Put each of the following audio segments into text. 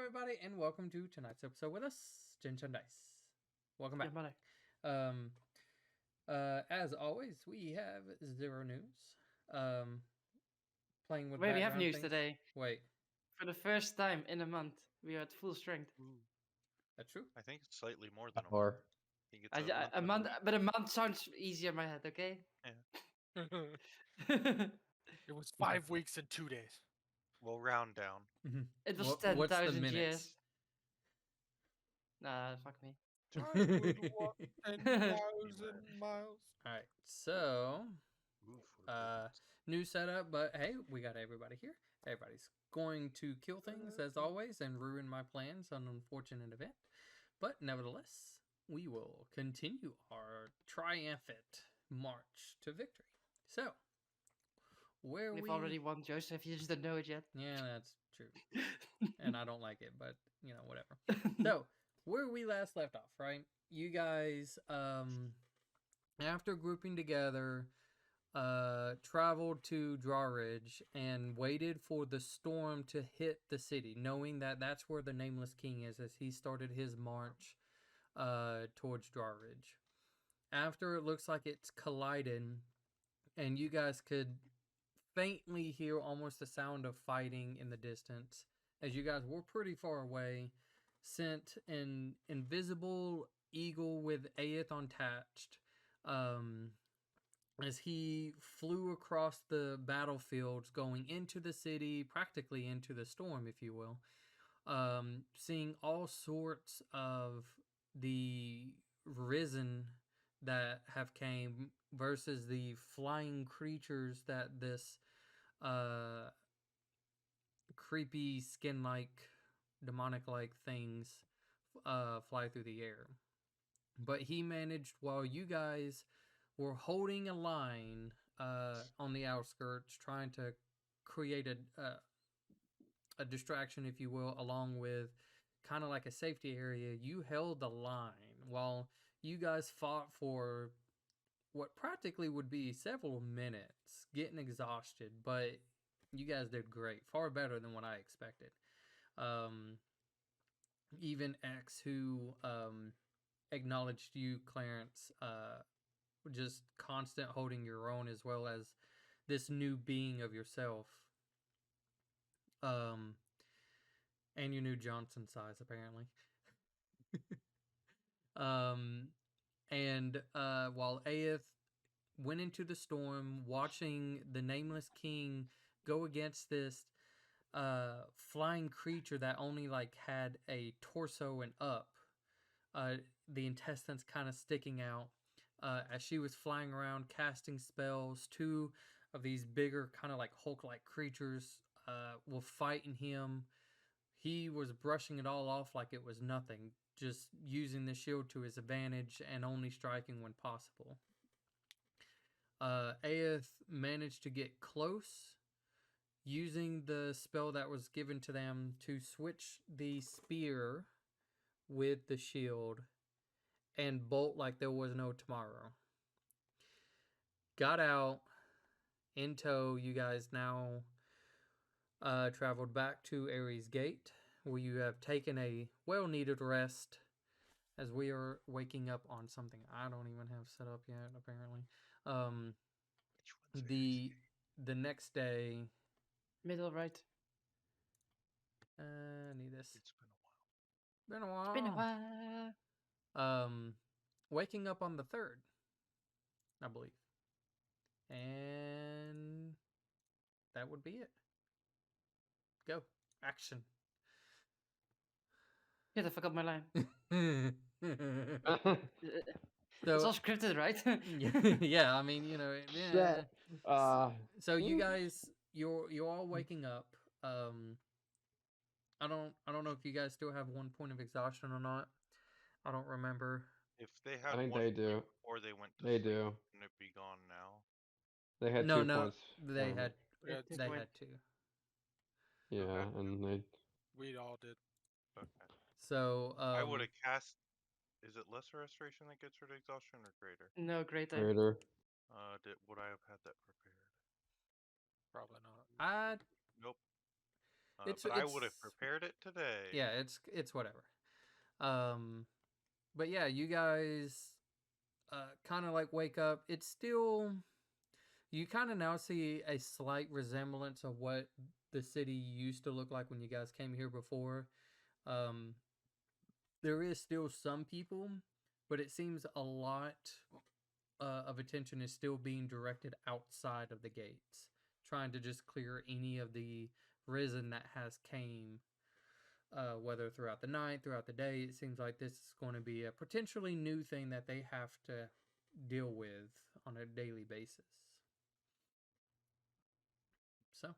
everybody, and welcome to tonight's episode with us, Ginton Dice. Welcome back. Buddy. Um, as always, we have zero news. Playing with Wait, we have background news things. today. Wait, For the first time in a month, we are at full strength. that's true. I think it's slightly more than a month. Or I think it's A month, but a month sounds easier in my head. Okay. It was 5 weeks and 2 days. We'll round down. It was What's the 10,000 minutes? years. Nah, fuck me. I would walk 10,000 miles. All right, so Ooh, for new setup, but hey, we got everybody here. Everybody's going to kill things as always and ruin my plans, an unfortunate event. But nevertheless, we will continue our triumphant march to victory. So, where We've we already won, Joseph. You just don't know it yet. Yeah, that's true. And I don't like it, but whatever. So, where we last left off, right? You guys, after grouping together, traveled to Drawridge and waited for the storm to hit the city, knowing that that's where the Nameless King is as he started his march towards Drawridge. After it looks like it's collided, and you guys could faintly hear almost the sound of fighting in the distance, as you guys were pretty far away, sent an invisible eagle with Aeth attached, as he flew across the battlefields going into the city, practically into the storm, if you will, seeing all sorts of the risen that have came versus the flying creatures that this creepy skin-like, demonic-like things fly through the air. But he managed, while you guys were holding a line on the outskirts, trying to create a distraction, if you will, along with kind of like a safety area, you held the line while you guys fought for what practically would be several minutes, getting exhausted, but you guys did great, far better than what I expected. Even X, who acknowledged you, Clarence, just constant holding your own, as well as this new being of yourself, and your new Johnson size, apparently. And while Aeth went into the storm, watching the Nameless King go against this flying creature that only had a torso and up, the intestines kind of sticking out, as she was flying around casting spells. Two of these bigger kind of Hulk-like creatures were fighting him. He was brushing it all off like it was nothing, just using the shield to his advantage and only striking when possible. Aeth managed to get close, using the spell that was given to them to switch the spear with the shield and bolt like there was no tomorrow. Got out in tow. You guys now traveled back to Ares Gate, where you have taken a well-needed rest, as we are waking up on something I don't even have set up yet, apparently. The next day... Middle right. I need this. It's been a while. Been a while. It's been a while. Waking up on the 3rd, I believe. And that would be it. Go. Action. Get the fuck up my line. So, It's all scripted, right? yeah, I mean, yeah. Shit. So you guys, you're all waking up. I don't know if you guys still have 1 point of exhaustion or not. I don't remember. If they had I think one they do. or they went to They sleep, do. wouldn't it be gone now? They had No, 2 no, points. they had Yeah, Two they point. had 2. Yeah, Okay. and they. We all did. Okay. So I would have cast. Is it lesser restoration that gets rid of exhaustion or greater? No, greater. Greater. Would I have had that prepared? Probably not. I Nope. But I would have prepared it today. Yeah, it's whatever. But yeah, you guys kind of like wake up. It's still, you kind of now see a slight resemblance of what the city used to look like when you guys came here before. There is still some people, but it seems a lot of attention is still being directed outside of the gates, trying to just clear any of the risen that has came, whether throughout the night, throughout the day. It seems like this is going to be a potentially new thing that they have to deal with on a daily basis. So,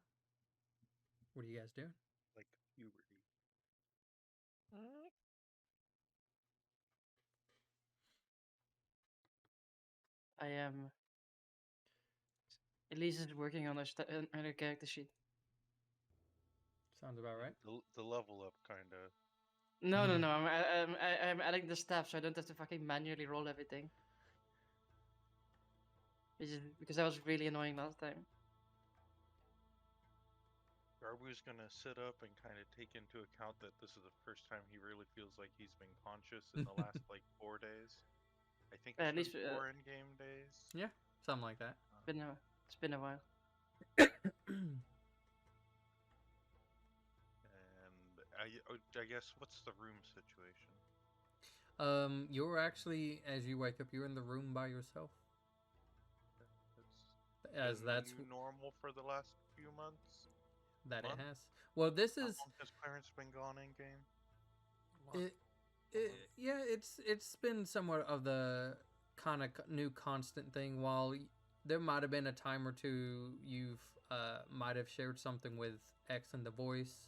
what are you guys doing? Like puberty. I am. Elise is working on her character sheet. Sounds about right. The level up kind of. No, no, no. I'm adding the staff so I don't have to fucking manually roll everything. Because that was really annoying last time. Garbu's gonna sit up and kind of take into account that this is the first time he really feels like he's been conscious in the last like 4 days. I think At it's least, been 4 in-game days. Yeah, something like that. It's been a while. And I guess what's the room situation? You're actually, as you wake up, you're in the room by yourself. As Been that's new normal for the last few months. that month? it has. Well, this How is long has Clarence been gone in game? yeah, it's been somewhat of the kind of new constant thing. While there might have been a time or two you've might have shared something with X and the voice,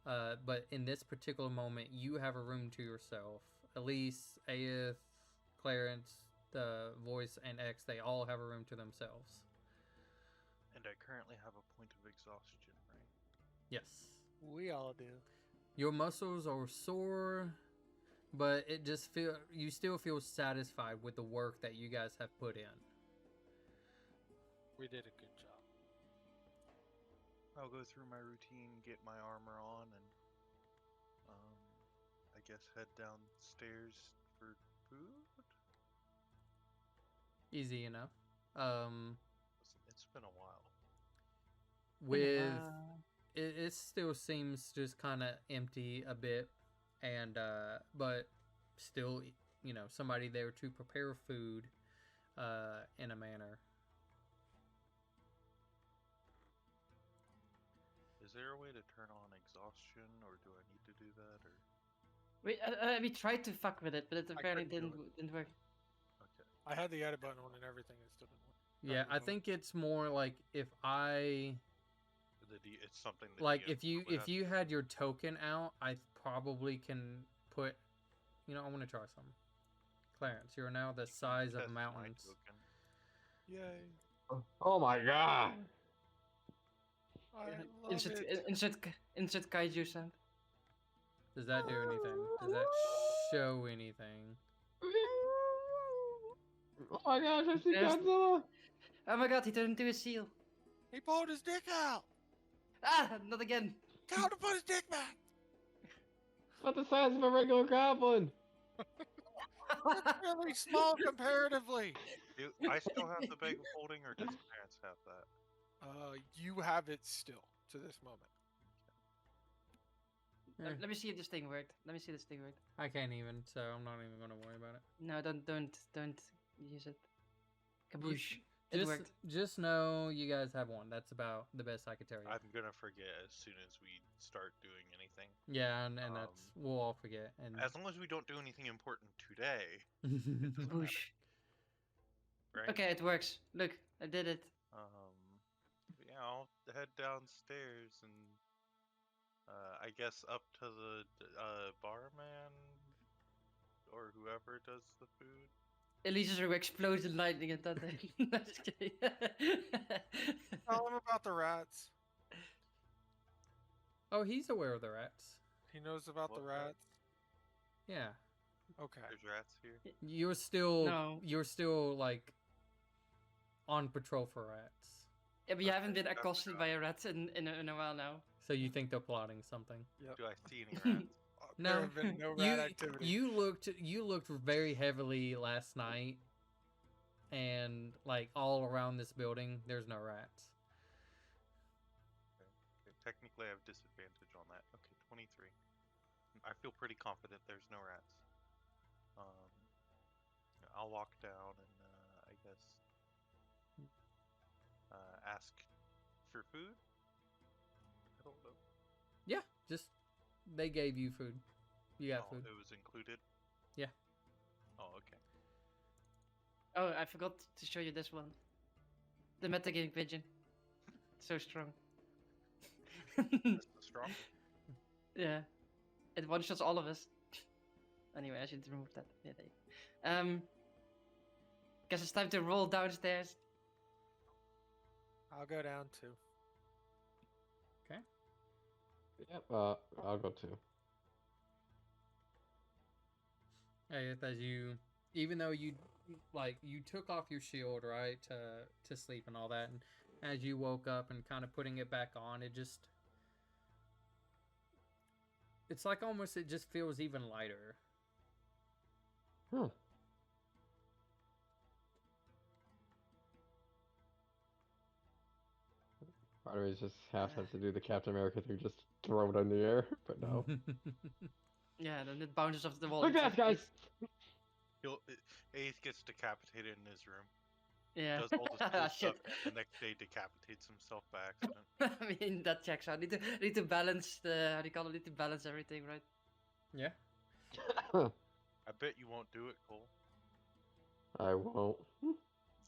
but in this particular moment, you have a room to yourself. Elise, Aeth, Clarence, the voice, and X, they all have a room to themselves. And I currently have a point of exhaustion, right? Yes. We all do. Your muscles are sore, but it just you still feel satisfied with the work that you guys have put in. We did a good job. I'll go through my routine, get my armor on, and I guess head downstairs for food. Easy enough. It's been a while. With it still seems just kind of empty a bit, and but still, somebody there to prepare food in a manner. Is there a way to turn on exhaustion, or do I need to do that, or? We tried to fuck with it, but it apparently couldn't do didn't work. Okay. I had the edit button on and everything. It still didn't work. Yeah, I think it's more like if I It's something that like DM if you had your token out, I probably can put. I want to try some. Clarence, you're now the size of test my mountains. token. Yay. Oh my god. I love it. Insert kaiju sound. Does that do anything? Does that show anything? Oh my gosh, I see There's- Godzilla. Oh my god, he turned into a seal. He pulled his dick out. Ah, not again. Tell him to put his dick back. About the size of a regular goblin. It's really small comparatively. I still have the bag of holding, or does Clarence have that? You have it still to this moment. Let me see if this thing worked. I can't even, so I'm not even gonna worry about it. No, don't use it. Kaboosh. It Just, worked. just know you guys have one. That's about the best I could tell you. I'm gonna forget as soon as we start doing anything. Yeah, and that's we'll all forget. And As long as we don't do anything important today, it doesn't matter, Kaboosh. right? Okay, it works. Look, I did it. Yeah, I'll head downstairs and I guess up to the barman or whoever does the food. Elise's room explodes in lightning and thunder. No, just kidding. Tell him about the rats. Oh, he's aware of the rats. He knows about the What rat? rats. Yeah, Okay. There's rats here. you're still like on patrol for rats. Yeah, but you haven't been That's accosted good. by a rat in a while now. So you think they're plotting something? Do I see any rats? No, There have been no rat activity. you looked very heavily last night, and like all around this building, there's no rats. Okay, technically, I have disadvantage on that. Okay, 23. I feel pretty confident there's no rats. I'll walk down and I guess ask for food. I don't know. Yeah, just they gave you food. You got Oh, food. it was included. Yeah. Oh, okay. Oh, I forgot to show you this one. The metagame pigeon. So strong. That's the strong. Yeah. It one-shots all of us. Anyway, I should remove that. Yeah, there you go. Guess it's time to roll downstairs. I'll go down too. Yep. I'll go too. As you, even though you took off your shield, right, to sleep and all that, and as you woke up and kind of putting it back on, it's like almost it just feels even lighter. Huh. Why do we just have to do the Captain America thing? Just throw it in the air? But no. Yeah, then it bounces off the wall. Look at that, guys! Ace gets decapitated in his room. Yeah. Does all this cool Shit. stuff, and the next day decapitates himself by accident. I mean, that checks out. Need to balance the, how do you call it? Need to balance everything, right? Yeah. I bet you won't do it, Cole. I won't.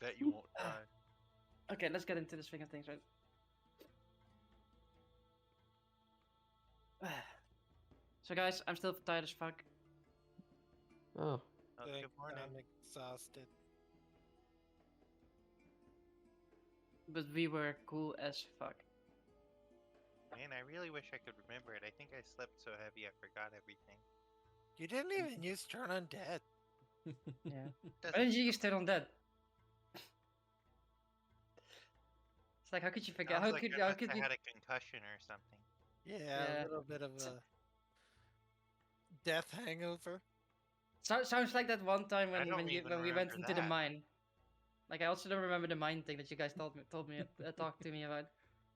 Bet you won't die. Okay, let's get into the swing of things, right? So guys, I'm still tired as fuck. Oh. Good morning. I'm exhausted. But we were cool as fuck. Man, I really wish I could remember it. I think I slept so heavy I forgot everything. You didn't even use turn undead. Yeah. Why Doesn't didn't you use Turn on Dead? It's like, how could you forget? sounds How like could I must you? have had a concussion or something. Yeah, Yeah. a little bit of a death hangover. Sounds like that one time I when don't when even we went remember into the that. mine. Like I also don't remember the mine thing that you guys talked to me about.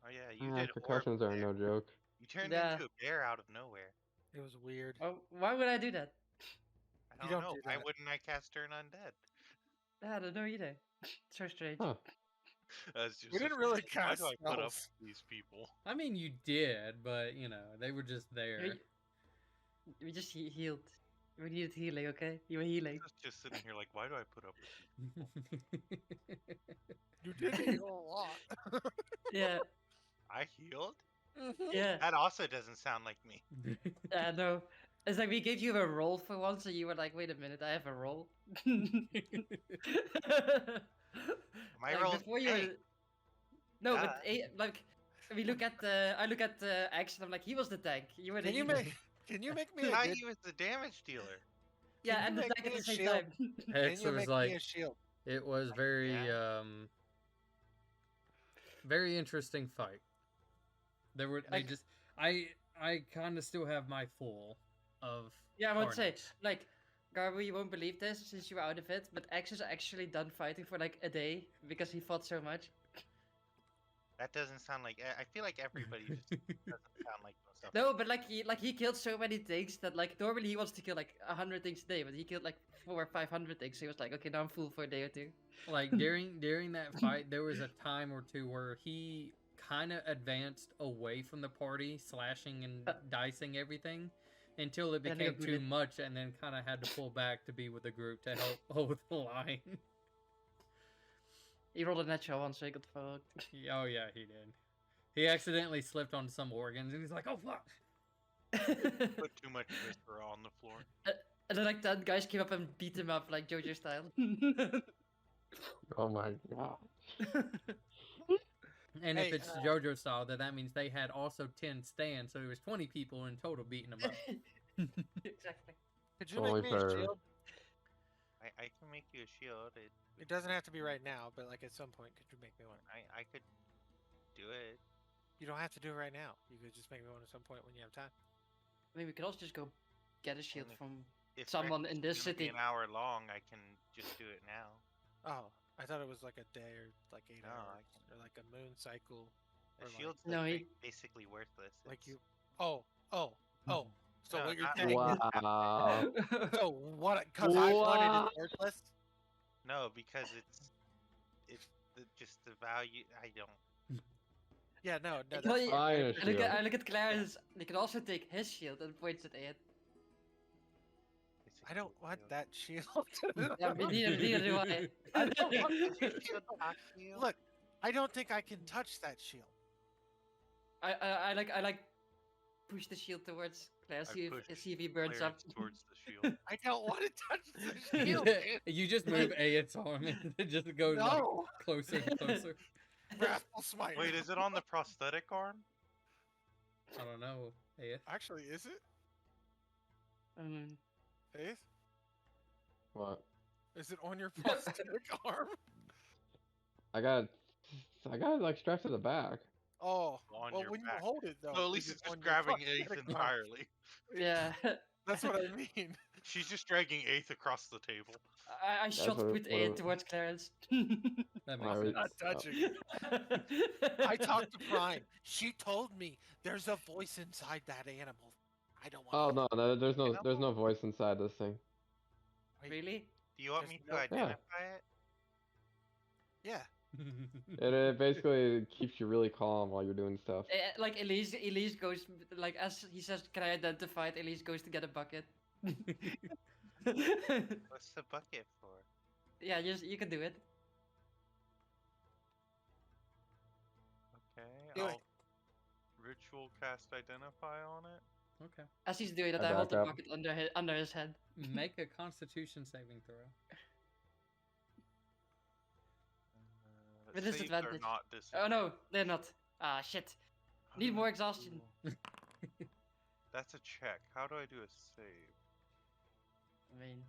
Oh yeah, you did Concussions are horribly no there. joke. You turned Yeah. into a bear out of nowhere. It was weird. Oh, why would I do that? I You don't don't know. do Why that. wouldn't I cast Turn Undead? I don't know either. So strange. Huh. That's just We didn't really why cast do I put up spells. with these people? I mean, you did, but you know they were just there. We just healed. We needed healing, okay? You were healing. I was just sitting here like, why do I put up with these? You did heal a lot. Yeah, I healed? yeah. That also doesn't sound like me. No. It's like we gave you a roll for once, and you were like, "Wait a minute, I have a roll." My Like, roll's before you were... tank. No, Duh. but like we look at I look at X, and I'm like, he was the tank. You were the Can you healer. can you make me a I good, was the damage dealer. Yeah, can and you the make tank at me the a same shield? time. Hex can you was make me like a shield? it was very Yeah. very interesting fight. There were Like- I kind of still have my full of Yeah, I would say, carnage. like, Garbo, you won't believe this since you were out of it, but X is actually done fighting for like a day because he fought so much. That doesn't sound like. I feel like everybody just doesn't sound like themselves. No, but like he killed so many things that like normally he wants to kill like 100 things a day, but he killed like 400 or 500 things. So he was like, okay, now I'm full for a day or two. Like during that fight, there was a time or two where he kind of advanced away from the party, slashing and dicing everything, until it And he became got too booted. much, and then kind of had to pull back to be with the group to help hold the line. He rolled a natural one, so he got fucked. Oh yeah, he did. He accidentally slipped on some organs, and he's like, "Oh fuck!" Put too much viscera on the floor. And then like 10 guys came up and beat him up like JoJo style. Oh my god. And Hey, if it's JoJo style, that means they had also 10 stands, so it was 20 people in total beating him up. Exactly. Could you Only make me a fair. shield? I can make you a shield. It doesn't have to be right now, but like at some point, could you make me one? I could do it. You don't have to do it right now. You could just make me one at some point when you have time. I mean, we could also just go get a shield if- from If someone breakfast in this is gonna be city. an hour long, I can just do it now. Oh, I thought it was like a day or like 8 No, I hours can- or like a moon cycle. The Or like, shield's No, he- basically worthless. like It's- you. Oh. So No, what you're not saying is, Wow. so what? Because I wanted Wow. it worthless. No, because just the value. I don't. Yeah, no, You that's can only- Fine, I look shield. at I look at Clarence. They can also take his shield and points at it. I don't basically want shield. that shield. Yeah, me neither do I. I don't want the shield back, shield. Look, I don't think I can touch that shield. I like push the shield towards Claire. I See if he burns up. Clarence towards the shield. I don't want to touch the shield. man. You just move Ayet's arm and it just goes like, No, closer and closer. Wrathful Smite. Wait, is it on the prosthetic arm? I don't know, Ayeth. Actually, is it? Um, Faith? What? Is it on your prosthetic arm? I got it like strapped to the back. Oh, On well, your when back. you hold it though. So at is least it it's just on your grabbing Eighth prosthetic arm? entirely. yeah. That's what I mean. She's just dragging Eighth across the table. I shot what it- put what A it- towards Clarence. That I makes would- sense. Not touching it. I talked to Prime. She told me there's a voice inside that animal. I don't Oh want. no, there's no voice inside this thing. Really? Do you want There's me to no- identify it? Yeah. It basically keeps you really calm while you're doing stuff. Like Elise goes like as he says, "Can I identify it?" Elise goes to get a bucket. What's the bucket for? Yeah, you can do it. Okay, Do it. I'll ritual cast identify on it. Okay. As he's doing it, I I hold back the up. bucket under his head. Make a Constitution saving throw. With Saves are disadvantage. not Oh no, they're not. Ah shit. Need more exhaustion. That's a check. How do I do a save? I mean,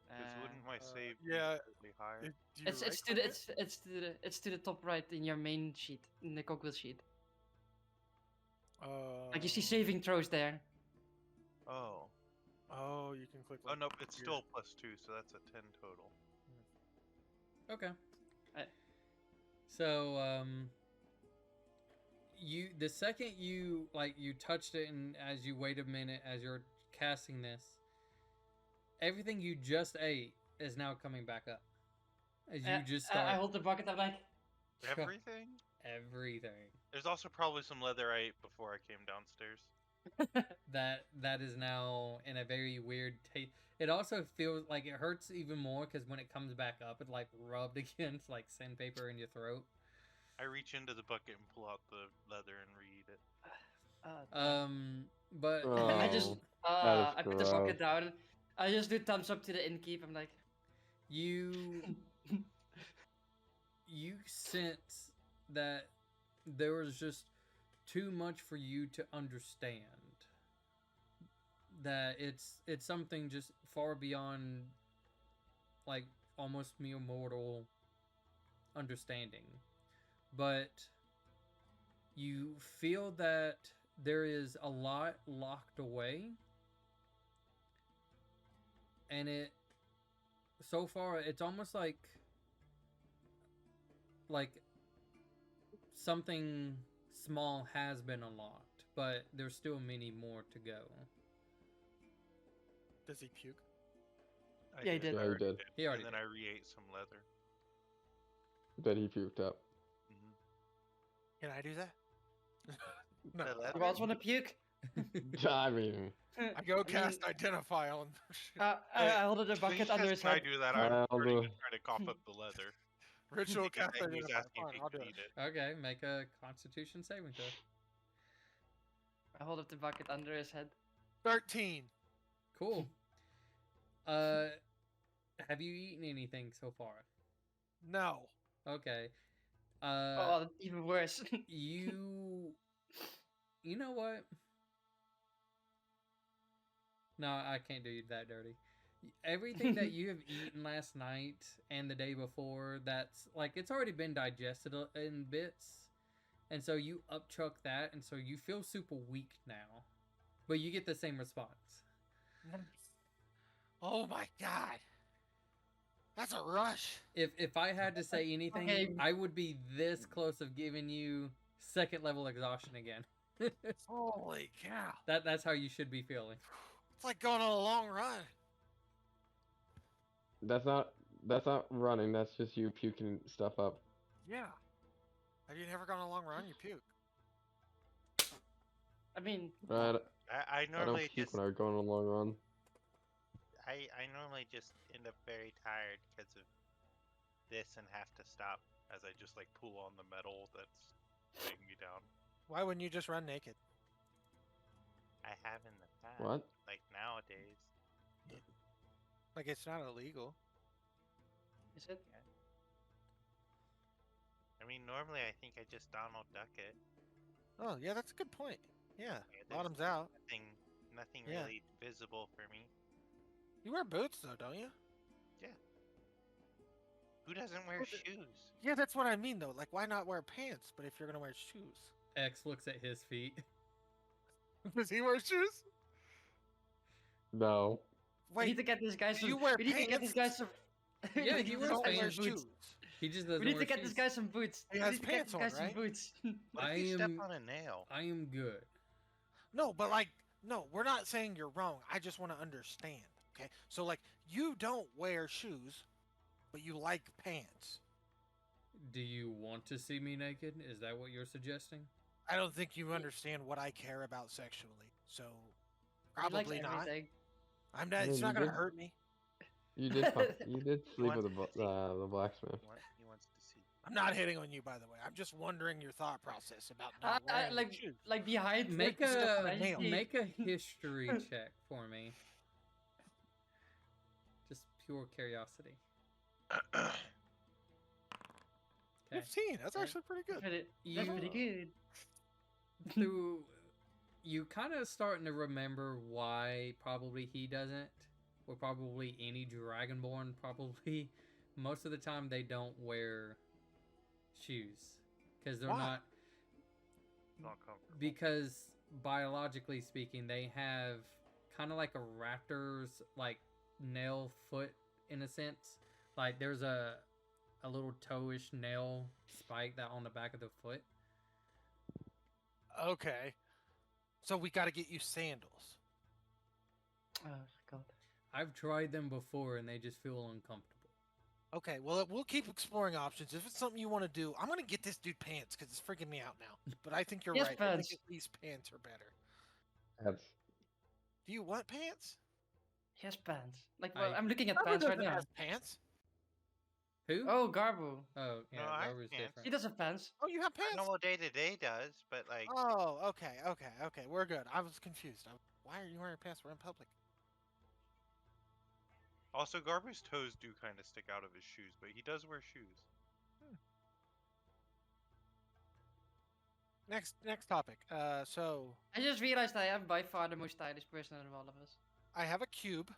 Because wouldn't my save yeah, be higher? Do you it's to right the click it's to the top right in your main sheet, in the cogwheel sheet. it? Like you see saving throws there. Oh. Oh, you can click. Oh Like, no, it's here. still +2, so that's a 10 total. Okay. Alright. So, the second you touched it, and as you wait a minute as you're casting this, everything you just ate is now coming back up. As you just start I hold the bucket. I'm like, Everything? everything There's also probably some leather I ate before I came downstairs. that is now in a very weird taste. It also feels like it hurts even more because when it comes back up, it like rubbed against like sandpaper in your throat. I reach into the bucket and pull out the leather and re-eat it. But I just Oh, that is I put the bucket gross. down. I just do thumbs up to the innkeep. I'm like, you sense that there was just too much for you to understand. That it's something just far beyond like almost mere mortal understanding. But you feel that there is a lot locked away, and so far it's almost like something small has been unlocked, but there's still many more to go. Does he puke? Yeah, he did. Yeah, he did. He already And then I re-ate some leather. That he puked up. hmm Can I do that? no. The you leather? guys want to puke? I mean, I go mean, cast identify on. I hold the bucket Please under just his try head. to do that. I'll I'm starting do- to try to cough up the leather. Ritual Because cast he was identify. asking if Fine, he I'll do could it. eat it. Okay, make a Constitution saving throw. I hold up the bucket under his head. 13. Cool. Have you eaten anything so far? No. Okay. Oh, that's even worse. You know what? No, I can't do you that dirty. Everything that you have eaten last night and the day before, that's like it's already been digested in bits. And so you upchuck that, and so you feel super weak now. But you get the same response. Oh my god. That's a rush. If I had to say anything, Okay. I would be this close of giving you second level exhaustion again. Holy cow. That's how you should be feeling. It's like going on a long run. That's not running. That's just you puking stuff up. Yeah. Have you never gone on a long run? You puke. I mean, But I I don't normally puke just when I go on a long run. I normally just end up very tired because of this and have to stop as I just like pull on the metal that's weighing me down. Why wouldn't you just run naked? I have in the past. What? Like nowadays. Like, it's not illegal. is it? I mean, normally I think I just Donald Duck it. Oh, yeah, that's a good point. Yeah. Yeah, there's Bottoms out. Nothing Yeah. really visible for me. You wear boots, though, don't you? Who doesn't wear Well, shoes? Yeah, that's what I mean, though. Like, why not wear pants, but if you're going to wear shoes? X looks at his feet. Does he wear shoes? No. We need Wait, to get this guy some. you wear we need to get this guy pants? some. Yeah, we he need wears this don't guy wear pants. some boots. shoes. He just doesn't We need wear to get shoes. this guy some boots. He We has need to get pants this guy on, some right? boots. What I if you step am- on a nail? I am good. No, but like, no, we're not saying you're wrong. I just want to understand. Okay, so like, you don't wear shoes, but you like pants. Do you want to see me naked? Is that what you're suggesting? I don't think you understand what I care about sexually, so He likes probably not. everything. I'm not. I It's mean, not you gonna did- hurt me. You did you did sleep wants with to see. the blacksmith. He wants to see. I'm not hitting on you, by the way. I'm just wondering your thought process about not wearing like, shoes. like behind. Make like, step on a a nail. make a history check for me. Just pure curiosity. Okay. 15. That's Yeah. actually pretty good. That's pretty good. Through you kind of starting to remember why probably he doesn't, or probably any dragonborn probably most of the time they don't wear shoes because they're Why? not, Not comfortable. because biologically speaking they have kind of like a raptor's like nail foot in a sense. Like there's a little toe-ish nail spike that on the back of the foot. Okay. So we got to get you sandals. Oh god. I've tried them before and they just feel uncomfortable. Okay, well, we'll keep exploring options. If it's something you want to do, I'm going to get this dude pants because it's freaking me out now. But I think you're Yes, right. I think pants. at least pants are better. That's Do you want pants? He has pants. Like, well, I- I'm looking at Garbo pants right doesn't now. have pants. Who? Oh, Garbo. Oh, yeah, No, I have Garber's pants. He different. does have pants. Oh, you have My pants? normal day to day does, but like Oh, okay. We're good. I was confused. Why are you wearing pants? We're in public. also Garber's toes do kind of stick out of his shoes, but he does wear shoes. Next topic. So I just realized I am by far the most stylish person out of all of us. I have a cube.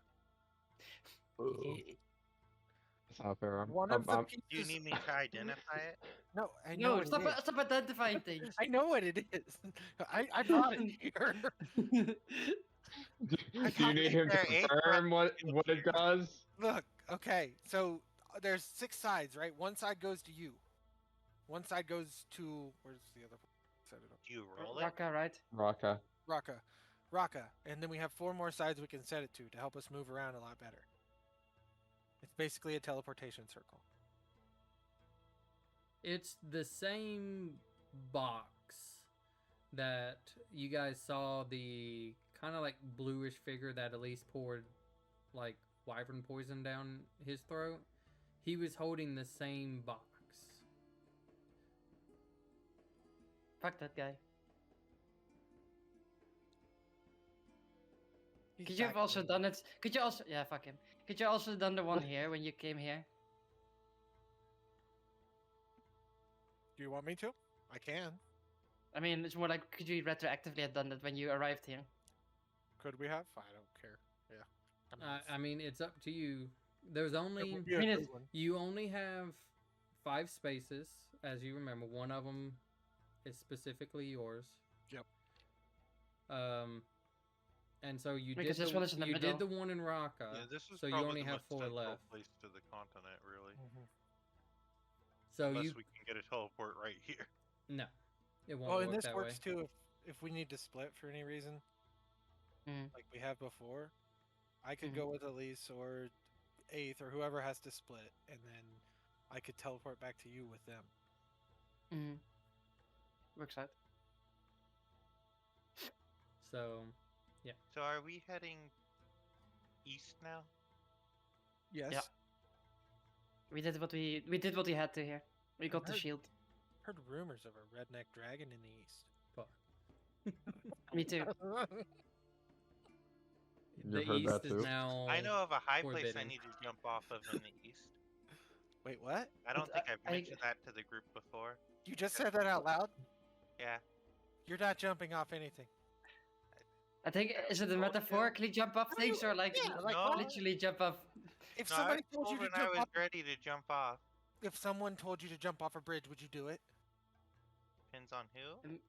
that's not fair. One of the Do you pieces. need me to identify it? No, I know No, what stop, it is. stop identifying things. I know what it is. I brought it here. Do I you thought need him to there ain't confirm what it does? Look, okay, so there's 6 sides, right? One side goes to you. One side goes to where's the other? Set it up. Do you roll it? Raka, right? Raka. Raka, and then we have 4 more sides we can set it to help us move around a lot better. It's basically a teleportation circle. It's the same box that you guys saw, the kind of like bluish figure that Elise poured like wyvern poison down his throat. He was holding the same box. Fuck that guy. He's Could you have back also there. done it? Could you also? Yeah, fuck him. Could you also done the one here when you came here? Do you want me to? I can. I mean, it's more like could you retroactively have done that when you arrived here? Could we have? I don't care. Yeah. I mean, it's up to you. There's It only would be a I mean, good it's- one. you only have 5 spaces, as you remember. One of them is specifically yours. Yep. And so you Because did this one is in the you did the middle. one in Raqqa. Yeah, this is so you probably only the have most 4 central left. place to the continent, really. So Unless you we can get a teleport right here. no, it won't Well, work and this that works way. too if we need to split for any reason, Mm. like we have before. I could go with Elise or Eighth or whoever has to split, and then I could teleport back to you with them. Mm. Works out. So So are we heading east now? Yes. Yeah. We did what we had to here. We got the heard- shield. Heard rumors of a redneck dragon in the east. fuck. Me too. The You've heard east that is too? now. I know of a high place I forbidden. need to jump off of in the east. Wait, what? I don't But think I've I- mentioned that to the group before. You just said that out loud? Yeah. You're not jumping off anything. I think is it a told you. metaphorically jump off What do you- things or like yeah, like No. what? literally jump off? If No, somebody I told you told to when I jump was off, ready to jump off. if someone told you to jump off a bridge, would you do it? Depends on who.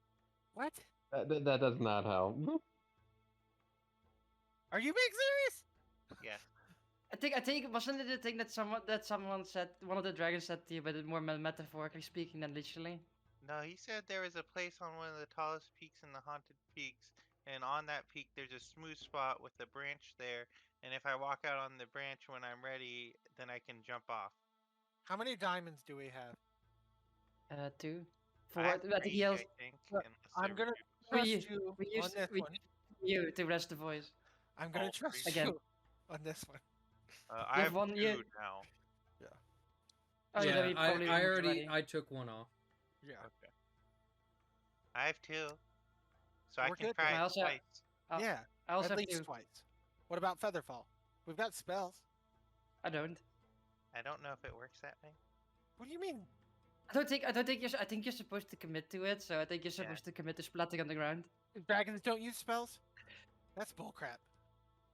What? That does not help. Are you being serious? Yeah. I think wasn't it the thing that someone said, one of the dragons said to you, but it more metaphorically speaking than literally. No, he said there was a place on one of the tallest peaks in the haunted peaks, and on that peak there's a smooth spot with a branch there, and if I walk out on the branch when I'm ready, then I can jump off. How many diamonds do we have? 2, I 4. have I think he 3, else. I think, Look, unless I'm they gonna reduce- trust We- you we on used- this we- one. You to rest the voice. I'm gonna all trust three. Again. you on this one. I You have have one- 2 you- now. Oh yeah, yeah, we probably I removed already I took one off. Yeah. Okay. I have 2, so I We're can good try then. I it also- twice. Oh, Yeah. I also At have least 2. twice. What about Featherfall? We've got spells. I don't. I don't know if it works that way. What do you mean? I don't think I think you're supposed to commit to it, so I think you're Yeah. supposed to commit to splatting on the ground. Dragons don't use spells? That's bullcrap.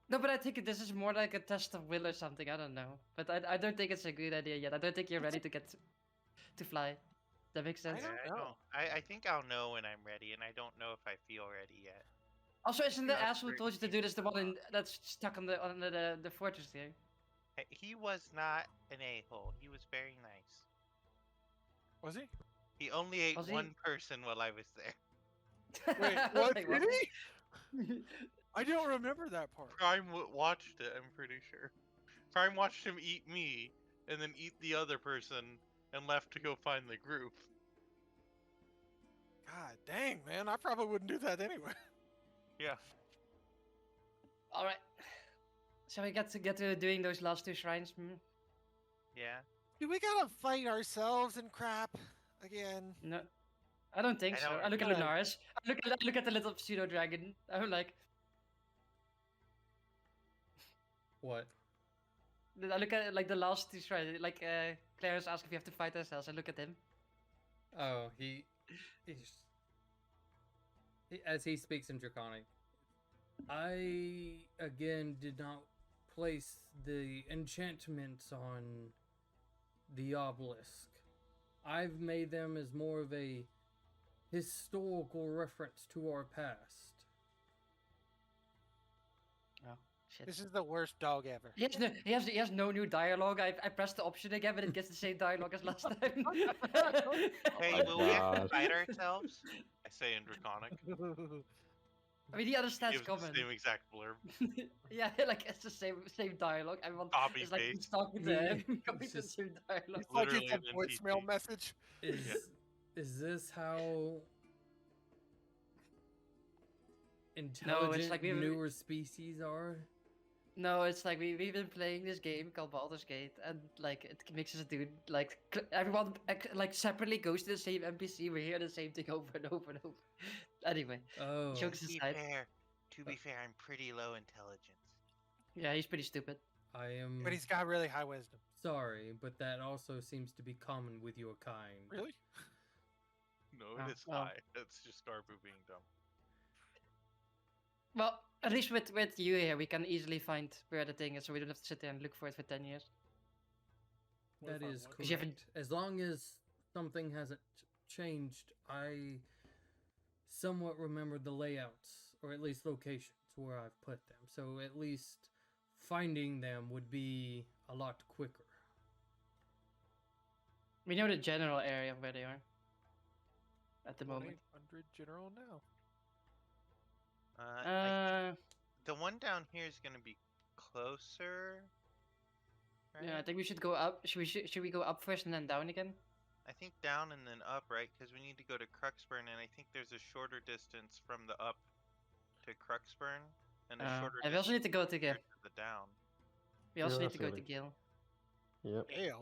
No, but I think this is more like a test of will or something. I don't know, but I don't think it's a good idea yet. I don't think you're ready to get to fly. That makes sense. don't Yeah, know. I think I'll know when I'm ready, and I don't know if I feel ready yet. Also, isn't the Yeah, asshole who told you to do this the one that's stuck on the fortress here? He was not an a-hole. He was very nice. Was he? He only ate Was he? one person while I was there. Wait, I was what? like, Did he? I don't remember that part. Prime watched it, I'm pretty sure. Prime watched him eat me, and then eat the other person, and left to go find the group. God dang, man. I probably wouldn't do that anyway. Yeah. All right. Shall we get to doing those last 2 shrines? Yeah. Do we gotta fight ourselves and crap again? No, I don't think I so. don't I look at really- Lunaris. I look at the little pseudo dragon. I'm like, What? I look at like the last 2 shrines. Like Clarence asks if we have to fight ourselves. I look at him. Oh, as he speaks in Draconic. I again did not place the enchantments on the obelisk. I've made them as more of a historical reference to our past. Oh shit. This is the worst dog ever. He has no new dialogue. I pressed the option again, but it gets the same dialogue as last time. Hey, my will we have to gosh. fight ourselves? I say in Draconic. I mean, he understands Gives the common. same exact blurb. Yeah, like it's the same dialogue. I want Copy it's like paste. he's talking to him, coming to the Just- same dialogue. It's like Literally it's a an voicemail NPC. message. Is this how intelligent like we've- newer species are? No, it's like we've been playing this game called Baldur's Gate, and like it makes us do like everyone like separately goes to the same NPC. We hear the same thing over and over and over. Anyway, Oh, jokes To be aside, fair, I'm pretty low intelligence. yeah, he's pretty stupid. I am But he's got really high wisdom. sorry, but that also seems to be common with your kind. Really? No, Oh, it is well. high. That's just Garbu being dumb. Well, at least with you here, we can easily find where the thing is, so we don't have to sit there and look for it for 10 years. What That if I is want- Because you haven't- correct. As long as something hasn't changed, I somewhat remember the layouts, or at least locations where I've put them. So at least finding them would be a lot quicker. We know the general area of where they are. At the moment. 1-800 general now. The one down here is gonna be closer. Right? Yeah, I think we should go up. Should we go up first and then down again? I think down and then up, right? Because we need to go to Cruxburn, and I think there's a shorter distance from the up to Cruxburn, and a shorter And we also need to go to here Gil. to the down. We also Yeah, need to go to absolutely. Gil. Yep. Ew.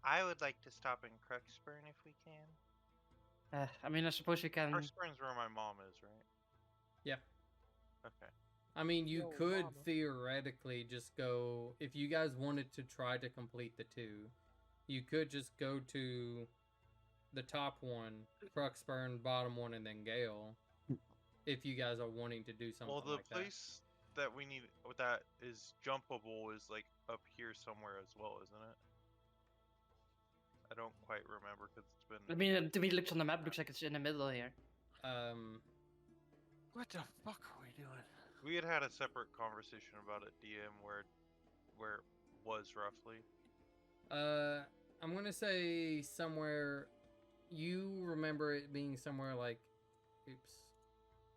I would like to stop in Cruxburn if we can. I mean, I suppose we can. Cruxburn's where my mom is, right? Yeah. Okay. I mean, you Yo, could mama. theoretically just go, if you guys wanted to try to complete the two, you could just go to the top one, Cruxburn, bottom one, and then Gale. If you guys are wanting to do something Well, the like place that we need that is jumpable is like up here somewhere as well, isn't it? I don't quite remember because it's been. I mean, to me, it looks on the map looks like it's in the middle here. that. What the fuck are we doing? We had a separate conversation about it, DM, where it was roughly. I'm gonna say somewhere. You remember it being somewhere like, oops,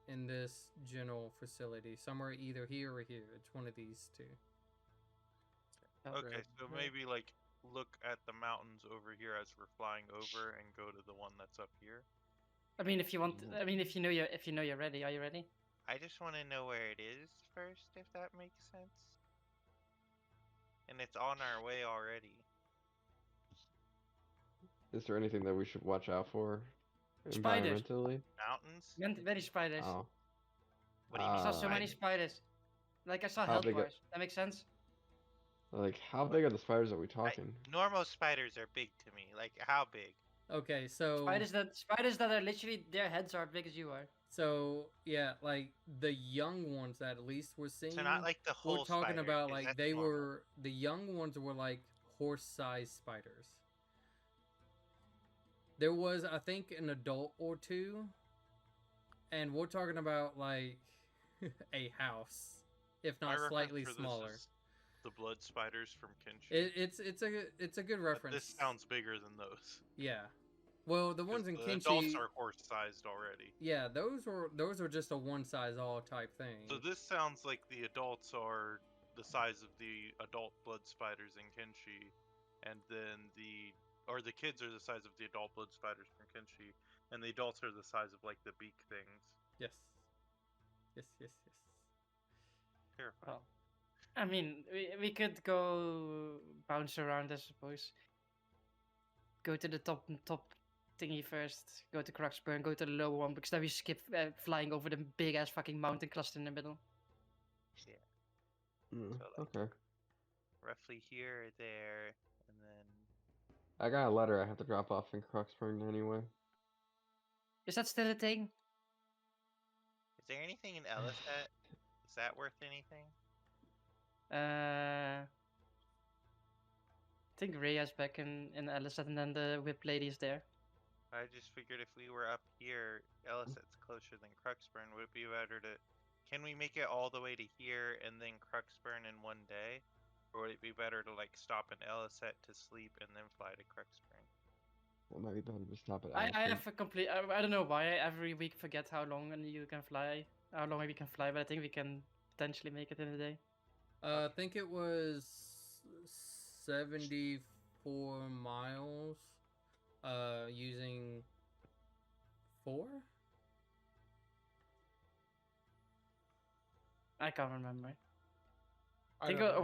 in this general facility, somewhere either here or here. It's one of these two. Okay, so Right. maybe like look at the mountains over here as we're flying over, and go to the one that's up here. I mean, if you want, I mean, if you know you're ready. Are you ready? I just want to know where it is first, if that makes sense. And it's on our way already. Is there anything that we should watch out for Spiders. environmentally? Mountains? Many spiders. Oh. What do you I mean? saw so Ah. many spiders. Like I saw How health big bars. That makes sense. Like, how big are the spiders that we talking? Normal spiders are big to me. Like, how big? Okay, so Spiders that are literally their heads are as big as you are. so yeah, like the young ones that at least we're seeing. So not like the whole we're talking spider, about 'cause like that's they normal. were the young ones were like horse-sized spiders. There was, I think, an adult or two, and we're talking about like a house, if My not reference slightly for this smaller. is the blood spiders from Kinshi. It's a good But reference. this sounds bigger than those. Yeah. Well, the 'Cause ones in the adults Kinshi, are horse-sized already. yeah, those were just a one size all type thing. So this sounds like the adults are the size of the adult blood spiders in Kinshi, and then the kids are the size of the adult blood spiders from Kinshi, and the adults are the size of like the beak things. Yes. Yes, yes, yes. Terrifying. Well, I mean, we could go bounce around, I suppose. Go to the top thingy first. Go to Cruxburn. Go to the lower one because then we skip flying over the big ass fucking mountain cluster in the middle. Mm, So, like, okay. roughly here or there, and then I got a letter I have to drop off in Cruxburn anyway. Is that still a thing? is there anything in Elisat? Is that worth anything? I think Rhea's back in Elisat and then the whip lady is there. I just figured if we were up here, Elisat's closer than Cruxburn. Would it be better to? Can we make it all the way to here and then Cruxburn in one day, or would it be better to like stop in Elisat to sleep and then fly to Cruxburn? Well, maybe better to stop at I Allison. have a complete. I don't know why I every week forget how long you can fly. How long we can fly, but I think we can potentially make it in a day. I think it was 74 miles. Using 4. I can't remember. I think don't know.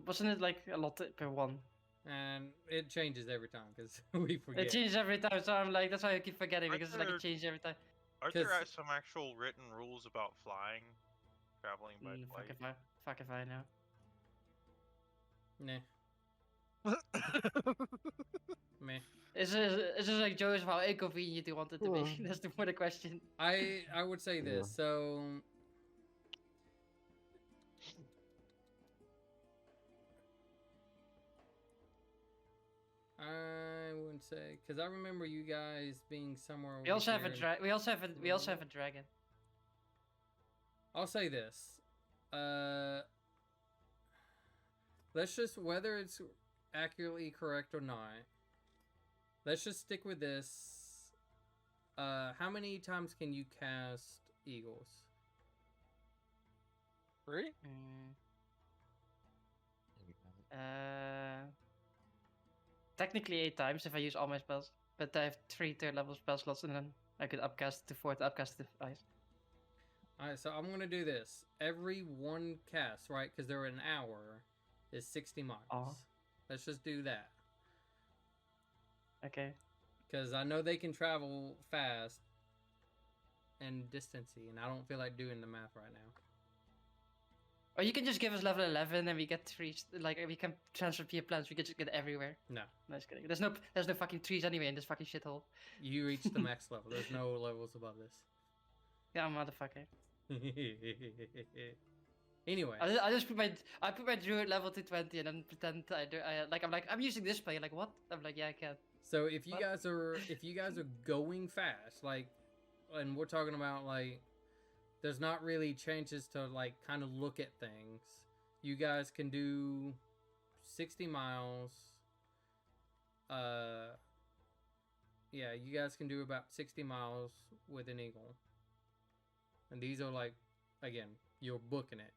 wasn't it like a lot per one? And it changes every time because we forget. It changes every time, so I'm like that's why I keep forgetting Aren't because it's like there- it changes every time. Are there 'Cause- some actual written rules about flying, traveling by flight? Fuck if I know. Nah, meh. It's just like Joseph how inconvenient you want it to be. Well. That's the more the question. I would say this. Yeah. So I wouldn't say? Because I remember you guys being somewhere. We also have a here and- dragon. We also have a dragon. I'll say this. Let's just, whether it's accurately correct or not, let's just stick with this. How many times can you cast eagles? 3? Technically 8 times if I use all my spells, but I have 3 third level spell slots, and then I could upcast to 4th, upcast to 5. Alright, so I'm gonna do this. Every one cast, right? Because they're an hour, is 60 miles. Uh-huh. Let's just do that. Okay. Because I know they can travel fast and distancy, and I don't feel like doing the math right now. Or you can just give us level 11 and we get trees, like we can transfer via plants, we can just get everywhere. No. No, just kidding. There's no fucking trees anyway in this fucking shithole. You reached the max level. There's no levels above this. Yeah, motherfucker. Anyway. I just put my druid level to 20 and then pretend I'm using this play, like what? I'm like, yeah, I can. So if you What? guys are going fast, like, and we're talking about like, there's not really changes to like kind of look at things. You guys can do 60 miles. Yeah, you guys can do about 60 miles with an eagle. And these are like, again, you're booking it.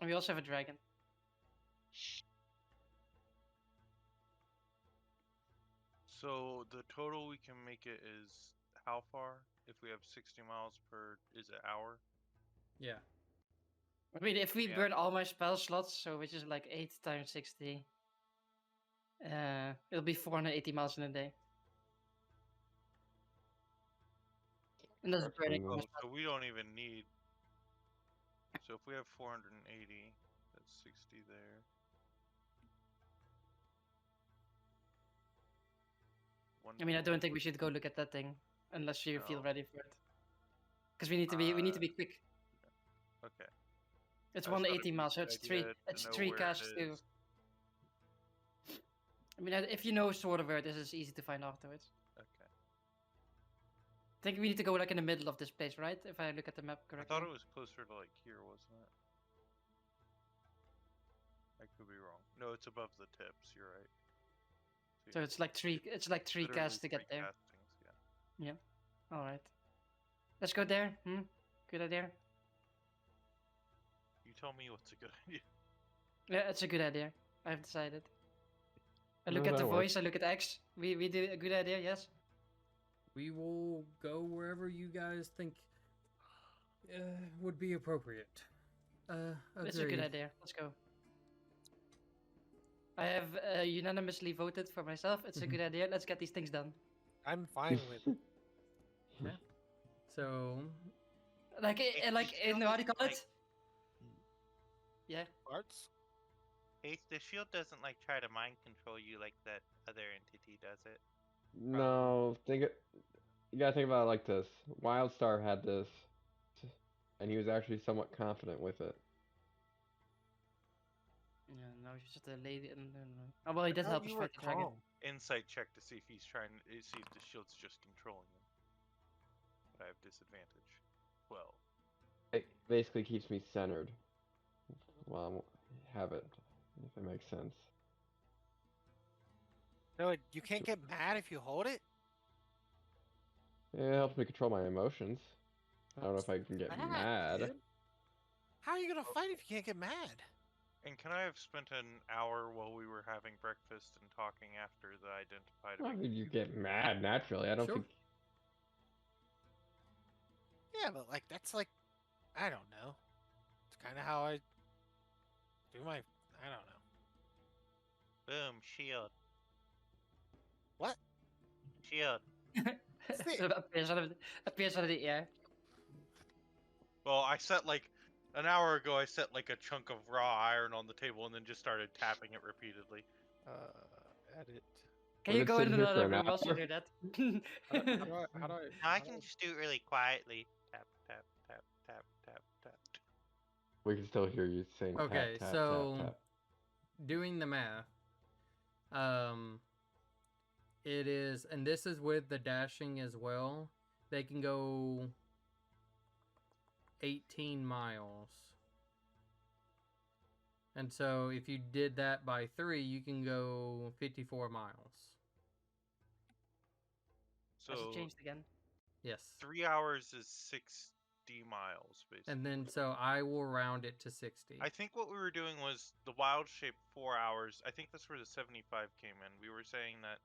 And we also have a dragon. So the total we can make it is how far? If we have 60 miles per, is it hour? Yeah. I mean, if we Yeah. burn all my spell slots, so which is like 8 times 60, it'll be 480 miles in a day. And that's That's burning pretty all my much- spells. So we don't even need. So if we have 480, that's 60 there. I mean, I don't think we should go look at that thing unless you feel No. ready for it. Because we need to be quick. Okay. It's I just thought it'd 180 be a miles, so good it's idea to know three where it casts too. is. I mean, if you know sort of where it is, it's easy to find afterwards. Okay. I think we need to go like in the middle of this place, right? If I look at the map I correctly. thought it was closer to like here, wasn't it? I could be wrong. No, it's above the tips. You're right. So it's like three literally casts to get 3 there. castings, yeah. All right. Let's go there. Good idea. You tell me what's a good idea. Yeah, it's a good idea. I've decided. I No, look at the that voice. works. I look at X. We do a good idea. Yes. We will go wherever you guys think would be appropriate. It's a good agreed. idea. Let's go. I have unanimously voted for myself. It's a good idea. Let's get these things done. I'm fine with it. So, Like, It like in feels how do you call like- it? Yeah. Parts? Hey, the shield doesn't like try to mind control you like that other entity does it. No, you gotta think about it like this. Wildstar had this, and he was actually somewhat confident with it. Yeah. No, she's just a lady. Oh well, he did I help thought us you were fight the dragon. calm. Insight check to see if he's trying to see if the shield's just controlling him. But I have disadvantage. 12. It basically keeps me centered while I have it, if it makes sense. No, you can't get mad if you hold it? It helps me control my emotions. I don't know if I can get Mad, mad. dude. How are you gonna fight if you can't get mad? And can I have spent an hour while we were having breakfast and talking after the identified? I mean, you get mad naturally. I don't Sure. think. Yeah, but like that's like, I don't know. It's kind of how I do my. I don't know. Boom, shield. What? Shield. So appears out of the air. Well, I set like an hour ago. I set like a chunk of raw iron on the table and then just started tapping it repeatedly. Edit. Can We're you gonna go sit into here for another an room whilst you hour. do that? How do I? Now I can just do it really quietly. Tap, tap, tap, tap, tap, tap. We can still hear you saying. Okay, tap, tap, so- tap, tap. doing the math, It is, and this is with the dashing as well. They can go 18 miles. And so if you did that by 3, you can go 54 miles. Has it So changed again? Yes. 3 hours is 60 miles, basically. And then so I will round it to 60. I think what we were doing was the wild shape 4 hours. I think that's where the 75 came in. We were saying that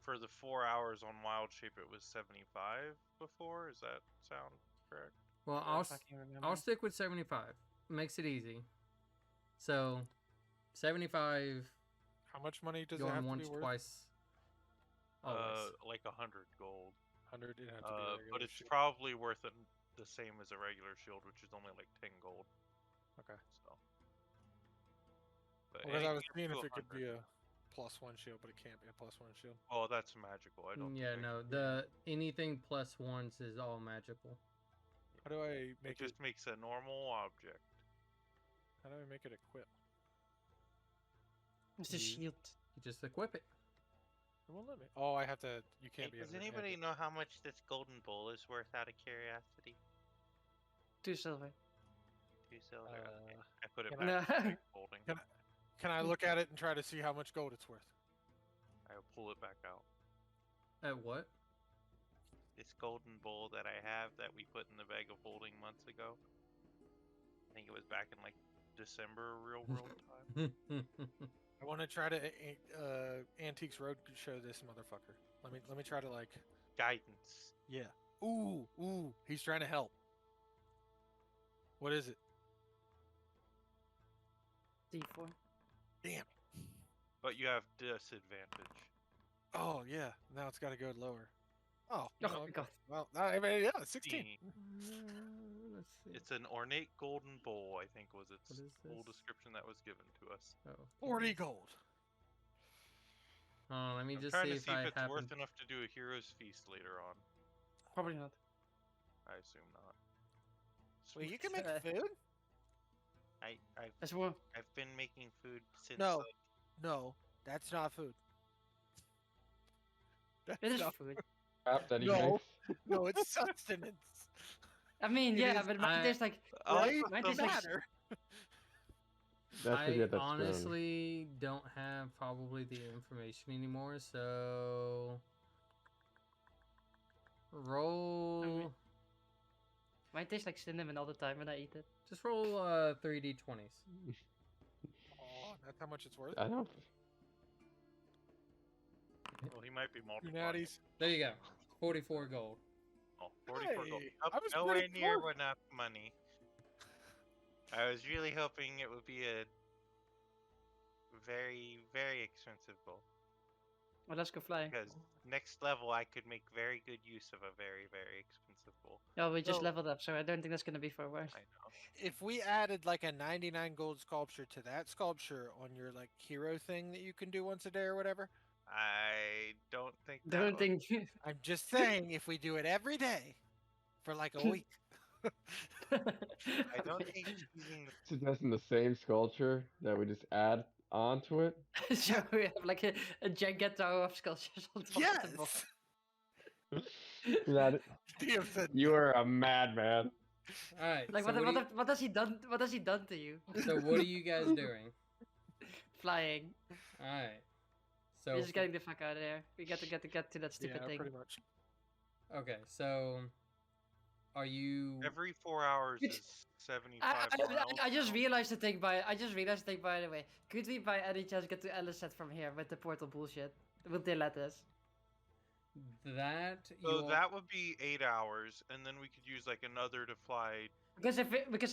for the 4 hours on wild shape it was 75 before. Does that sound correct? Well, I don't fucking remember. I'll stick with 75. Makes it easy. So 75 How much money does it going have to once, be worth? twice. Always. Like 100 gold. 100. It has to be a But regular it's shield. probably worth the same as a regular shield, which is only like 10 gold. Okay. So. But Because I was anything seeing up if to it could 100. be a +1 shield, but it can't be a +1 shield. Oh, that's magical. I don't. Yeah, think no. The anything plus ones is all magical. How do I It make it? just makes a normal object. How do I make it equip? It's the You- shield. You just equip it. It won't let me. Oh, I have to. You Hey, can't be. does able to anybody edit. know how much this golden bowl is worth out of curiosity? 2 silver. 2 silver. Okay. Uh, I put it can back I- in the folding. Can I look at it and try to see how much gold it's worth? I'll pull it back out. At what? This golden bowl that I have that we put in the bag of holding months ago. I think it was back in like December real world time. I want to try to Antiques Road show this motherfucker. Let me try to like. Guidance. Yeah. Ooh. He's trying to help. What is it? D4. Damn. But you have disadvantage. Oh yeah. Now it's got to go lower. Oh. Oh well, my god. Well, I mean, yeah, 16. Let's see. It's an ornate golden bowl, I think was its What is full this? description that was given to us. Oh, 40 yes. gold. Let me I'm just trying see to if see I if it's happen. worth enough to do a hero's feast later on. Probably not. I assume not. Wait, you can make Uh, food? I've That's more. I've been making food since No. like, No, that's not food. That's It is not- food. Crap that he No. makes. No, it's sustenance. I mean, It yeah, is- but mine I- tastes like. Right? Mine some- tastes like. Matter. That's because you I have that spoon. honestly don't have probably the information anymore, so roll. Mine tastes like cinnamon all the time when I eat it. Just roll 3d20s. Oh, that's how much it's worth. I don't. well, he might be Two multiplying. natties. There you go. 44 gold. Oh, 44 gold. Hey, Nope, I was nowhere pretty near close. enough money. I was really hoping it would be a very, very expensive bowl. Well, let's go flying. Because next level I could make very good use of a very, very expensive bowl. Oh, we just So- leveled up, so I don't think that's gonna be for a while. I know. If we added like a 99 gold sculpture to that sculpture on your like hero thing that you can do once a day or whatever, I don't think that Don't would- think. I'm just saying if we do it every day for like a week. I don't think using the Suggesting the same sculpture that we just add onto it. So we have like a giant tower of sculptures on top of the bowl. Yes. That DM said you are a madman. All right. Like so what has he done? What has he done to you? so what are you guys doing? Flying. All right. So We're just getting the fuck out of there. We got to get to that stupid yeah, thing. pretty much. okay. So are you? every 4 hours It's- is 75 miles. I just now. realized the thing by the way. Could we by any chance get to Elisat from here with the portal bullshit? Will they let us? That So you'll- that would be 8 hours, and then we could use like another to fly. Because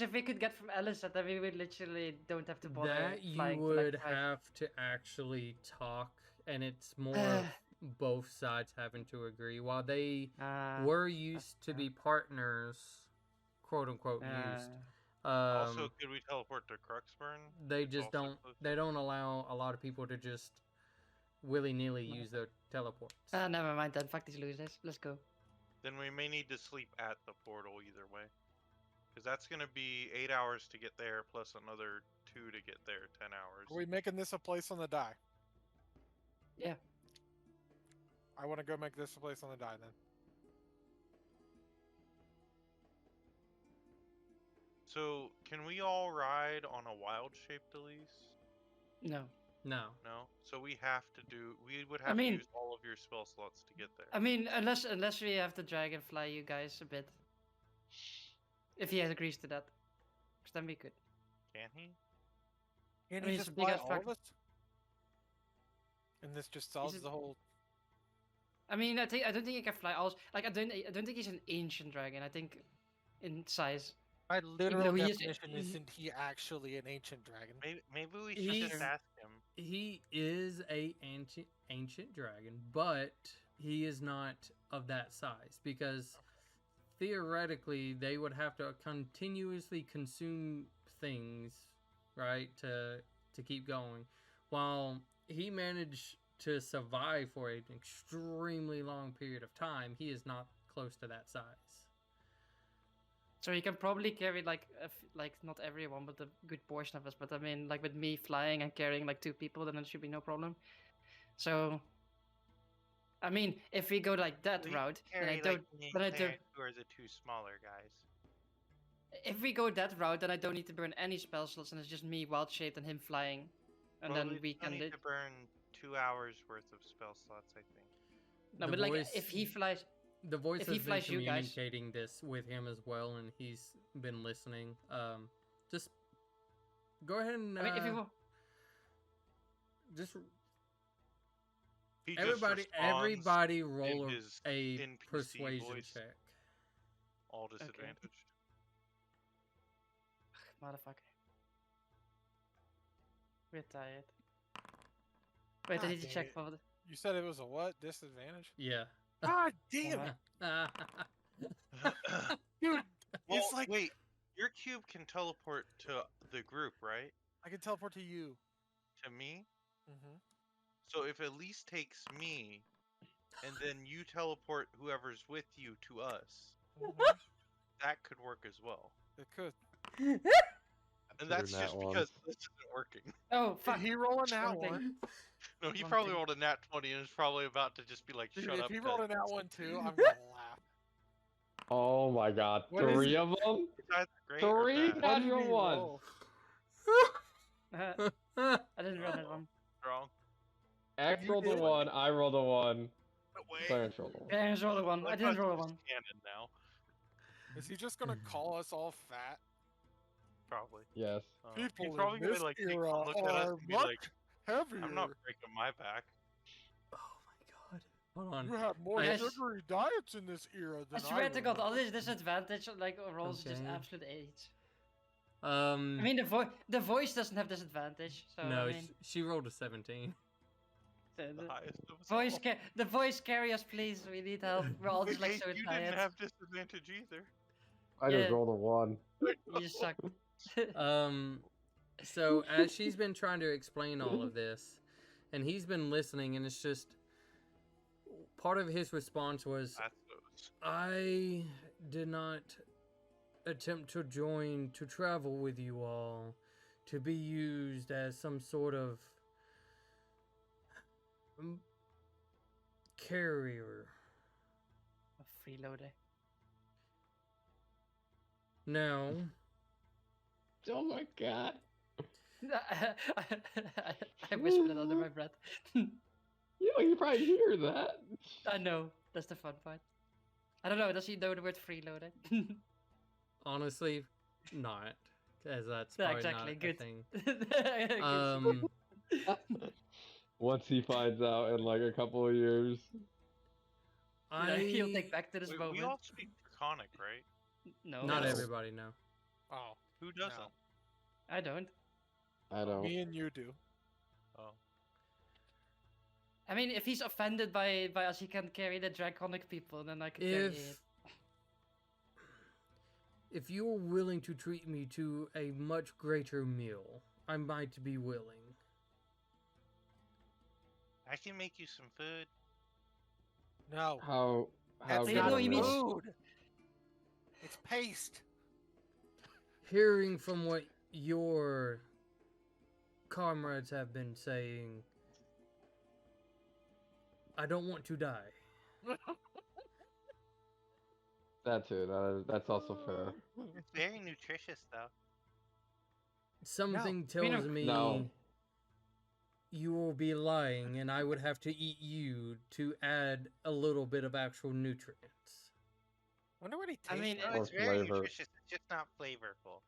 if we could get from Elisat, then we would literally don't have to bother that you flying for, would like, 5 have to actually talk, and it's more of both sides having to agree. While they were used to fair. be partners, quote unquote, used. Also, could we teleport to Cruxburn? They It's just also don't. close. They don't allow a lot of people to just willy nilly use their teleports. Never mind then. Fuck these losers. Let's go. Then we may need to sleep at the portal either way. Because that's going to be 8 hours to get there, plus another 2 to get there, 10 hours. Are we making this a place on the die? Yeah. I want to go make this a place on the die then. So, can we all ride on a wild-shaped Elise? No. No. No. So we have to do. We would I have mean- to use all of your spell slots to get there. I mean, unless we have to dragonfly you guys a bit. If he agrees to that. 'Cause then we could. Can he? Can I mean, you it's just a big fly ass all fact- of us? And this just solves just- the whole. I mean, I don't think he can fly all. Like I don't think he's an ancient dragon. I think in size. My literal though he is- definition isn't he actually an ancient dragon? Maybe we should He's- just ask him. He is a ancient dragon, but he is not of that size because theoretically they would have to continuously consume things, right, to keep going. While he managed to survive for an extremely long period of time, he is not close to that size. So he can probably carry like not everyone, but a good portion of us. But I mean, like with me flying and carrying like 2 people, then it should be no problem. So, I mean, if we go like that We route, then I carry, don't. like, me and then I don't. Clarence, who are the 2 smaller guys. If we go that route, then I don't need to burn any spell slots, and it's just me wild shaped and him flying, and Well, then we still can. need to burn 2 hours worth of spell slots, I think. No, The but like voice- if he flies, The voice If has he been flies you guys- communicating this with him as well, and he's been listening. Just go ahead and I mean, if you just He just everybody responds roll his a NPC persuasion voice. check. all disadvantaged. motherfucker, we're tired. Wait, I God need to dang check it. for the. You said it was a what? Disadvantage? Yeah. God damn it! Dude, Well, it's like wait, your cube can teleport to the group, right? I can teleport to you. To me? Mm-hmm. So if Elise takes me, and then you teleport whoever's with you to us, that could work as well. It could. And that's Consider just nat because ones. this isn't working. Oh Did fuck! he roll a nat Wrong thing. one? No, he Wrong probably thing. rolled a nat 20 and is probably about to just be like, Dude, shut if up. he Ted." rolled a nat one too, I'm gonna laugh. Oh my god, What is 3 it? of them? It's either great or 3 bad. What did he natural ones. roll? I didn't roll that one. Wrong. X You rolled a did? 1, I rolled a 1, No way. Clarence rolled a 1. Yeah, I just rolled a 1. I didn't roll a 1. Canon now. Is he just gonna call us all fat? Probably. Yes. He's People probably in gonna this like take a era look at us are and be much like, heavier. I'm not breaking my back. Oh my god. Hold on. You have more Yes. sugary diets in this era I than swear to God, remember. all this disadvantage like rolls is just Okay. absolute age. Um I mean, the voice doesn't have disadvantage, so no, I mean, she rolled a 17. the The highest of us voice all. the voice carry us, please. We need help. We're all just like Hey, so you tired. didn't have disadvantage either. I just Yeah. rolled a 1. You just suck. So as she's been trying to explain all of this, and he's been listening, and it's just part of his response was, That's those. I did not attempt to travel with you all, to be used as some sort of carrier. A freeloader. Now, Oh my god. I whispered it under my breath. You probably hear that. I know. That's the fun part. I don't know. Does he know the word freeloader? honestly, not, because that's Yeah, probably exactly, not good. a thing. Good. Once he finds out in like a couple of years. You know, he'll I think back to this Wait, moment. we all speak Draconic, right? No, not No. everybody know. Oh, Who doesn't? I don't. I don't. me and you do. Oh. I mean, if he's offended by us, he can carry the draconic people, then I can carry it. If you're willing to treat me to a much greater meal, I might be willing. I can make you some food. No, How that's Wait, not no, he means- food. It's paste. Hearing from what your comrades have been saying, I don't want to die. That too. That's also fair. It's very nutritious, though. Something I mean, tells me No. you will be lying, and I would have to eat you to add a little bit of actual nutrients. Wonder what he tastes I mean, No, like. it's very flavor. nutritious. It's just not flavorful.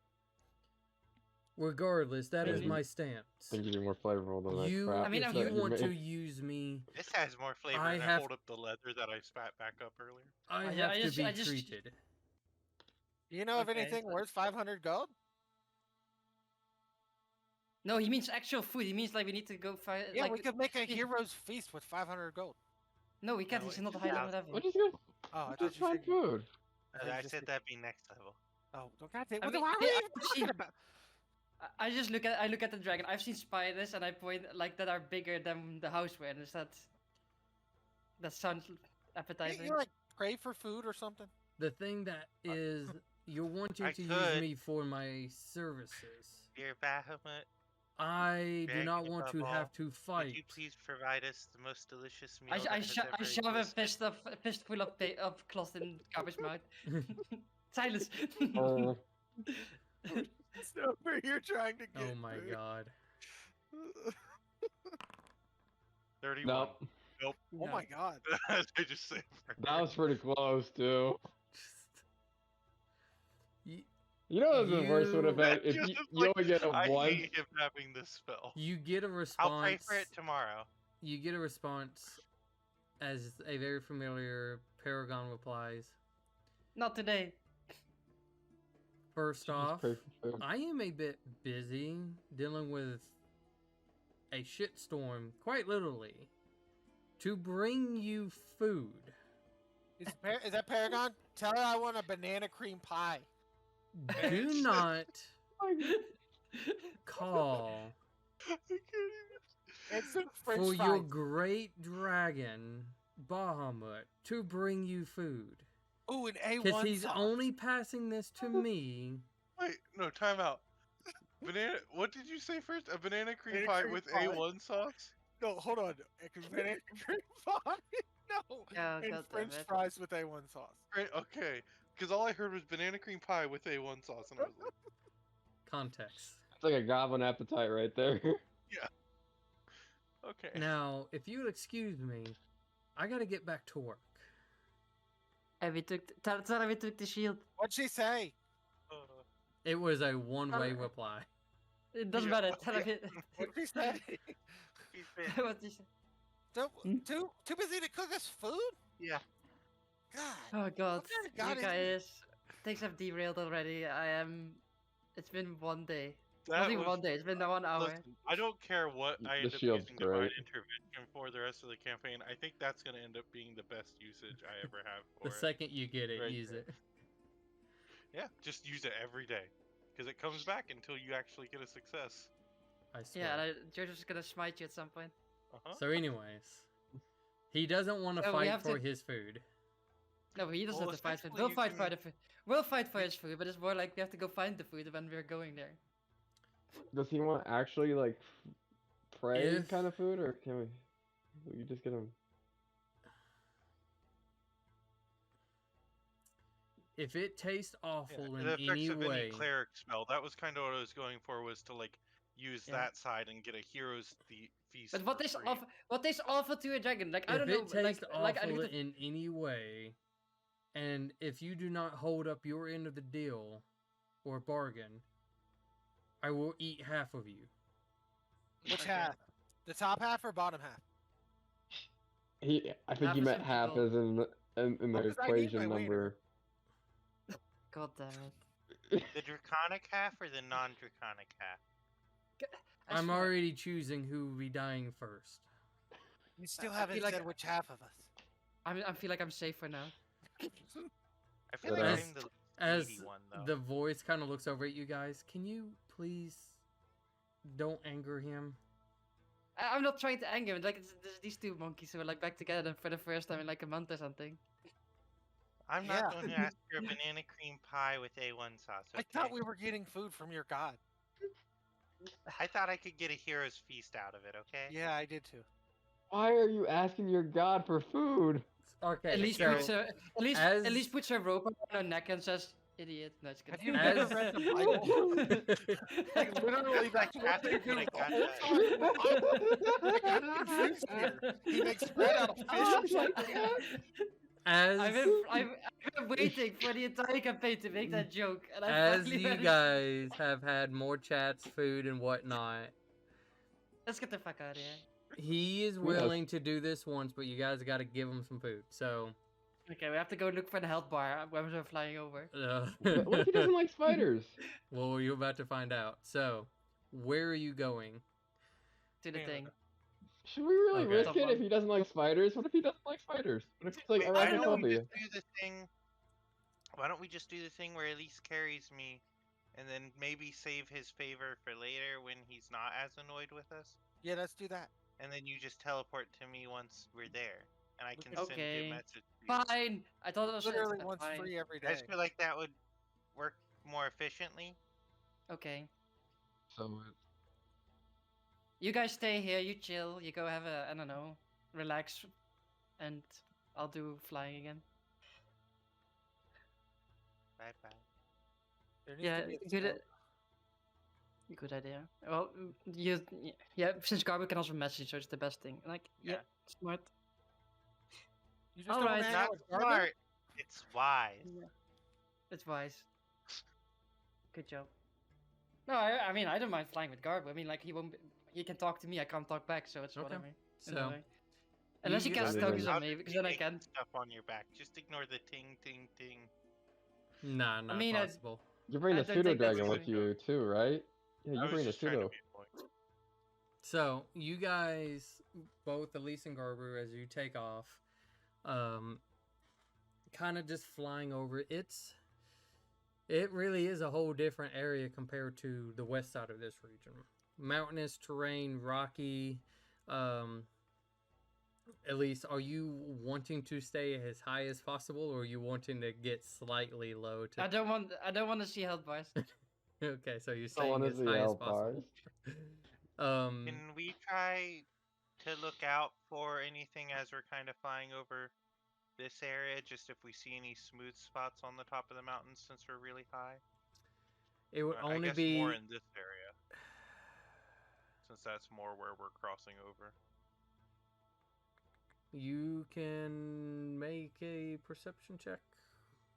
Regardless, that is Maybe. my I stance. think you'd be more flavorful than that You, crap. I mean, if if you that want to made. use me, This has more flavor. I And I have- hold up the leather that I spat back up earlier. I I have to just- be I just- treated. Do you know of Okay, anything so- worth 500 gold? No, he means actual food. He means like we need to go find. Yeah, like, we could make a it- hero's feast with 500 gold. No, we can't. No, He's it's not high level 1,000. level. We're just gonna Oh, I thought just you find said you- food. I just said said- that'd be next level. Oh, god damn! I What mean, why are we yeah, even I've talking seen- about? I just look at the dragon. I've seen spiders, and I point like that are bigger than the house we're in. Is that sounds appetizing? You like pray for food or something? The thing that is, you're wanting I to use could. me for my services. Dear Bahamut, I do Begging not want to above have all, to would fight. you please provide us the most delicious meal I that has ever shove a existed? fistful of cloth in garbage mouth. Silence. Oh, Snowbird, you're trying to get. Oh my god. 31. nope. Oh No. my god. I just say That was pretty close too. Y- You know what the worst would have been if Just you only get I it once. hate him having this spell. You get a I'll response. pray for it tomorrow. You get a response as a very familiar Paragon replies. Not today. First Just off, pray for food. I am a bit busy dealing with a shitstorm, quite literally, to bring you food. Is that Paragon? Tell her I want a banana cream pie. Do not call I can't even. And some French for fries. your great dragon, Bahamut, to bring you food. Ooh, an A1 Because he's sauce. only passing this to me. Wait, no, time out. Banana. What did you say first? A banana cream Banana pie cream with pie. A1 sauce? No, hold on. A banana cream pie. No. Yeah, And God damn French it. fries with A1 sauce. Right, okay. Because all I heard was banana cream pie with A1 sauce, and I was like, Context. It's like a goblin appetite right there. okay. Now, if you would excuse me, I gotta get back to work. And we took tell her we took the shield. What'd she say? It was a one-way reply. It doesn't Yeah, matter. Tell her okay. What'd she say? He's been- what did she say? Too busy to cook us food? Yeah. God. Oh god. kind of god You is he? guys, things have derailed already. I am. It's been one day. That Not even was- 1 day. It's been 1 hour. Listen, I don't care what I The end up shield's using divine great. intervention for the rest of the campaign. I think that's going to end up being the best usage I ever have for The it. second you get it, Right use there. it. Yeah, just use it every day. Because it comes back until you actually get a success. I swear. Yeah, and Jojo's gonna smite you at some point. Uh-huh. So, anyways, he doesn't want to So we fight have for to- his food. No, he doesn't Well, have to fight for it. essentially We'll you fight for can- the food. We'll fight for his food, but it's more like we have to go find the food when we're going there. Does he want actually like pray If- kind of food, or can we just get him? If it tastes Yeah, awful the in effects any of way, any cleric spell. That was kind of what I was going for, was to like use Yeah. that side and get a hero's feast. But what for tastes free. awful? What tastes awful to a dragon? Like I if don't know. it tastes like I awful need to. in any way, and if you do not hold up your end of the deal or bargain, I will eat half of you. Which Okay. half? The top half or bottom half? I think Half he is meant empty half gold. as in the Because I need my equation wiener. number. God damn it. The draconic half or the non-draconic half? I I'm swear. already choosing who will be dying first. You still I haven't feel like- said which half of us. I feel like I'm safe for now. I feel But, like as- I'm the As needy one though. the voice kind of looks over at you guys, can you please don't anger him? I'm not trying to anger him. Like there's these two monkeys who are like back together for the first time in like a month or something. I'm not Yeah. the one who asked for a banana cream pie with A1 sauce. I Okay? thought we were getting food from your god. I thought I could get a hero's feast out of it. Okay. Yeah, I did too. Why are you asking your god for food? Okay, At least so puts a at least puts a rope around her neck and says, "Idiot." No, it's Have kidding. you As- never read the Bible? Like literally, that's what they do. I got The whole time in the Bible. Like, I'm confused here. He makes bread out of fish Oh or my something. god! as I've been waiting for the entire campaign to make that joke, and I as finally you managed. guys have had more chats, food, and whatnot, Let's get the fuck out of here. he is willing to do this once, but you guys got to give him some food. So, Okay, we have to go look for the health bar when we're flying over. What if he doesn't like spiders? well, you're about to find out. So, where are you going? To the Canada. thing. Should we really Okay. risk it if he doesn't like spiders? What if he doesn't like spiders? What if he's like, Wait, alright, why I'll don't we you. just do the thing? Why don't we just do the thing where Elise carries me, and then maybe save his favor for later when he's not as annoyed with us? Yeah, let's do that. And then you just teleport to me once we're there, and I can Okay. send you a message. to you. Fine. I thought it was Literally once fine. free every I day. just feel like that would work more efficiently. Okay. So You guys stay here. You chill. You go have a I don't know, relax, and I'll do flying again. Bye bye. There needs Yeah, to be this good. note. Good idea. Well, yeah. Since Garbo can also message, so it's the best thing. Like, yeah, Yeah. smart. You just don't Alright. hang Not out with Garbo? smart. It's wise. It's wise. Good job. No, I mean I don't mind flying with Garbo. I mean like he won't. He can talk to me. I can't talk back, so it's Okay. whatever. So, Anyway. Unless he you casts guys- tokens How on me, did because you then I make can. stuff on your back. Just ignore the ting ting ting. nah, not mean, possible. you bring I the don't pseudo think that's dragon with funny. you too, right? Yeah, I you was bring the just trying to pseudo. be a point. So, you guys, both Elise and Garber, as you take off, kind of just flying over. It really is a whole different area compared to the west side of this region. Mountainous terrain, rocky. At least, are you wanting to stay as high as possible, or are you wanting to get slightly low? I don't want to see health bars. Okay, so you're I staying want to as see high as health possible. bars. Can we try to look out for anything as we're kind of flying over this area? Just if we see any smooth spots on the top of the mountains, since we're really high. It would I only guess be more in this area, since that's more where we're crossing over. You can make a perception check.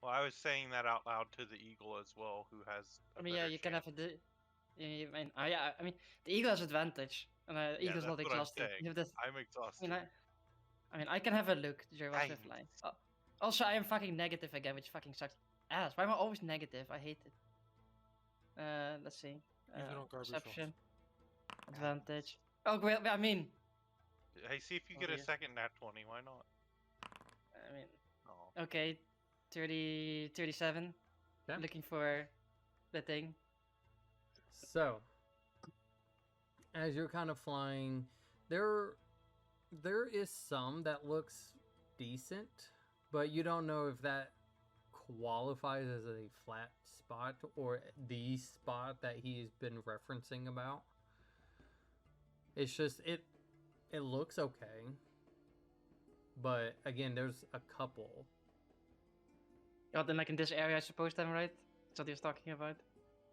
Well, I was saying that out loud to the eagle as well, who has. I mean, yeah, you can have a. I mean, the eagle has advantage, and the Yeah, eagle's that's not what I'm exhausted. saying. You have this. I'm I exhausted. mean, I can have a look during while we're Nice. flying. Also, I am fucking negative again, which fucking sucks ass. Why am I always negative? I hate it. Let's see. Use it on garbage Perception. Advantage. Oh, well, I mean, Hey, see if you Oh, get a dear. second nat 20. Why not? I mean, Oh. okay, 37. Okay. Looking for the thing. So, as you're kind of flying, there is some that looks decent, but you don't know if that qualifies as a flat spot or the spot that he's been referencing about. It's just it looks okay, but again, there's a couple. Oh, then like in this area, I suppose. Then right? That's what he was talking about.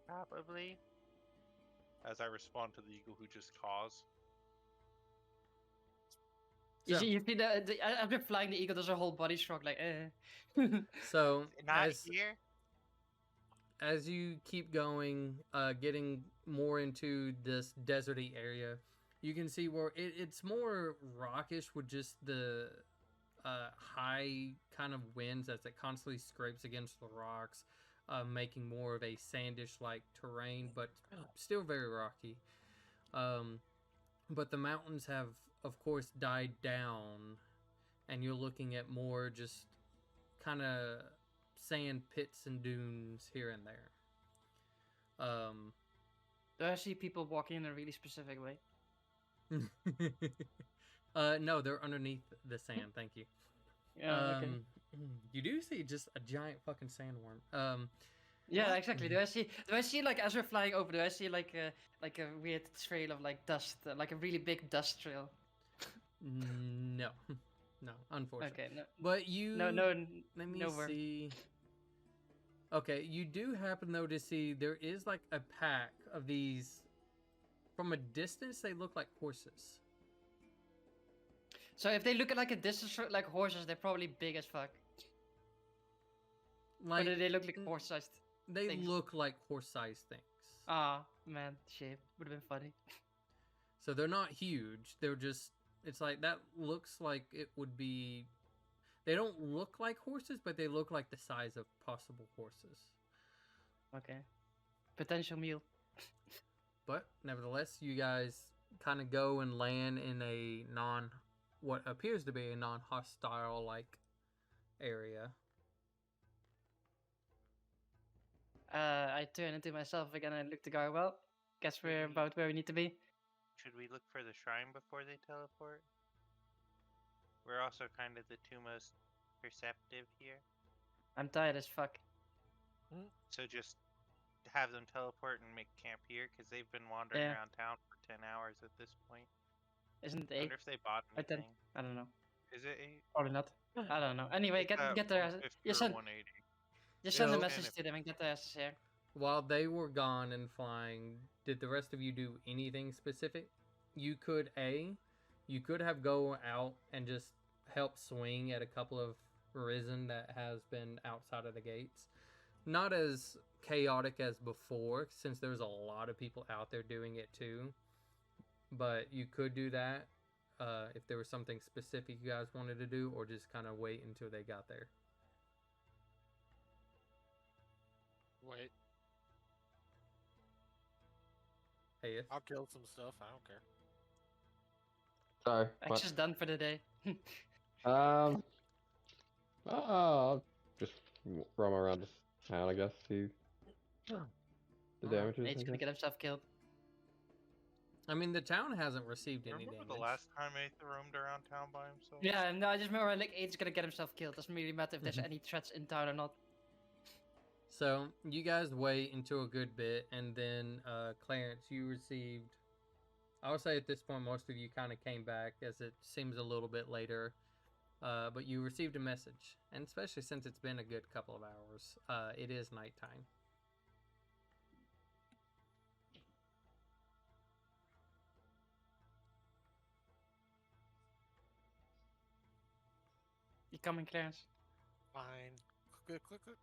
Probably. As I respond to the eagle who just caused. You So- see, after flying the eagle, there's a whole body shrug, like, eh. So Not as here. as you keep going, getting more into this deserty area, you can see where it's more rockish with just the high kind of winds as it constantly scrapes against the rocks, making more of a sandish like terrain, but still very rocky. But the mountains have, of course, died down, and you're looking at more just kind of sand pits and dunes here and there. Do I see people walking in a really specific way? No, they're underneath the sand. Thank you. Yeah, okay. You do see just a giant fucking sandworm. Yeah, what? exactly. Do I see like as we're flying over? Do I see like a weird trail of like dust, like a really big dust trail? No, no, unfortunately. Okay, no, But you. no, no, Let me no worm. see. Okay, you do happen though to see there is like a pack of these. From a distance, they look like horses. So if they look at like a distance like horses, they're probably big as fuck. Or do they look like mm, horse-sized? They things? look like horse-sized things. Ah, man, shame. Would have been funny. So they're not huge. They're just. It's like that looks like it would be. They don't look like horses, but they look like the size of possible horses. Okay. Potential meal. But nevertheless, you guys kind of go and land in a what appears to be a non-hostile like area. I turn into myself again and look the guy. Well, guess we're about where we need to be. Should we look for the shrine before they teleport? We're also kind of the two most perceptive here. I'm tired as fuck. So just have them teleport and make camp here, because they've been wandering Yeah. around town for 10 hours at this point. Isn't it I 8? wonder if they bought Or 10? anything. I don't know. Is it 8? Probably not. I don't know. Anyway, It's at get there. 150 You or send 180. just send a So- message to them and get their asses here. While they were gone and flying, did the rest of you do anything specific? You could have go out and just help swing at a couple of risen that has been outside of the gates. Not as chaotic as before, since there's a lot of people out there doing it too. But you could do that if there was something specific you guys wanted to do, or just kind of wait until they got there. Wait, Hey, I'll kill some stuff. I don't care. Sorry. What? Action's done for the day. Oh, I'll just roam around this town, I guess. See the Alright. damages. Nate's I gonna guess. get himself killed. I mean, the town hasn't received any Remember damage. the last time Aether roamed around town by himself? Yeah, no, I just remember like Aid's gonna get himself killed. Doesn't really matter if there's any threats in town or not. So you guys wait until a good bit, and then Clarence, you received. I would say at this point, most of you kind of came back, as it seems a little bit later. But you received a message, and especially since it's been a good couple of hours, it is nighttime. You coming, Clarence? Fine. Click, click, click.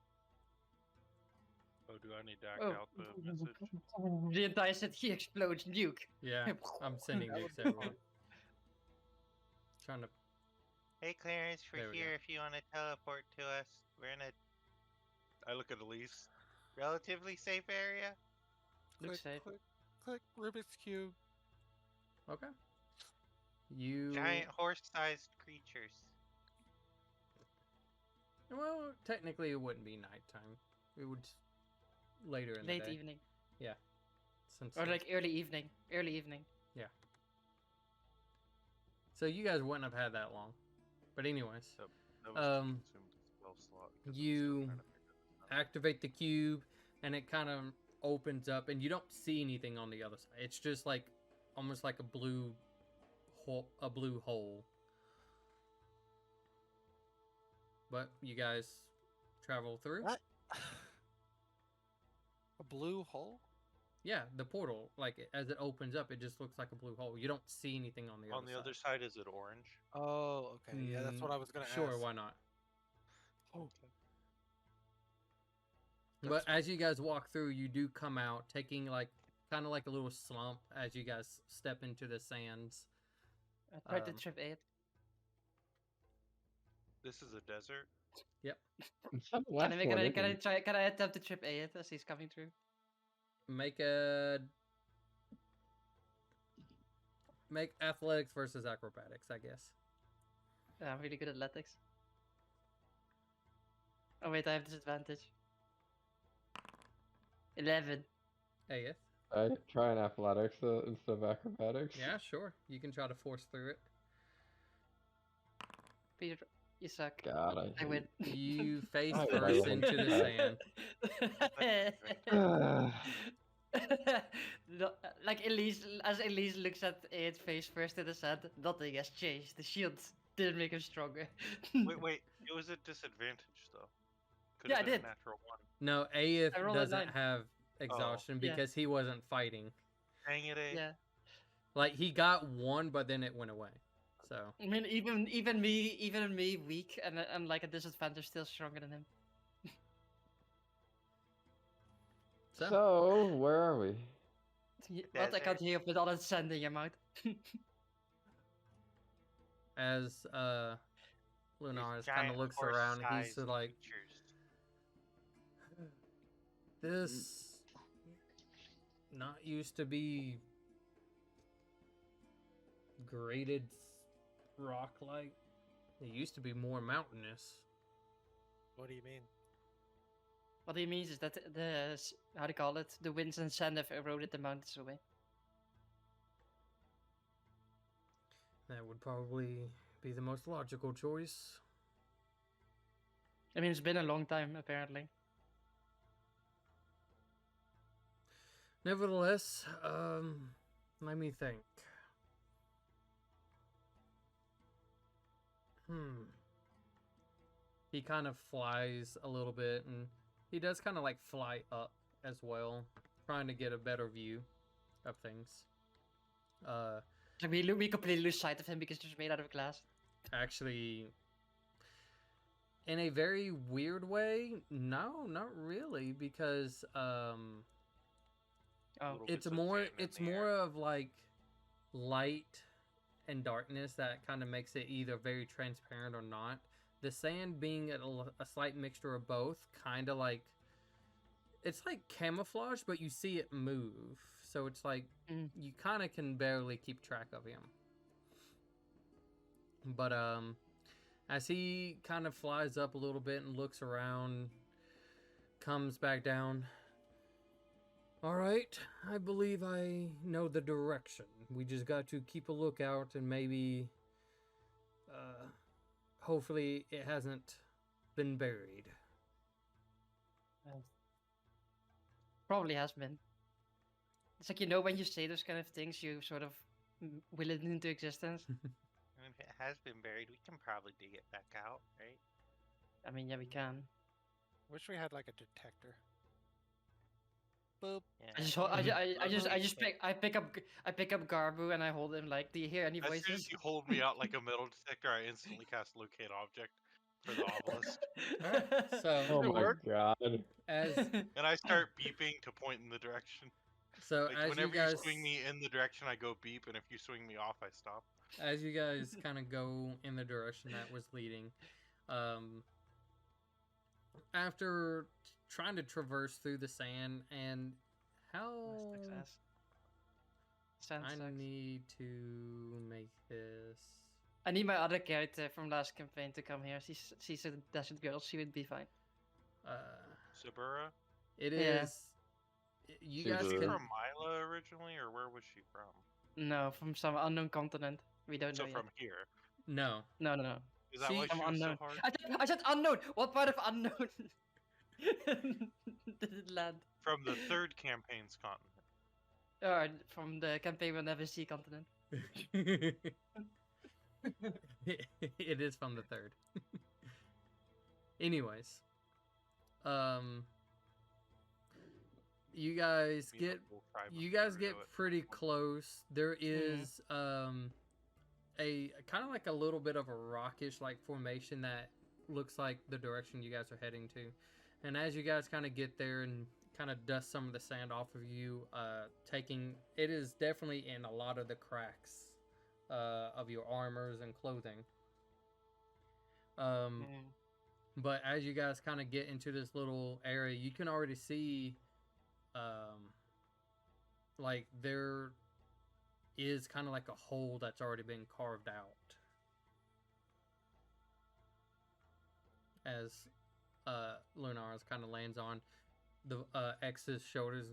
Oh, do I need to act Oh. out the message? The entire city explodes. Nuke. Yeah, I'm sending That nukes would be everywhere. fun. Trying to. Hey Clarence, There we're we here go. if you want to teleport to us. We're in a... I look at Elise. Relatively safe area? Looks Click, safe. click, click. Rubik's Cube. Okay. You. Giant horse-sized creatures. Well, technically, it wouldn't be nighttime. It would later in the Late day. evening. Since Or like early evening. Early evening. so you guys wouldn't have had that long. But anyways, That Um, just consumed a spell slot 'cause I'm still you trying to figure this out. activate the cube, and it kind of opens up, and you don't see anything on the other side. It's just like almost like a blue hole. But you guys travel through. What? A blue hole? Yeah, the portal, like as it opens up, it just looks like a blue hole. You don't see anything on the On other the side. other side, is it orange? Oh, okay. Yeah, that's what I was gonna Sure, ask. why not? Okay. But as you guys walk through, you do come out taking like kind of like a little slump as you guys step into the sands. I tried to Um, trip 8. This is a desert. Some last one, isn't it? Can I attempt to trip 8 as he's coming through? Make athletics versus acrobatics, I guess. I'm really good at athletics. Oh wait, I have disadvantage. 11. Aeth. I try an athletics instead of acrobatics. Yeah, sure. You can try to force through it. Peter, you suck. God, I I win. You face I first win. into the sand. hate. Like Elise, as Elise looks at it face first in the sand, nothing has changed. The shield didn't make him stronger. Wait. It was a disadvantage though. Could Yeah, have I been did. a natural one. No, Aeth I rolled a doesn't 9. have exhaustion Yeah. because he wasn't fighting. Dang it, eh? Yeah. Like he got one, but then it went away. So I mean, even me, weak and like a disadvantage, still stronger than him. So, where are we? What, I can't Desert. hear with all that sand in your mouth. as These Lunaris kind giant of looks horse around, he's sized like, creatures. "This not used to be graded rock like. It used to be more mountainous." What do you mean? What he means is that how do you call it? The winds and sand have eroded the mountains away. That would probably be the most logical choice. I mean, it's been a long time, apparently. Nevertheless, let me think. He kind of flies a little bit, and he does kind of like fly up as well, trying to get a better view of things. Like we completely lose sight of him because he's made out of glass. Actually, in a very weird way, no, not really, because Oh, Little it's bits of more sand in it's the more air. of like light and darkness that kind of makes it either very transparent or not. The sand being a slight mixture of both, kind of like it's like camouflage, but you see it move, so it's like you kind of can barely keep track of him. But as he kind of flies up a little bit and looks around, comes back down. All right, I believe I know the direction. We just got to keep a lookout and maybe, hopefully it hasn't been buried. probably has been. It's like, when you say those kind of things, you sort of will it into existence. And if it has been buried, we can probably dig it back out, right? I mean, yeah, we can. Wish we had like a detector. Boop. Yeah. I pick up Garbu and I hold him like, do you hear any As soon voices? as you hold me out like a metal detector, I instantly cast locate object for the obelisk, Alright, so Oh It my worked. god. as and I start beeping to point in the direction. so Like as you whenever guys you swing me in the direction, I go beep, and if you swing me off, I stop. as you guys kind of go in the direction that was leading, after trying to traverse through the sand, and how Success. Sand I sucks. need to make this. I need my other character from last campaign to come here. She's a desert girl. She would be fine. Sabura? It Yeah. is. You She's guys Is she a- can. from Mila originally, or where was she from? No, from some unknown continent. We don't So know from yet. here. No, No, no, no. Is that She- why From she was so unknown. hard? I said unknown. What part of unknown did it land? From the third campaign's continent. Or from the campaign with Never Sea continent. it is from the third. Anyways, you guys Be the get full tribe of you guys Naruto get at pretty some point. close. There is a kind of like a little bit of a rockish like formation that looks like the direction you guys are heading to. And as you guys kind of get there and kind of dust some of the sand off of you, it is definitely in a lot of the cracks of your armors and clothing. But as you guys kind of get into this little area, you can already see like there is kind of like a hole that's already been carved out. As Lunaris kind of lands on the X's shoulders.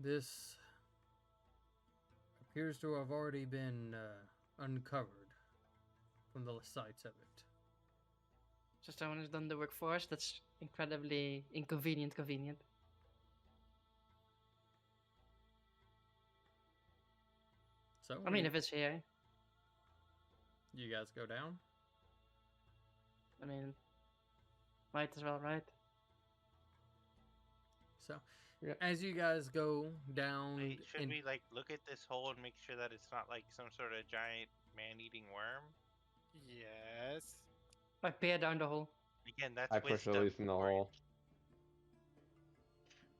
This appears to have already been uncovered from the sights of it. So someone has done the work for us. That's incredibly convenient. So I mean, if it's here, you guys go down. I mean, might as well, right? So Yeah. as you guys go down, Wait, should in, we like look at this hole and make sure that it's not like some sort of giant man-eating worm? Yes. I peer down the hole. Again, that's I push wisdom. Elise in the or hole.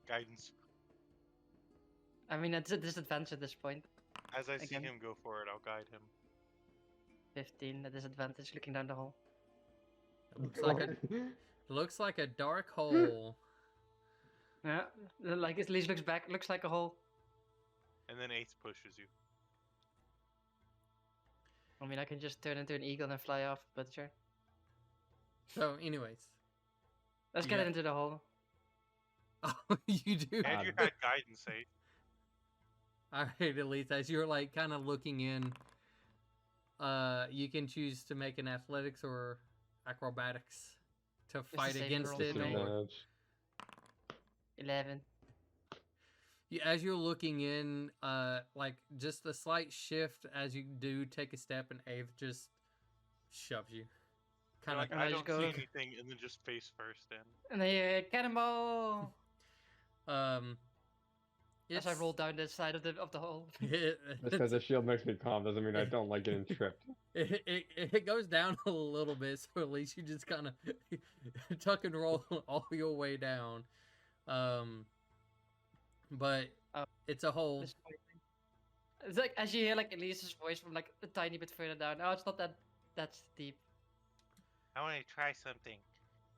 Guidance. I mean, it's a disadvantage at this point. As I see Again. him go for it, I'll guide him. 15 at disadvantage looking down the hole. it looks like a dark hole. Yeah, like at least looks back, looks like a hole. And then Ace pushes you. I mean, I can just turn into an eagle and fly off, but sure. So, anyways, Let's You get got- it into the hole. oh, you do. And you had guidance, Ace. All right, Elise, as you're like kind of looking in, you can choose to make an athletics or acrobatics to a fight saving against roll it. for me. Or, Disadvantage. 11. as you're looking in, like just a slight shift as you do take a step, and Ave just shoves you. You're Kind of like, I just don't see go- anything, and then just face first in. And then you cannonball! As I it's- roll down the side of the hole. it, Just because the shield makes me calm doesn't mean I don't like getting tripped. it goes down a little bit, so at least you just kind of tuck and roll all your way down. But Oh. it's a hole. Disappointing. It's like as you hear like Elise's voice from like a tiny bit further down. Oh, it's not that deep. I want to try something,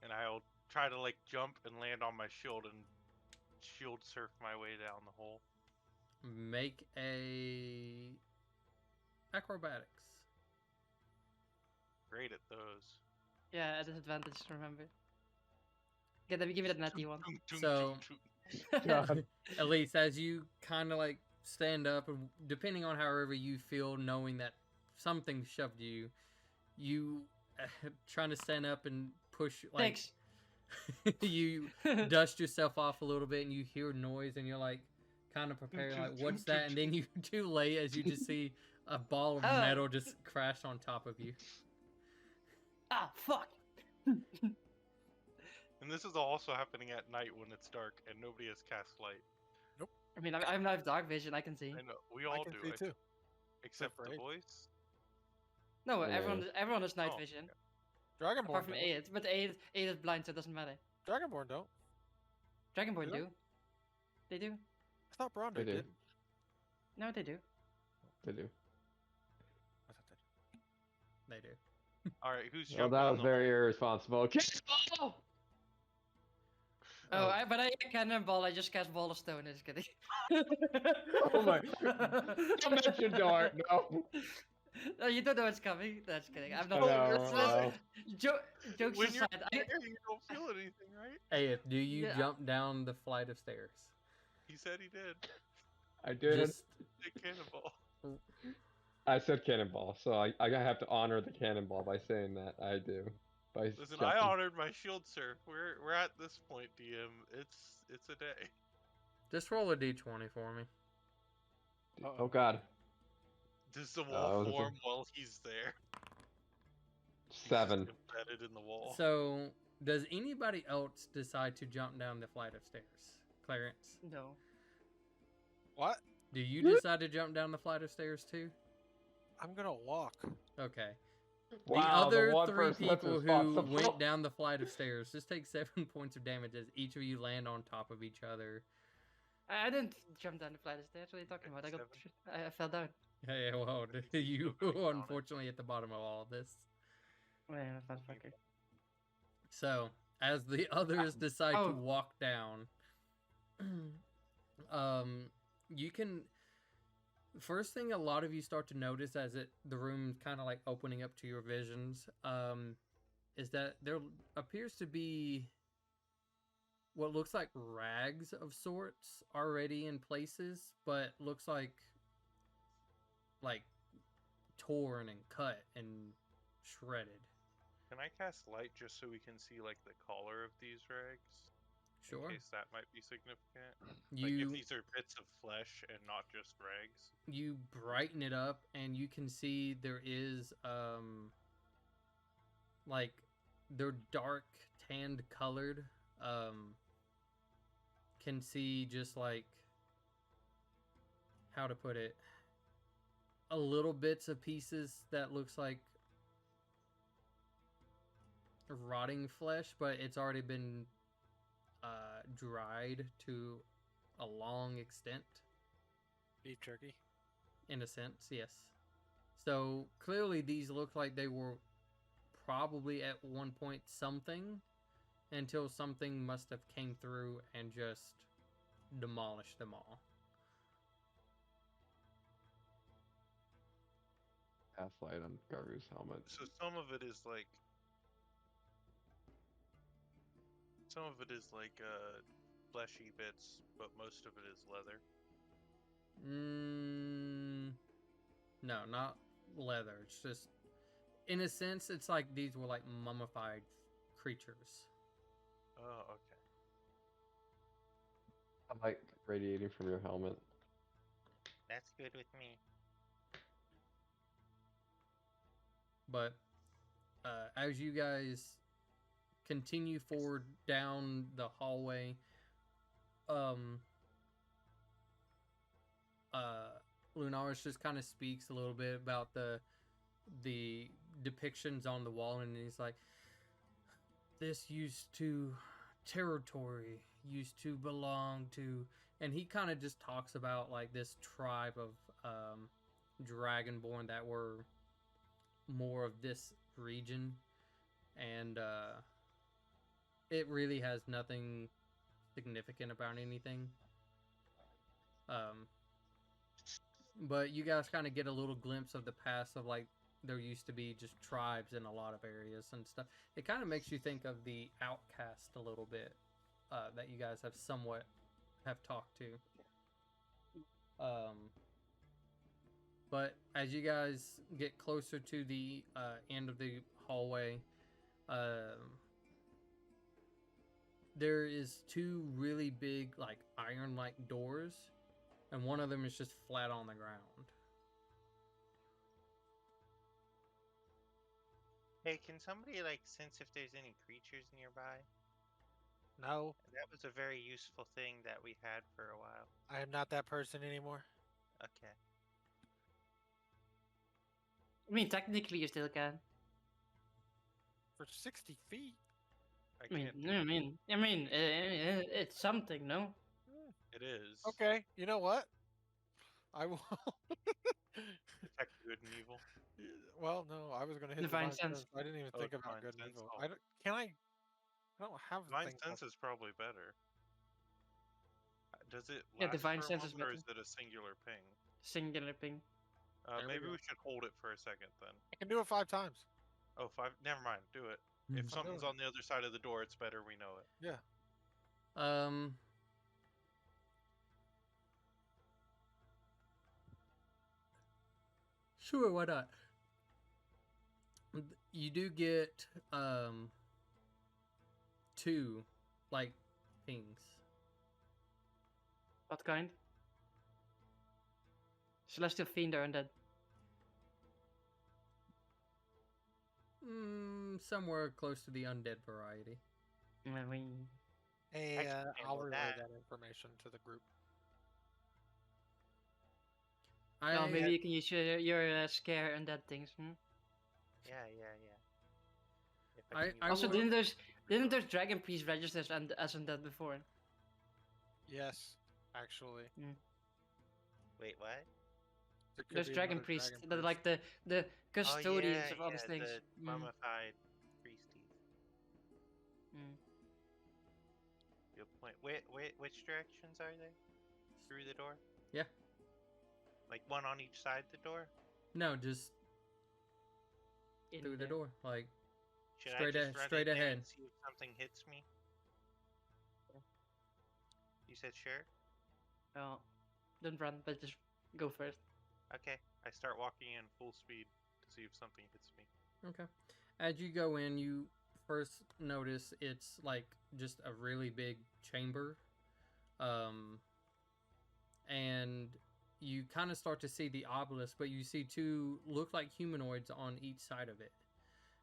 and I'll try to like jump and land on my shield and shield surf my way down the hole. Make a acrobatics. Great at those. Yeah, at disadvantage, remember. Give it that natty one. Tung, tung, So- tung, tung. God. At least as you kind of like stand up, and depending on however you feel, knowing that something shoved you, you trying to stand up and push like Thanks. you dust yourself off a little bit, and you hear noise, and you're like kind of preparing, like what's that? And then you too late as you just see a ball of Oh. metal just crash on top of you. Ah, fuck. And this is also happening at night when it's dark and nobody has cast light. I mean, I have dark vision. I can see. I know we I all can do, see I too. think, except for the Ace. boys. No, Yeah. everyone has night Oh, vision. Dragonborn Apart from don't. Aid, but Aid is blind, so it doesn't matter. Dragonborn don't. Dragonborn Do they? do. They do. I thought Brondir They do. did. No, they do. They do. I thought they did. They do. All right, who's Well, jumping that in was the very irresponsible. Oh! Oh. But I cannonball. I just cast ball of stone. Just kidding. Oh my- Don't mention Dart, no. No, you don't know what's coming. That's kidding. I'm I not. know, I know. Jokes When you're aside, there, you don't feel anything, right? Hey, do you Yeah. jump down the flight of stairs? He said he did. I did. Just The cannonball. I said cannonball, so I have to honor the cannonball by saying that. I do. By Listen, jumping. I honored my shield surf. We're at this point, DM. It's a day. just roll a d20 for me. Oh god. Does the it wall was a- form while he's there? He's just 7. embedded in the wall. So, does anybody else decide to jump down the flight of stairs? Clarence, no. What? do you decide to jump down the flight of stairs too? I'm gonna walk. Okay. Wow, the other one 3 person that's people who responsible. went down the flight of stairs just take 7 points of damage as each of you land on top of each other. I didn't jump down the flight of stairs. What are you talking about? I fell down. Yeah, well, you Still going down it. unfortunately at the bottom of all of this. Oh, yeah, motherfucker. So, as the others decide Oh. to walk down, you can. First thing, a lot of you start to notice as the room kind of like opening up to your visions, is that there appears to be what looks like rags of sorts already in places, but looks like torn and cut and shredded. Can I cast light just so we can see like the color of these rags? Sure. In case that might be significant. Like if You these are bits of flesh and not just rags. you brighten it up, and you can see there is like they're dark tanned colored. Can see just like how to put it, a little bits of pieces that looks like rotting flesh, but it's already been dried to a long extent. Beef jerky. In a sense, yes. So clearly these look like they were probably at one point something, until something must have came through and just demolished them all. Gaslight on Garu's helmet. So some of it is like fleshy bits, but most of it is leather. No, not leather. It's just, in a sense, it's like these were like mummified creatures. Oh, okay. I like radiating from your helmet. That's good with me. But as you guys continue forward down the hallway, Lunaris just kind of speaks a little bit about the depictions on the wall, and he's like, this territory used to belong to, and he kind of just talks about like this tribe of dragonborn that were more of this region, and it really has nothing significant about anything. But you guys kind of get a little glimpse of the past of like there used to be just tribes in a lot of areas and stuff. It kind of makes you think of the Outcast a little bit, that you guys have somewhat have talked to. But as you guys get closer to the end of the hallway, there is two really big like iron-like doors, and one of them is just flat on the ground. Hey, can somebody like sense if there's any creatures nearby? No, That was a very useful thing that we had for a while. I am not that person anymore. Okay. I mean, technically, you still can. For 60 feet. I I mean, can't do it's something, no? it is. Okay, you know what? I will. Detect good and evil. Well, no, I was gonna hit Divine divine sense. sense. I didn't even Oh, think about divine good and sense. evil. Oh. I don't, can I? I don't have the Divine thing. sense is probably better. Does it Yeah, last divine for a sense is moment, or better. is it a singular ping? Singular ping. There we Maybe go. we should hold it for a second then. I can do it 5 times. Oh, 5. Never mind. Do it. If Mhm. something's on the other side of the door, it's better we know it. Yeah. Sure, why not? You do get 2 like pings. What kind? Celestial Fiend or Undead? Somewhere close to the undead variety. I mean, Hey, I can I'll handle relay that. that information to the group. no, I maybe you can use your scare Undead things. Hmm? Yeah. If I- can use I Also, will- didn't those Dragon Priest register as Undead before? Yes, actually. Wait, what? There could Those be Dragon another Priests, dragon that are like the custodians oh, yeah, of all these yeah, things. the mummified priesties. Mm. Good point. Which directions are they? Through the door? Yeah. Like one on each side of the door? No, just In through the there. door, like Should Straight I just a- run straight in there ahead. and see if something hits me? You said sure? Well, don't run, but just go first. Okay. I start walking in full speed to see if something hits me. okay. As you go in, you first notice it's like just a really big chamber, and you kind of start to see the obelisk, but you see two look like humanoids on each side of it.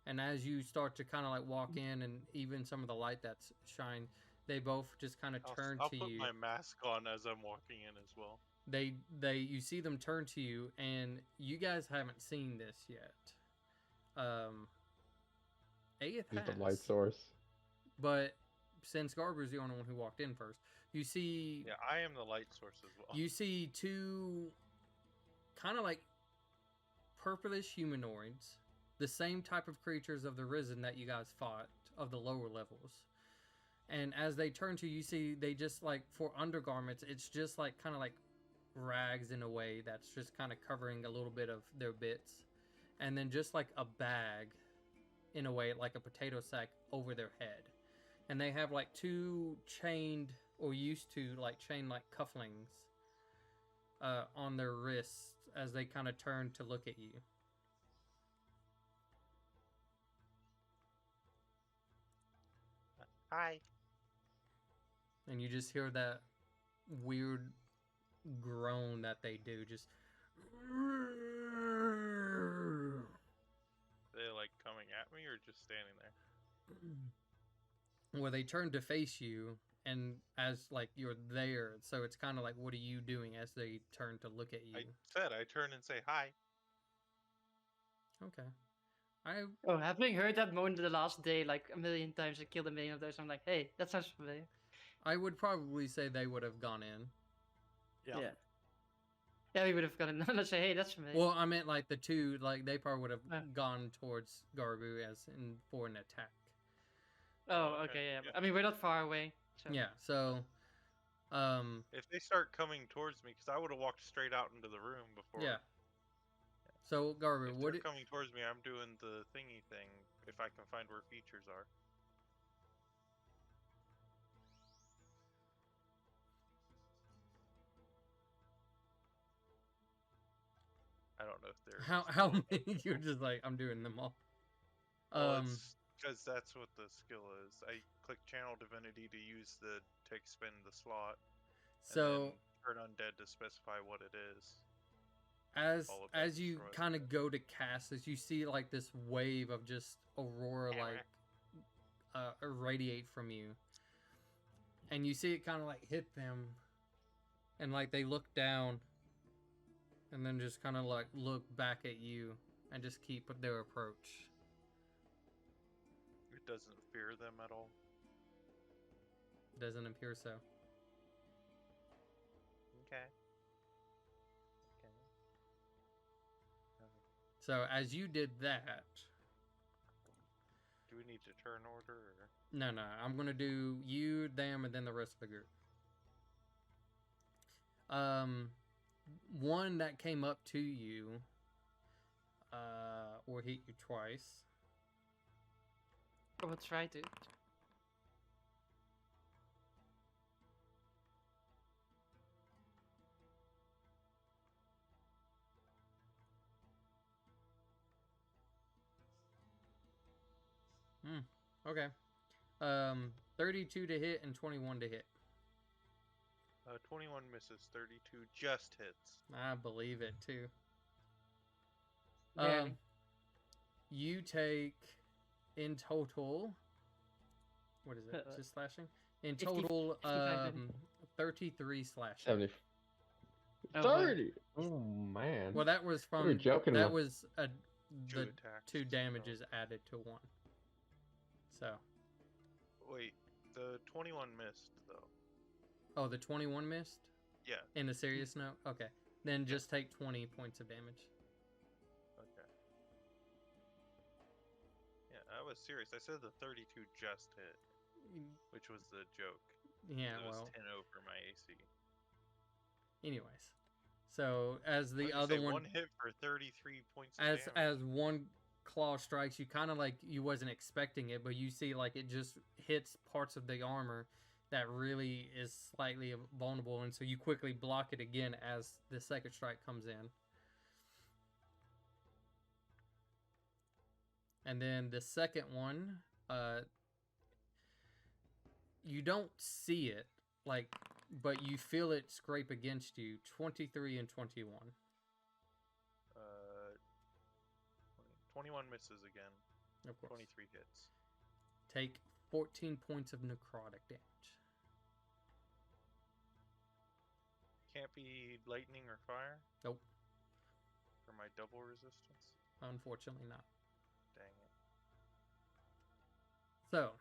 And as you start to kind of like walk in, and even some of the light that's shine, they both just kind of turn I'll to put you. my mask on as I'm walking in as well. You see them turn to you, and you guys haven't seen this yet. Aeth Just has, a light source. but since Garber's the only one who walked in first, you see Yeah, I am the light source as well. you see two kind of like purplish humanoids, the same type of creatures of the Risen that you guys fought of the lower levels. And as they turn to you, see they just like for undergarments, it's just like kind of like rags in a way that's just kind of covering a little bit of their bits, and then just like a bag in a way, like a potato sack over their head. And they have like two chained or used to like chain like cufflings on their wrists as they kind of turn to look at you. Hi. And you just hear that weird groan that they do, just They're like coming at me or just standing there? well, they turn to face you, and as like you're there, so it's kind of like, what are you doing as they turn to look at you? I said I turn and say hi. Okay. Oh, having heard that moan the last day like a million times, I killed a million of those. I'm like, hey, that sounds familiar. I would probably say they would have gone in. Yeah. Yeah, we would have gone in. Let's say, hey, that's familiar. Well, I meant like the two, like they probably would have Oh. gone towards Garbu as in for an attack. Oh, okay, okay, yeah. yeah. I mean, we're not far away. So. Yeah. So, If they start coming towards me, because I would have walked straight out into the room before. yeah. So Garbu, If what? they're coming towards me, I'm doing the thingy thing. If I can find where features are. I don't know if they're How many? You're just like, I'm doing them all. Well, it's because that's what the skill is. I click Channel Divinity to use to expend the slot. So and then turn undead to specify what it is. as all of that as you destroys kind of it. go to cast this, you see like this wave of just aurora like irradiate from you, and you see it kind of like hit them, and like they look down, and then just kind of like look back at you and just keep their approach. It doesn't fear them at all. Doesn't appear so. Okay. So as you did that, Do we need to turn order? Or... no, I'm gonna do you, them, and then the rest of the group. One that came up to you, or hit you twice. I will try to. Okay. 32 to hit and 21 to hit. 21 misses, 32 just hits. I believe it too. Barely. You take in total. What is it? Just slashing. In 50 total, 55 33 slashing. 70. Oh, boy. 30! Oh, man. Well, that was We were from joking that about- was Two the attacks. 2 damages added to 1. So, Wait, the 21 missed though. oh, the 21 missed Yeah. in a serious note. Okay, then just take 20 points of damage. Okay. Yeah, I was serious. I said the 32 just hit, which was the joke. Yeah, It was well, 10 over my AC. anyways. So as I the was gonna other say, one, one hit for 33 points of as damage. one claw strikes you, kind of like you wasn't expecting it, but you see like it just hits parts of the armor that really is slightly vulnerable, and so you quickly block it again as the second strike comes in. And then the second one Uh, you don't see it, like, but you feel it scrape against you. 23 and 21. 21 misses again. Of course. 23 hits. Take 14 points of necrotic damage. Can't be lightning or fire Nope, for my double resistance. unfortunately not. Dang it. So,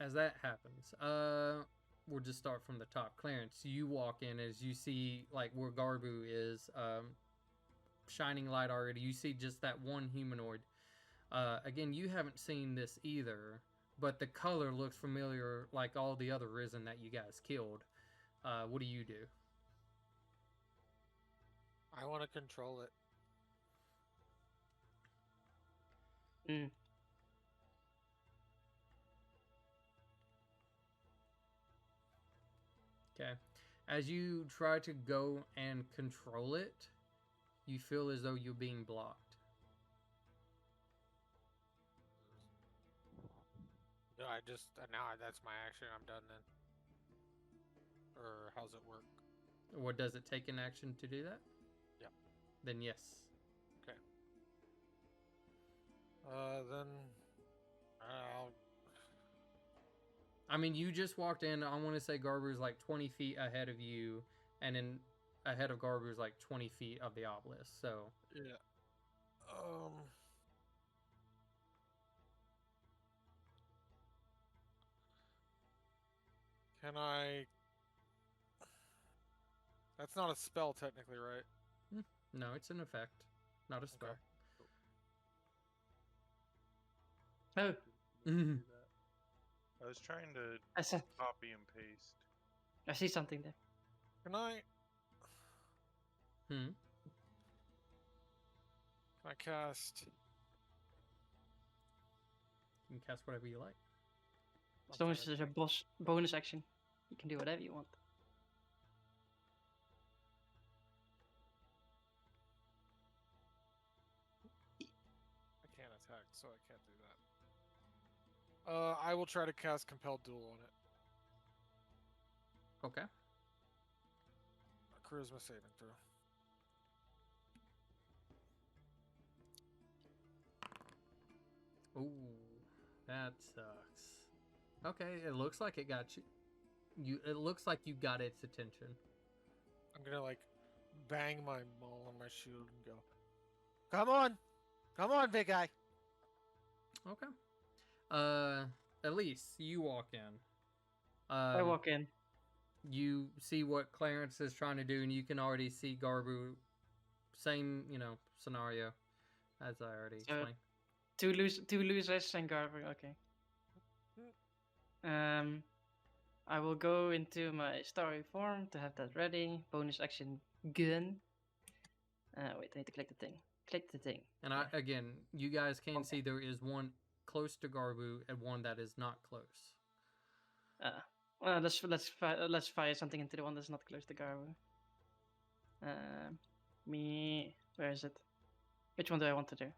as that happens, we'll just start from the top. Clarence, you walk in as you see, like, where Garbu is, shining light already. You see just that one humanoid. Again, you haven't seen this either, but the color looks familiar, like all the other Risen that you guys killed. What do you do? I want to control it. Okay. As you try to go and control it, you feel as though you're being blocked. No, that's my action. I'm done then. Or how's it work? Or does it take an action to do that? Yep. Then yes. Okay. Then I mean, you just walked in. I want to say Garber's like 20 feet ahead of you, and then ahead of Garber's like 20 feet of the obelisk. So yeah. Can I? That's not a spell technically, right? no, it's an effect, not a spell. Okay. Oh, Mhm. I was trying to I see. copy and paste. I see something there. Can I? Hmm. Can I cast? You can cast whatever you like. As long as there's a bonus action, you can do whatever you want. I can't attack, so I can't do that. I will try to cast Compelled Duel on it. Okay. A charisma saving throw. Ooh, that sucks. Okay, it looks like it got you. It looks like you got its attention. I'm gonna like bang my maul on my shield and go, come on, big guy. Okay. Elise, you walk in. I walk in. You see what Clarence is trying to do, and you can already see Garbu. Same, scenario as I already So- explained. Two losers and Garver. Okay. I will go into my starry form to have that ready. Bonus action gun. Wait, I need to click the thing. Click the thing. And again, you guys can see there is one close to Garbu and one that is not close. Well, let's fire something into the one that's not close to Garver. Where is it? Which one do I want to do?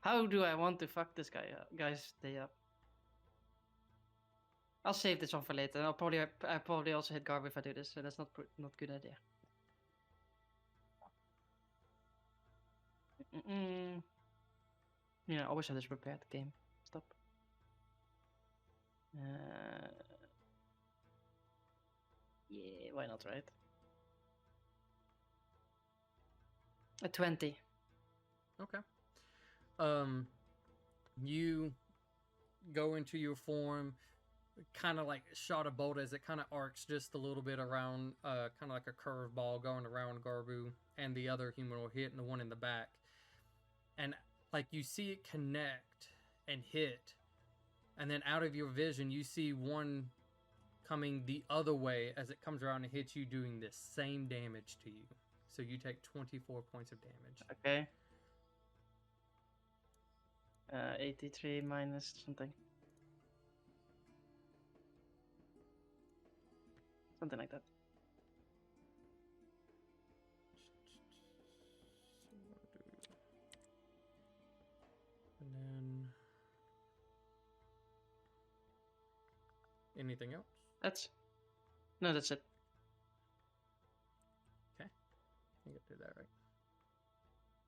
How do I want to fuck this guy's day up? I'll save this one for later. I'll probably also hit Garber if I do this, so that's not good idea. Yeah, I always have this prepared. Game, stop. Yeah, why not, right? A 20. Okay. You go into your form, kind of like shot a bolt as it kind of arcs just a little bit around, kind of like a curved ball going around Garbu and the other humanoid hitting the one in the back. And like you see it connect and hit, and then out of your vision you see one coming the other way as it comes around and hits you, doing the same damage to you. So you take 24 points of damage. Okay. 83 minus something. Something like that. And then Anything else? That's it. I get to that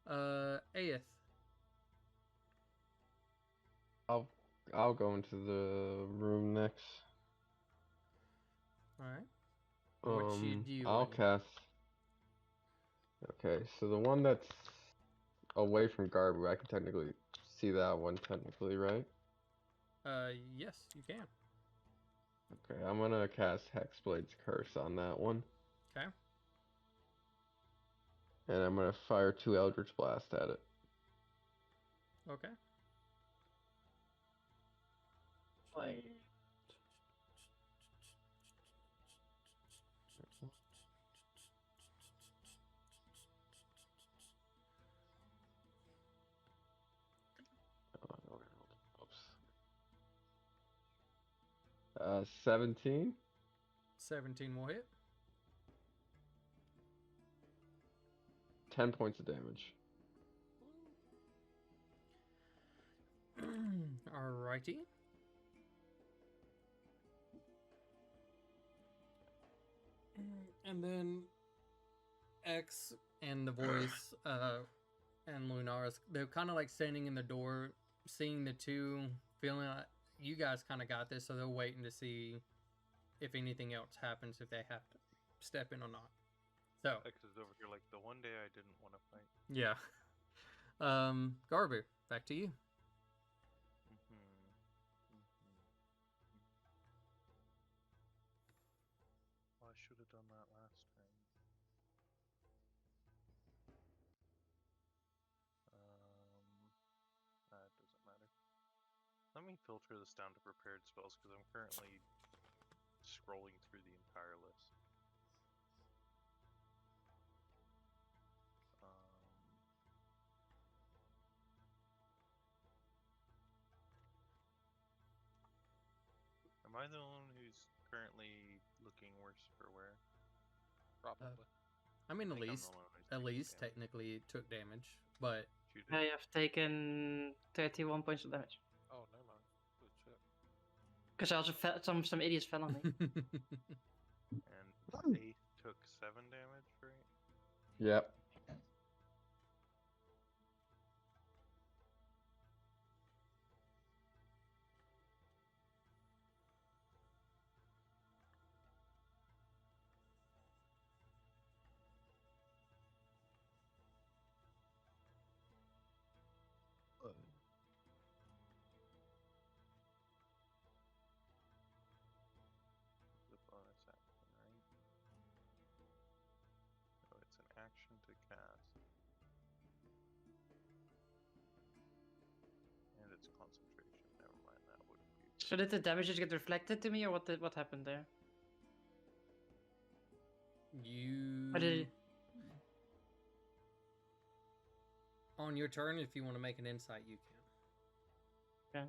right. Aeth. I'll go into the room next. All right. What should you I'll win? cast. Okay, so the one that's away from Garbu, I can technically see that one technically, right? Yes, you can. Okay, I'm gonna cast Hexblade's Curse on that one, Okay. and I'm gonna fire 2 Eldritch Blast at it. Okay. Oops. 17. 17 will hit. 10 points of damage. Alrighty. And then X and the voice, and Lunaris, they're kind of like standing in the door, seeing the two, feeling like you guys kind of got this, so they're waiting to see if anything else happens, if they have to step in or not. So, X is over here like the one day I didn't want to fight. yeah. Garbu, back to you. Well, I should have done that last turn. That doesn't matter. Let me filter this down to prepared spells because I'm currently scrolling through the entire list. Am I the one who's currently looking worse for wear? Probably. I mean, I think I'm the one who's taking Elise damage. technically took damage, but You did. I have taken 31 points of damage. Oh, never mind. Good shit. Because I also some idiots fell on me. And Ace took 7 damage, right? Yep. The bonus action, right? Oh, it's an action to cast. And it's concentration. Never mind, that wouldn't be. So did the damage just get reflected to me, or what happened there? you Or did it... on your turn, if you want to make an insight, you can.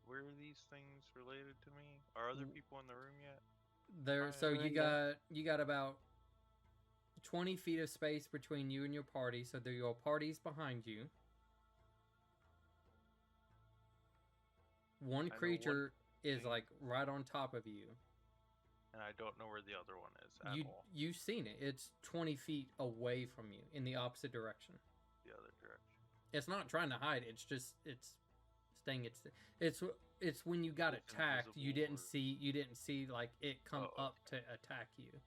Where are these things related to me? Are other people in the room yet? There, so you yeah. got about 20 feet of space between you and your party. So your party's behind you. One I know creature is thing- like right on top of you. And I don't know where the other one is at all. You've seen it. It's 20 feet away from you in the opposite direction. The other direction. It's not trying to hide. It's staying. It's when you got It's attacked. You didn't invisible or- see like it come Oh, up to attack you.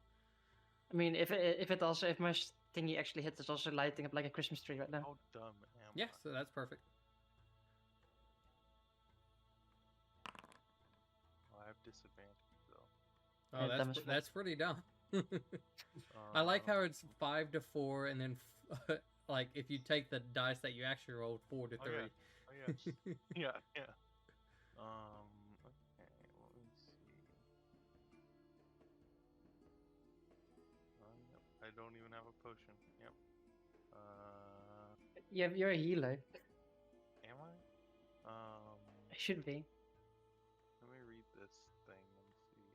I mean, if my thingy actually hits, it's also lighting up like a Christmas tree right now. How dumb am Yeah, I? so that's perfect. Well, I have disadvantage though. Oh, Yeah, dumb as fuck. that's pretty dumb. I like how it's 5 to 4, and then like if you take the dice that you actually rolled, 4 to 3. Oh yes. Yeah. Okay, let me see. Yep, I don't even have a potion. Yep. You're a healer. Am I? I should be. Let me read this thing and see.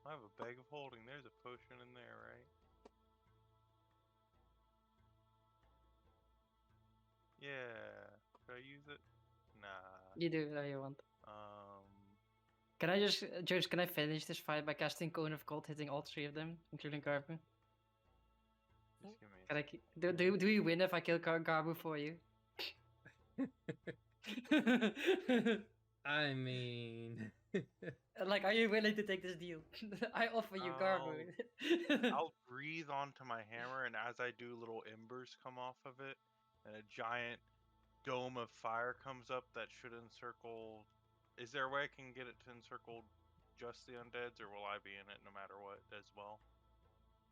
I have a bag of holding. There's a potion in there, right? Yeah. Should I use it? Nah. You do whatever you want. Can I just, Jones, can I finish this fight by casting Cone of Cold, hitting all 3 of them, including Garbu? Just give me a Can I, sec. do you win if I kill Garbu for you? I mean, Like, are you willing to take this deal? I offer you Garbu. I'll breathe onto my hammer, and as I do, little embers come off of it, and a giant dome of fire comes up that should encircle. Is there a way I can get it to encircle just the undeads, or will I be in it no matter what as well?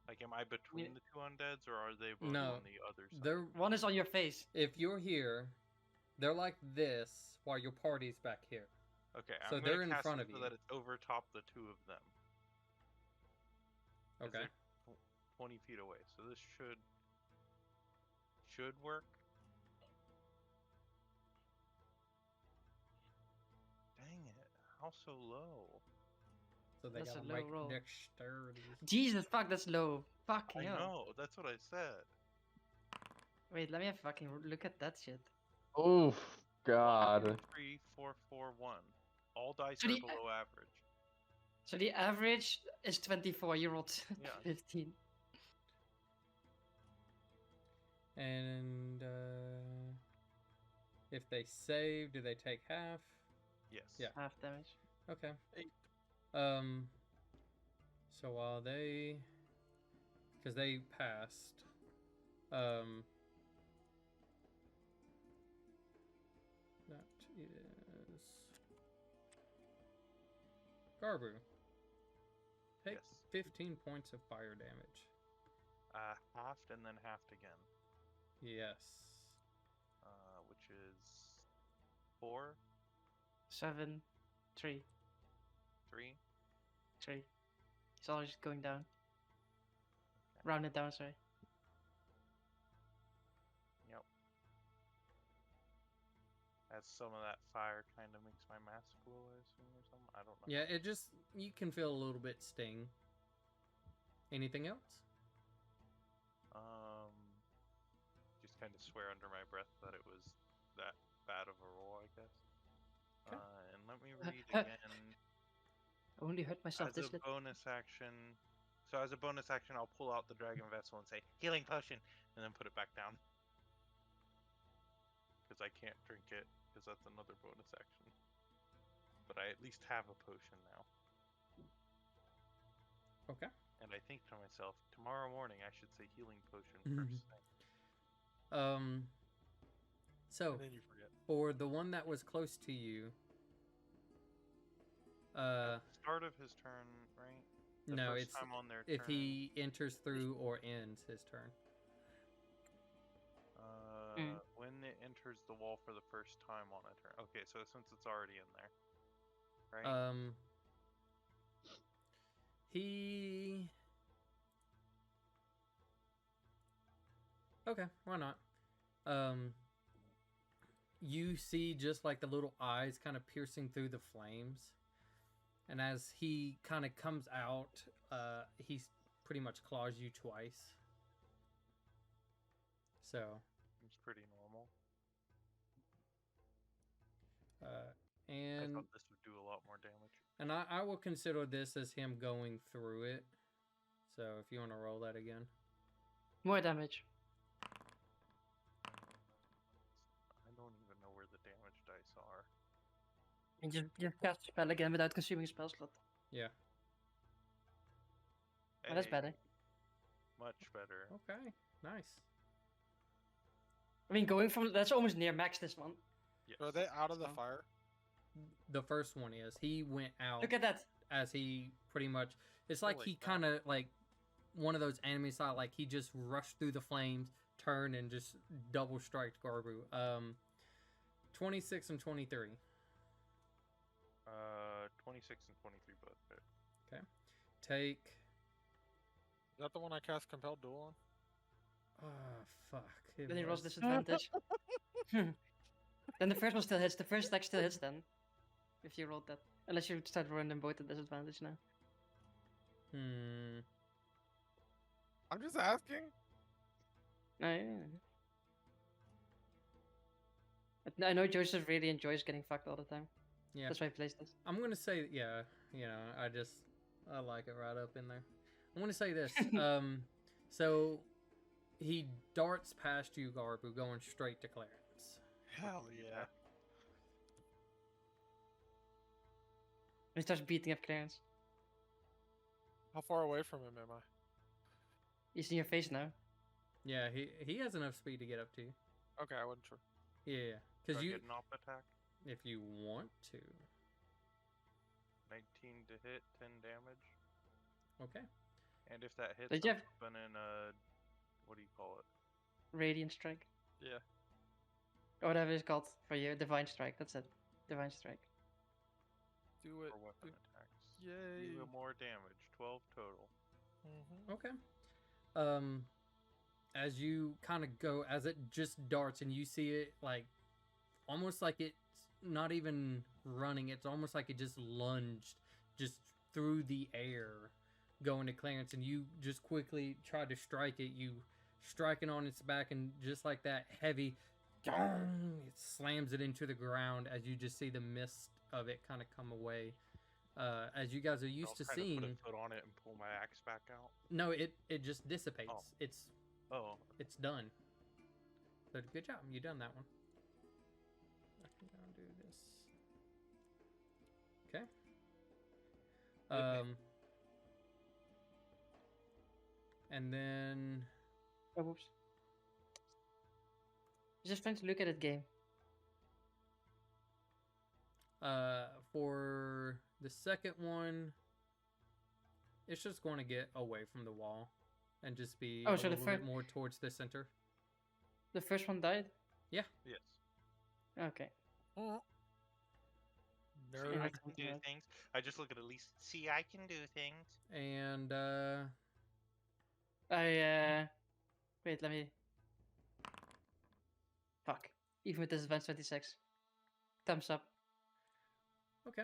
Like, am I between the two undeads, or are they both No, on the other side? they're One is on your face. if you're here, they're like this while your party's back here. Okay, so I'm they're gonna in cast front it of so you. that it's over top the 2 of them. 'cause Okay. they're 20 feet away, so this should work. Dang it! How so low? So they That's a gotta low make roll. dexterity. Jesus, fuck, that's low. Fuck I hell. know. That's what I said. Wait, let me fucking look at that shit. Oof, God. 3, 4, 4, 1. All dice So are the- below average. So the average is 24, you rolled Yeah. 15. And if they save, do they take half? Yes. Yeah. Half damage. Okay. 8. So while they, because they passed, that is Garbu. Take Yes. 15 points of fire damage. Halved and then halved again. Yes. Which is 4, 7, 3, 3. 3. It's all just going down. Round it down, sorry. Yep. As some of that fire kind of makes my mask glow, I assume, or something. I don't know. Yeah, it just, you can feel a little bit sting. Anything else? Just kind of swear under my breath that it was that bad of a roll, I guess. Okay. And let me read again. I only hurt myself As this a little. bonus action, I'll pull out the dragon vessel and say healing potion, and then put it back down. Because I can't drink it, because that's another bonus action. But I at least have a potion now. Okay. And I think to myself, tomorrow morning I should say healing potion Mhm. first thing. So And then you forget. for the one that was close to you, At the start of his turn, right? The no, first it's time on their if turn. he enters through or ends his turn. When it enters the wall for the first time on a turn. Okay, so since it's already in there, right? He. Okay, why not? You see just like the little eyes kind of piercing through the flames, and as he kind of comes out, he pretty much claws you twice. So. It's pretty normal. I And thought this would do a lot more damage. and I will consider this as him going through it. So if you want to roll that again. More damage. I don't even know where the damage dice are. And just cast a spell again without consuming a spell slot. Yeah. Oh, that's Hey, better. Much better. Okay. Nice. I mean, going from that's almost near max this one. Yes. Are they out of the So- fire? The first one is he went out Look at that. as he pretty much. It's like Holy he crap. kind of like one of those anime style, like he just rushed through the flames, turned, and just double striked Garbu. 26 and 23. 26 and 23 both hit. Take. Is that the one I cast Compelled Duel on? Oh fuck. it Then he rolls was. disadvantage. Then the first one still hits. The first attack still hits then. If you rolled that. Unless you start rolling them both at disadvantage now. I'm just asking. No, yeah. But I know Joseph really enjoys getting fucked all the time. Yeah. That's why I placed this. I'm gonna say, yeah, I like it right up in there. I'm gonna say this. So he darts past you, Garbu, going straight to Clarence. Hell yeah. He starts beating up Clarence. How far away from him am I? He's in your face now. Yeah, he has enough speed to get up to you. Okay, I wasn't sure. Yeah, Do because I you, get an off attack? if you want to. 19 to hit, 10 damage. Okay. And if that hits, Did you I'm have- opening what do you call it? Radiant Strike. Yeah. Or whatever it's called for you. Divine Strike. That's it. Divine Strike. Do it. For weapon attacks. Yay. Even more damage, 12 total. Mm-hmm. Okay. As you kind of go, as it just darts, and you see it like, almost like it's not even running. It's almost like it just lunged, just through the air, going to Clarence, and you just quickly try to strike it. You strike it on its back, and just like that heavy, dong, it slams it into the ground. As you just see the mist of it kind of come away. As you guys are used to I'll kinda seeing, put a foot on it and pull my axe back out. no, it just dissipates. Oh. It's done. So good job, you done that one. I think I'll do this. Okay. And then Oh, whoops. Just trying to look at it game. for the second one, it's just going to get away from the wall and just be Oh, a so the little bit fir- more towards the center. The first one died? Yes. Okay. Oh. See, Nerd. I can do things. I just look at Elise. See, I can do things. And Wait, let me. Fuck. Even with disadvantage 26. Thumbs up. okay.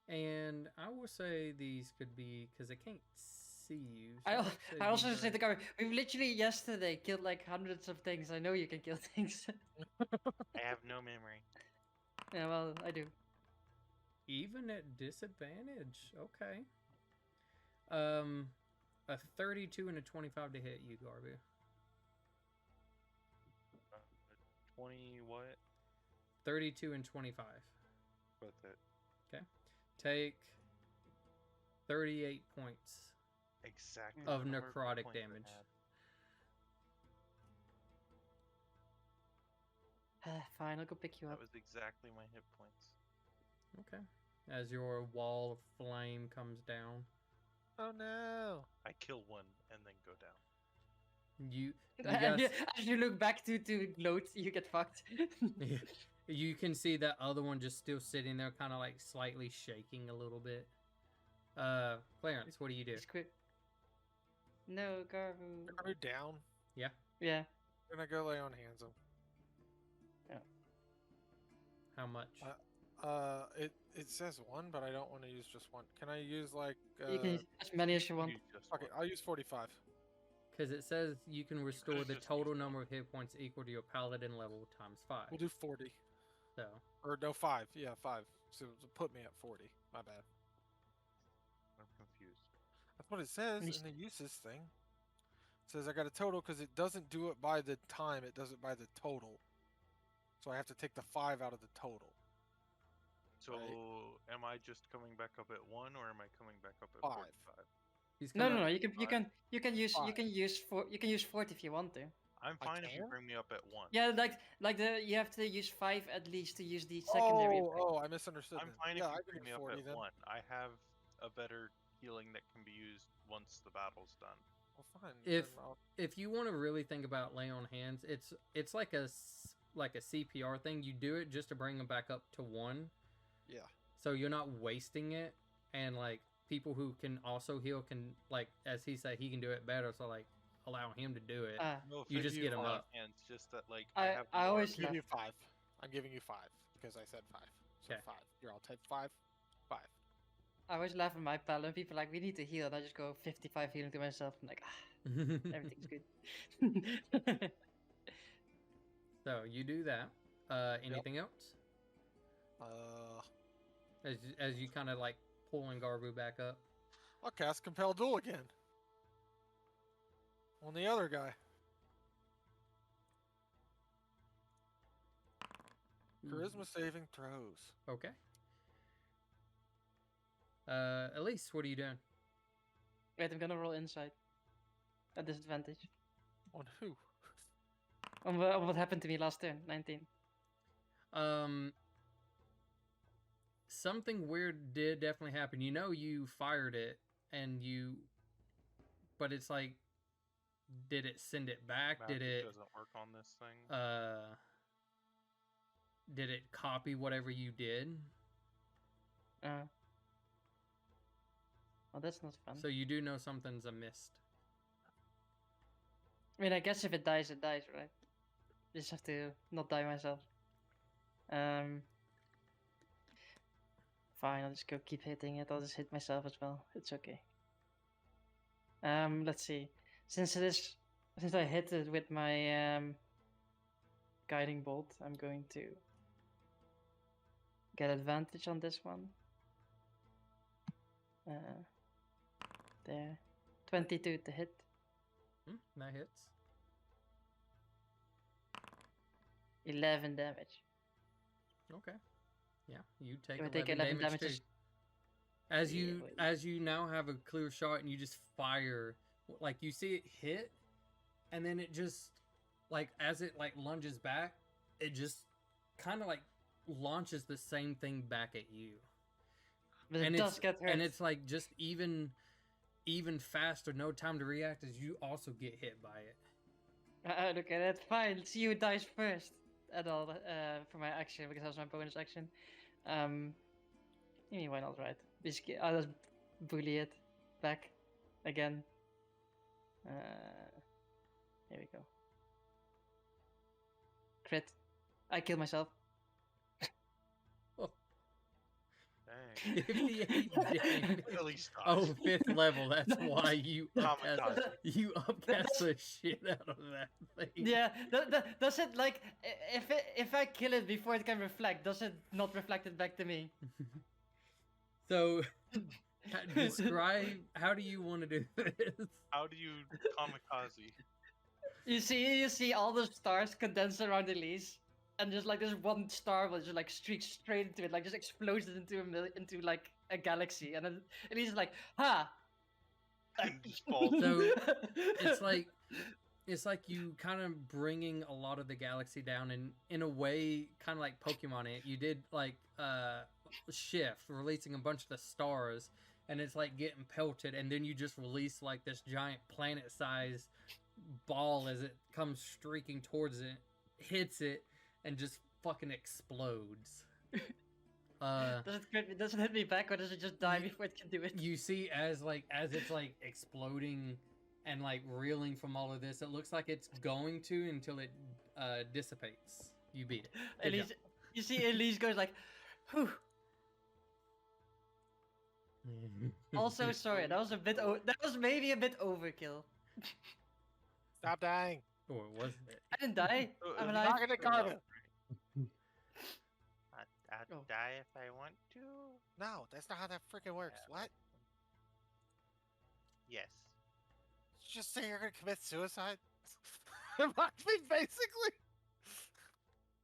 And I will say these could be, because I can't see you. so I, I'll al- say I also these say are- the guy. We've literally yesterday killed like hundreds of things. I know you can kill things. I have no memory. Yeah, well, I do. Even at disadvantage. Okay. A 32 and a 25 to hit you, Garbu. 20 what? 32 and 25. What's it? Take 38 points. Exactly. Of the number necrotic points I damage. had. Fine, I'll go pick you That up. was exactly my hit points. Okay. As your wall of flame comes down, Oh no. I kill one and then go down. you And guys, as you look back to gloat, you get fucked. you can see that other one just still sitting there, kind of like slightly shaking a little bit. Clarence, what do you do? It's quick. No, Garbu. Are we down? Yeah. I'm gonna go lay on hands him. How much? It says one, but I don't want to use just one. Can I use like You can use as many as you want. You just okay, won. I'll use 45. Because it says you can restore could've the just total used that. number of hit points equal to your paladin level times 5. We'll do 40. So, Or no, 5. Yeah, 5. So put me at 40. My bad. I'm confused. That's what it says You in the uses thing. It says I got a total because it doesn't do it by the time, it does it by the total. So I have to take the 5 out of the total. So, am I just coming back up at 1, or am I coming back up at 5. 45? he's No, gonna, no, no. You can use Five. you can use 40 if you want to. I'm I fine if you can? bring me up at 1. Yeah, you have to use 5 at least to use the secondary. effect. I misunderstood. I'm then. fine yeah, if I you can bring me use up 40 at then. 1. I have a better healing that can be used once the battle's done. Well, fine. If- then I'll- if you want to really think about lay on hands, it's like a CPR thing. You do it just to bring them back up to 1. yeah. So you're not wasting it, and like people who can also heal can, like, as he said, he can do it better. So like allow him to do it. No, You just offense get to 'em my up. Hands, just that like I- have I more always I'm giving you left. 5. I'm giving you 5 because I said 5. So Okay. 5. Here, I'll take 5. 5. I always laugh at my pal and people are like, we need to heal, and I just go 55 healing to myself. I'm like, everything's good. So you do that. Anything else? Uh, as you kind of like pulling Garbu back up. I'll cast Compel Duel again. On the other guy. Charisma saving throws. Okay. Elise, what are you doing? Wait, I'm gonna roll insight. At disadvantage. On who? On what happened to me last turn, 19. Something weird did definitely happen. You know, you fired it, but it's like, did it send it back? Magic Did it? doesn't work on this thing. Did it copy whatever you did? Well, that's not fun. So you do know something's amiss. I mean, I guess if it dies, right? Just have to not die myself. Fine, I'll just go keep hitting it. I'll just hit myself as well. It's okay. Let's see. Since I hit it with my guiding bolt, I'm going to get advantage on this one. There. 22 to hit. That hits. 11 damage. Okay. Yeah, you take Do I 11, take 11 damage too. just- As you now have a clear shot and you just fire, like you see it hit, and then it just like as it like lunges back, it just kind of like launches the same thing back at you. But And it does get hurt. And it's like just even faster, no time to react as you also get hit by it. Okay, that's fine. Let's see who dies first. At all, for my action, because that was my bonus action. Why not, right? I'll just bully it back again. Here we go. Crit. I killed myself. Dang. 58 damage. At least Oh, 5th level. That's why you Kamikaze. upcast the shit out of that thing. Yeah, does it like if I kill it before it can reflect, does it not reflect it back to me? So, describe how do you want to do this? How do you kamikaze? You see all the stars condense around Elise, and just like this one star will just like streak straight into it, like just explodes it into like a galaxy, and then Elise is like, ha! And just falls. So it's like you kind of bringing a lot of the galaxy down, and in a way, kind of like Pokemon. You did like shift, releasing a bunch of the stars, and it's like getting pelted, and then you just release like this giant planet-sized ball as it comes streaking towards it, hits it, and just fucking explodes. Does it hit me back, or does it just die before it can do it? You see as it's like exploding and like reeling from all of this, it looks like it's going to until it dissipates. You beat it. Good Elise, job. you see Elise goes like, whew. Also, sorry, that was that was maybe a bit overkill. Stop dying. Or wasn't it? I didn't die. I'm You're alive. Not gonna Carmen. I'll Oh. die if I want to. No, that's not how that freaking works. Yeah. What? Yes. Just say you're gonna commit suicide? I mean, basically.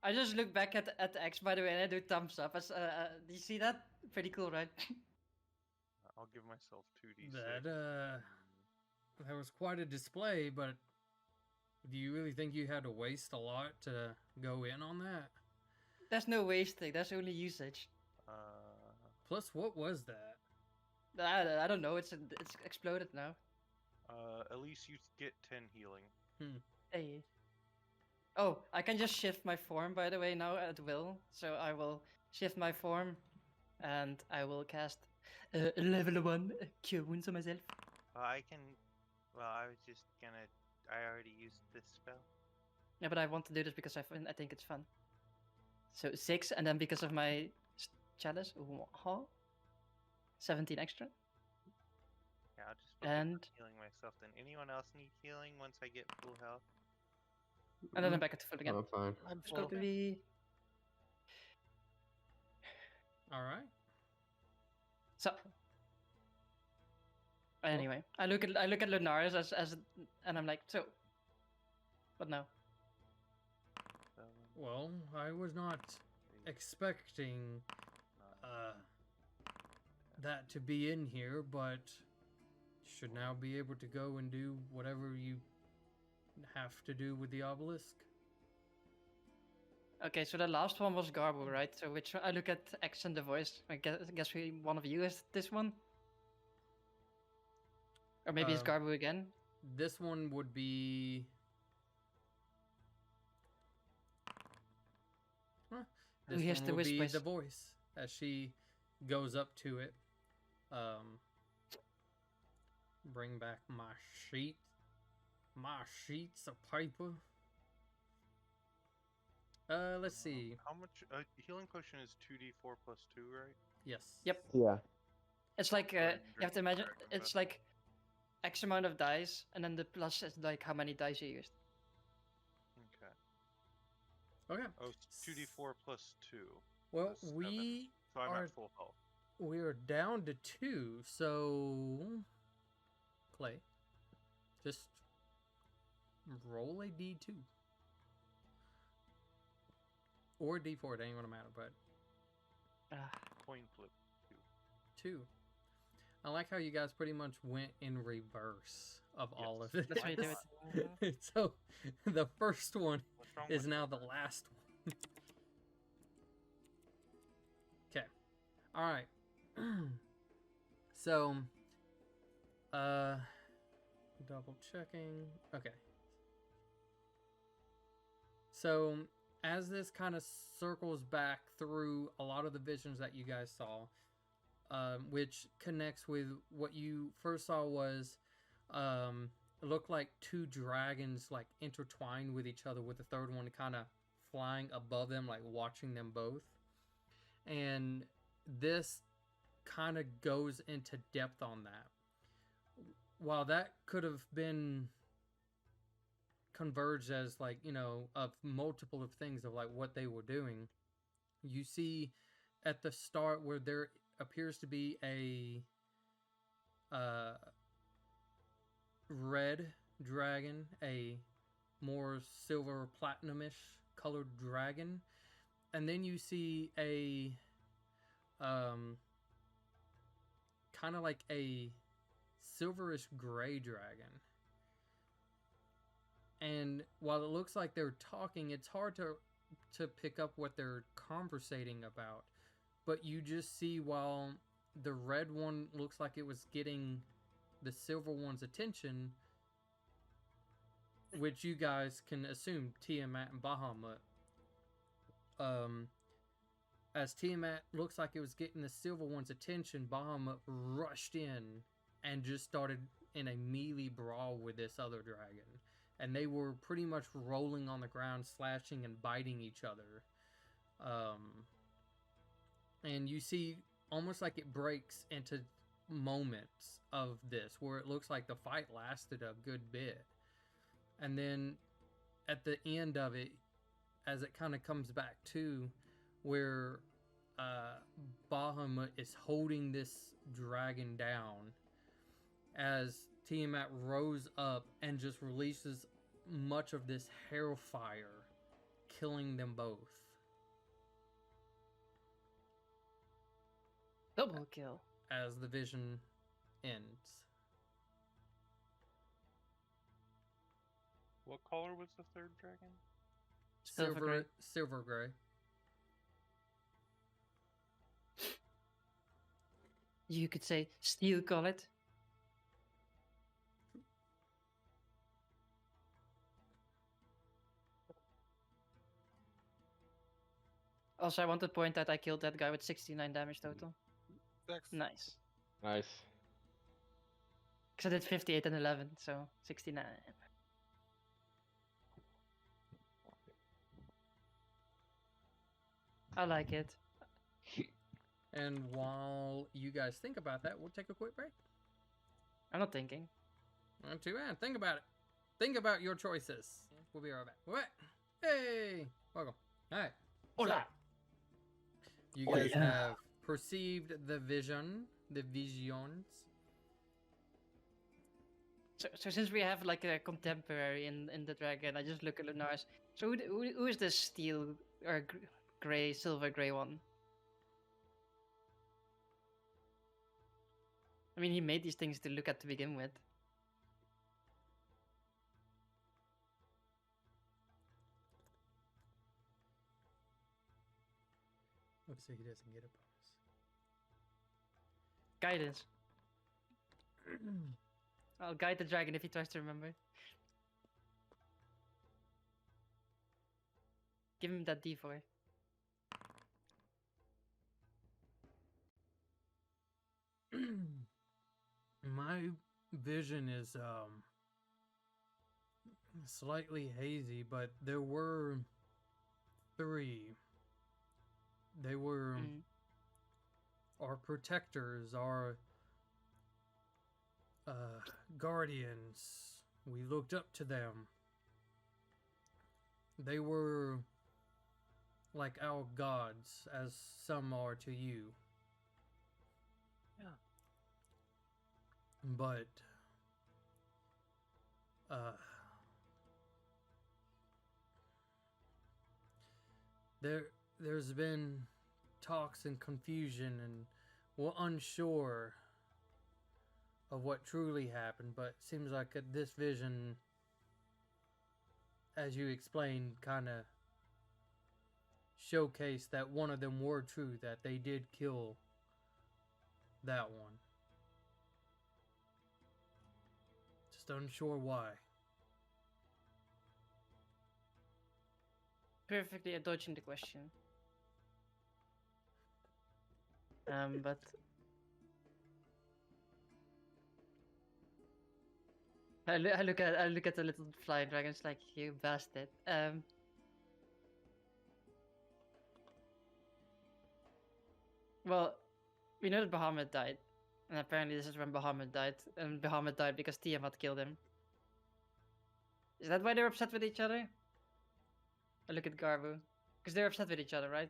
I just look back at the X, by the way, and I do thumbs up. Do you see that? Pretty cool, right? I'll give myself 2d6. That was quite a display, but do you really think you had to waste a lot to go in on that? There's no wasting. There's only usage. Plus, what was that? I don't know. It's exploded now. At least you get 10 healing. Hey. Oh, I can just shift my form, by the way, now at will. So I will shift my form, and I will cast level 1 cure wounds on myself. I can. Well, I was just gonna. I already used this spell. Yeah, but I want to do this because I think it's fun. So 6, and then because of my chalice, 17 extra. Yeah, I'll just focus on And healing myself. Then anyone else need healing once I get full health? and then I'm back at full again. Oh, fine. I'm It's going to be All right. So anyway, I look at Lunaris and I'm like, so what now? 7, Well, I was not 8, expecting 9, that to be in here, but should now be able to go and do whatever you have to do with the obelisk. Okay, so the last one was Garbo, right? So which one? I look at X and the voice. I guess one of you is this one, or maybe it's Um, Garbo again. This one would be. Huh, Who this hears one the would be whispers? the voice as she goes up to it. Bring back my sheet. My sheets of paper. Let's see. How much? Healing potion is 2d4 plus 2, right? Yes. Yep. Yeah. It's like Go ahead and you have to drink imagine dragon it's breath. like X amount of dice, and then the plus is like how many dice you used. Okay. Okay. Oh, it's 2d4 plus 2. Well, so 7. we So I'm are at full health. we're down to 2, so Clay, just roll a D2 or D4. It ain't gonna matter, but Coin flip. 2. I like how you guys pretty much went in reverse of all of Yes. it. That's how you do it. So the first one What's wrong is with now that? the last one. Okay. All right. So, double checking. Okay. So, as this kind of circles back through a lot of the visions that you guys saw, which connects with what you first saw was, it looked like two dragons like intertwined with each other, with the third one kind of flying above them, like watching them both. And this kind of goes into depth on that. While that could have been converged as like, you know, of multiple of things of like what they were doing, you see at the start where there appears to be a red dragon, a more silver platinumish colored dragon, and then you see a kind of like a silverish gray dragon. And while it looks like they're talking, it's hard to pick up what they're conversating about. But you just see while the red one looks like it was getting the silver one's attention, which you guys can assume Tiamat and Bahamut. As Tiamat looks like it was getting the silver one's attention, Bahamut rushed in and just started in a melee brawl with this other dragon. And they were pretty much rolling on the ground, slashing and biting each other. And you see almost like it breaks into moments of this where it looks like the fight lasted a good bit. And then at the end of it, as it kind of comes back to where Bahamut is holding this dragon down, as Tiamat rose up and just releases much of this hellfire, killing them both. Double kill. As the vision ends. What color was the third dragon? Silver gray. Silver gray. You could say steel colored. Also, I want to point out I killed that guy with 69 damage total. Nice. Nice. Because I did 58 and 11, so 69. I like it. And while you guys think about that, we'll take a quick break. I'm not thinking. Not too bad. Think about it. Think about your choices. We'll be right back. What? Hey! Welcome. All right. Hola. You Oh, guys yeah. have perceived the vision the visions. So since we have like a contemporary in the dragon, I just look at Lunars. So who is this steel or gray, silver gray one? I mean, he made these things to look at to begin with. Looks like he doesn't get a Guidance. I'll guide the dragon if he tries to remember. Give him that D4. My vision is slightly hazy, but there were 3. They were our protectors, our guardians. We looked up to them. They were like our gods, as some are to you. Yeah. But there's been talks and confusion, and we're unsure of what truly happened, but it seems like this vision, as you explained, kind of showcased that one of them were true, that they did kill that one. Just unsure why. Perfectly dodging the question. But I look at the little flying dragons like, you bastard. Well, we know that Bahamut died, and apparently this is when Bahamut died, and Bahamut died because Tiamat killed him. Is that why they're upset with each other? I look at Garbu, because they're upset with each other, right?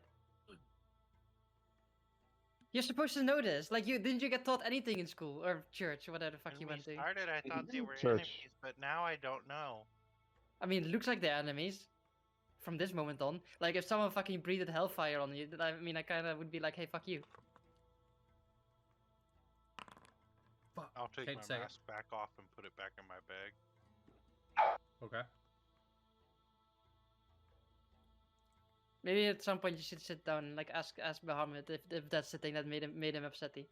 You're supposed to know this. Like, didn't you get taught anything in school or church or whatever the fuck When you we went to? started, I thought they were Church. enemies, but now I don't know. I mean, it looks like they're enemies from this moment on. Like, if someone fucking breathed hellfire on you, I mean, I kind of would be like, hey, fuck you. Fuck. I'll take Can't my say it. mask back off and put it back in my bag. Okay. Maybe at some point you should sit down and like ask Bahamut if that's the thing that made him upsetty.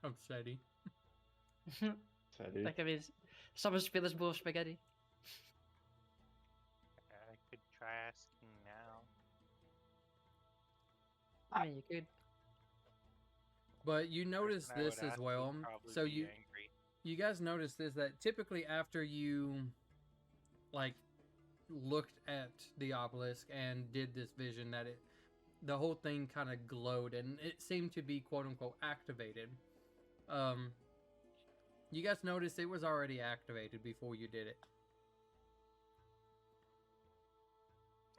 Upsetty. Sadie. Like, I mean, someone spill his bowl of spaghetti. I could try asking now. I mean, you could. But you notice Person I this would as ask would well. probably So be you angry. you guys notice this, that typically after you like looked at the obelisk and did this vision, that the whole thing kind of glowed and it seemed to be quote unquote activated. You guys noticed it was already activated before you did it.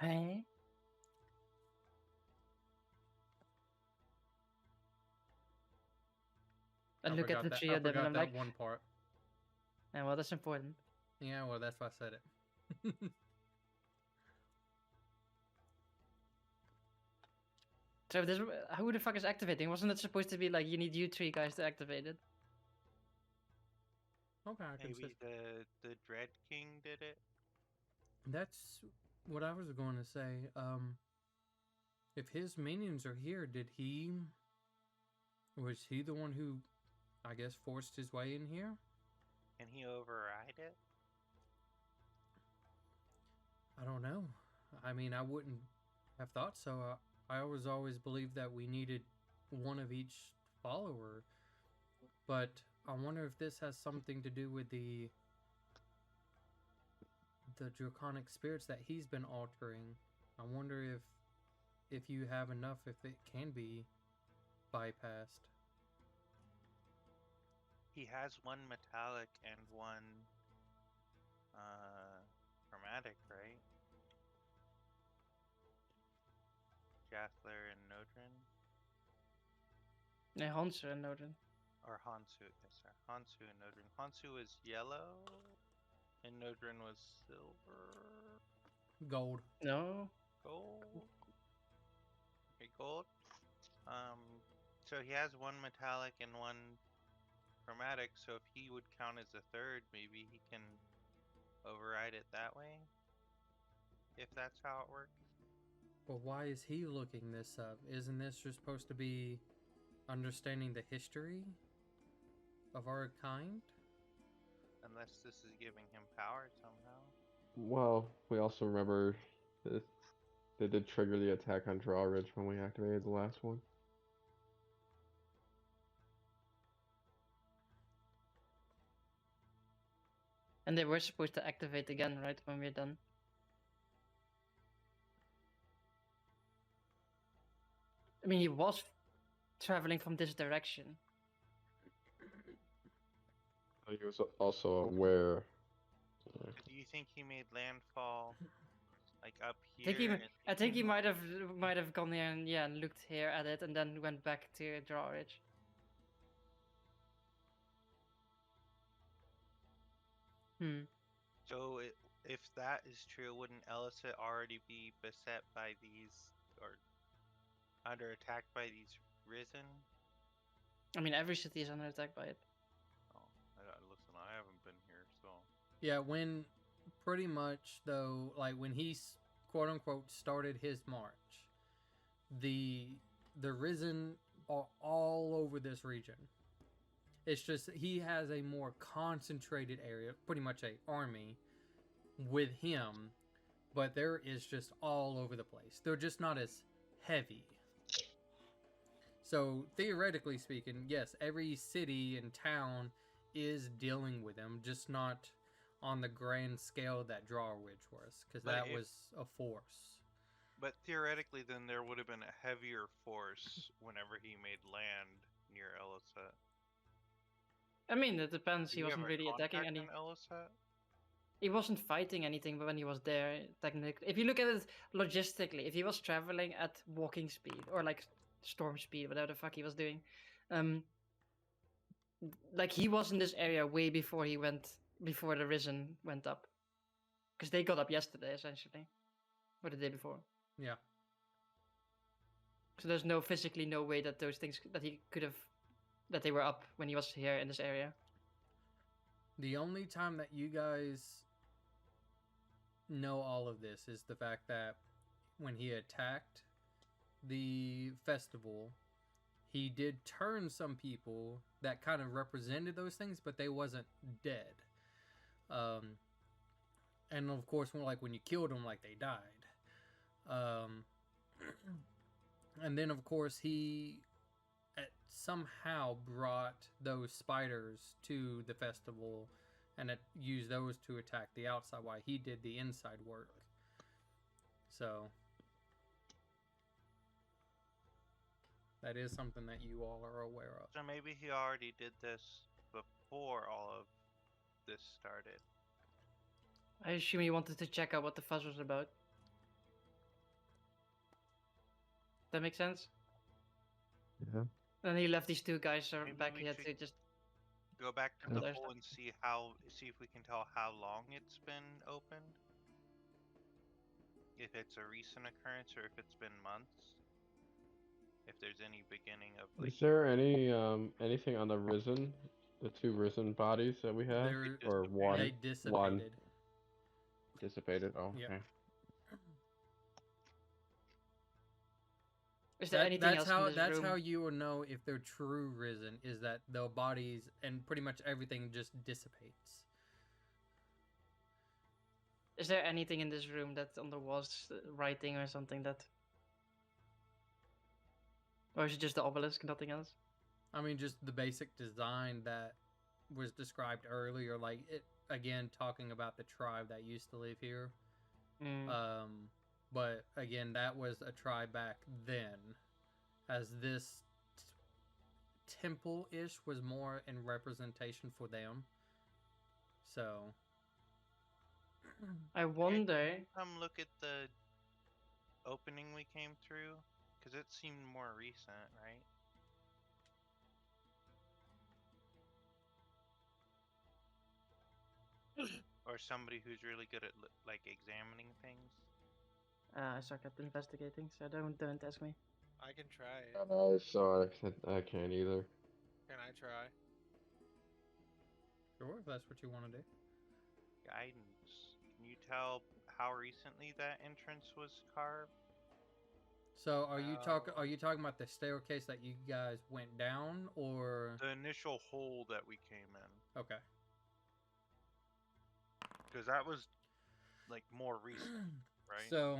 Hey. I look at the three of them and I'm like, one part. and well, that's important. Yeah, well, that's why I said it. So this, who the fuck is activating? Wasn't it supposed to be like you need you 3 guys to activate it? Okay, I can Maybe see. the Dread King did it. That's what I was going to say. If his minions are here, was he the one who, I guess, forced his way in here? Can he override it? I don't know. I mean, I wouldn't have thought so. I always believed that we needed one of each follower. But I wonder if this has something to do with the draconic spirits that he's been altering. I wonder if you have enough, if it can be bypassed. He has one metallic and one chromatic, right? Jathler and Nodrin. Nee, Hansu en Nodrin. Or Hansu, yes, sir. Hansu and Nodrin. Hansu was yellow, and Nodrin was silver, Gold. No. gold. Okay, gold. So he has one metallic and one chromatic. So if he would count as a third, maybe he can override it that way. If that's how it works. But why is he looking this up? Isn't this just supposed to be understanding the history of our kind? Unless this is giving him power somehow. Well, we also remember that they did trigger the attack on Drawridge when we activated the last one. And they were supposed to activate again, right, when we're done. I mean, he was traveling from this direction. He was also aware. Do you think he made landfall like up I think he, here? I think he might have gone there and and looked here at it and then went back to Drawridge. So if that is true, wouldn't Elisat already be beset by these, or under attack by these risen? I mean, every city is under attack by it. Oh, listen, I haven't been here, so Yeah, when pretty much though, like when he quote unquote started his march, the risen are all over this region. It's just he has a more concentrated area, pretty much a army with him, but there is just all over the place. They're just not as heavy. So theoretically speaking, yes, every city and town is dealing with them, just not on the grand scale that Drawridge was, because that was a force. But theoretically, then there would have been a heavier force whenever he made land near Elisat. I mean, it depends. Do He we have wasn't a really attacking contact any. in Elisat? He wasn't fighting anything, but when he was there, technically, if you look at it logistically, if he was traveling at walking speed or like storm speed, whatever the fuck he was doing, like he was in this area way before before the Risen went up, because they got up yesterday essentially, or the day before. Yeah. So there's physically no way that those things that he could have, that they were up when he was here in this area. The only time that you guys know all of this is the fact that when he attacked the festival, he did turn some people that kind of represented those things, but they wasn't dead. And of course, when you killed them, like they died. And then of course he somehow brought those spiders to the festival and used those to attack the outside while he did the inside work. So that is something that you all are aware of. So maybe he already did this before all of this started. I assume he wanted to check out what the fuss was about. That makes sense? Yeah. And he left these two guys Maybe back we here should to just. Go back to Oh, the there's hole that. and see if we can tell how long it's been opened. If it's a recent occurrence or if it's been months. If there's any beginning of Is there anything on the Risen, the two Risen bodies that we have, or one? They dissipated. One dissipated. Oh, Yep. okay. Is there anything that's else how in this that's room? how you will know if they're true risen, is that their bodies and pretty much everything just dissipates. Is there anything in this room that on the walls, writing or something that? Or is it just the obelisk, nothing else? I mean, just the basic design that was described earlier, like it again talking about the tribe that used to live here. But again, that was a tribe back then, as this temple-ish was more in representation for them. So I wonder. come look at the opening we came through? Because it seemed more recent, right? or somebody who's really good at like examining things? I suck at investigating, so don't ask me. I can try it. I saw it. I can't either. Can I try? Sure, if that's what you want to do. Guidance. Can you tell how recently that entrance was carved? So are you talking? Oh. Are you talking about the staircase that you guys went down, or The initial hole that we came in, okay? because that was like more recent, right? So,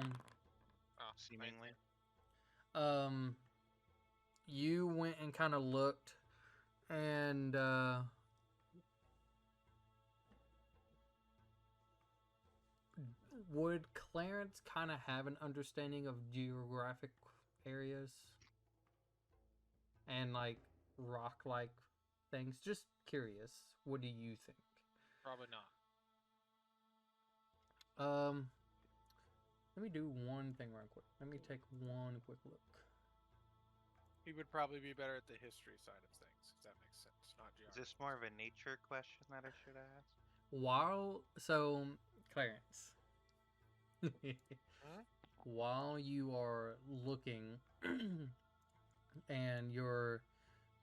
Oh, Seemingly. you went and kind of looked, and would Clarence kind of have an understanding of geographic areas and like rock-like things? Just curious. What do you think? Probably not. Let me do one thing real quick. Let me take one quick look. He would probably be better at the history side of things, if that makes sense. Not Is geography. this more of a nature question that I should ask? Clarence, while you are looking and you're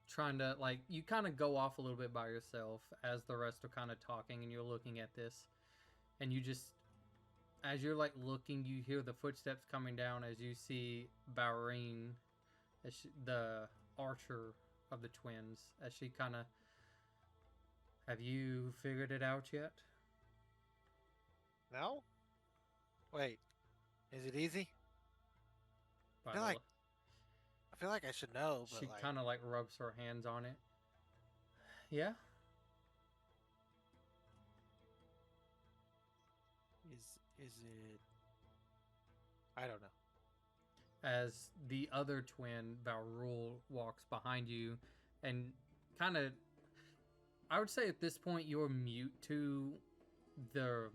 trying to like you kind of go off a little bit by yourself as the rest are kind of talking and you're looking at this and you just as you're like looking you hear the footsteps coming down as you see Baurine as the archer of the twins as she kind of have you figured it out yet? No? Wait. Is it easy? By feel the like lo- I feel like I should know, but she like kind of like rubs her hands on it. Yeah. is it I don't know. As the other twin, Valrul, walks behind you and kind of, I would say at this point you're mute to the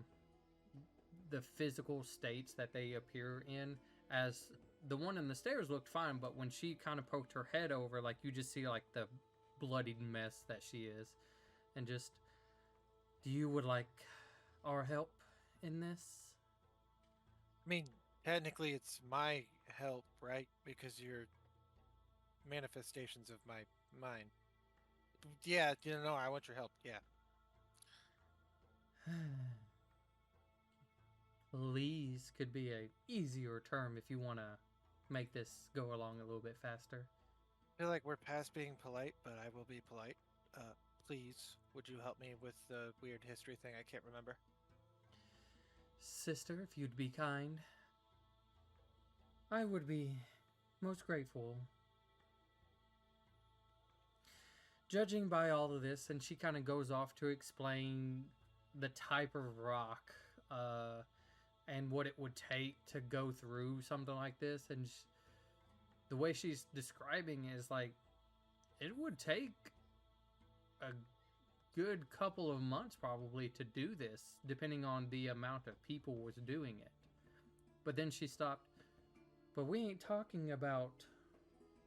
physical states that they appear in. As the one in the stairs looked fine, but when she kind of poked her head over, like you just see like the bloodied mess that she is, and just, do you would like our help in this? I mean, technically it's my help, right? Because you're manifestations of my mind. Yeah, I want your help. Yeah. Please could be a easier term if you want to make this go along a little bit faster. I feel like we're past being polite, but I will be polite. Please, would you help me with the weird history thing? I can't remember. Sister, if you'd be kind, I would be most grateful. Judging by all of this, and she kind of goes off to explain the type of rock and what it would take to go through something like this. And the way she's describing is like, it would take a good couple of months probably to do this, depending on the amount of people was doing it. But then she stopped. But we ain't talking about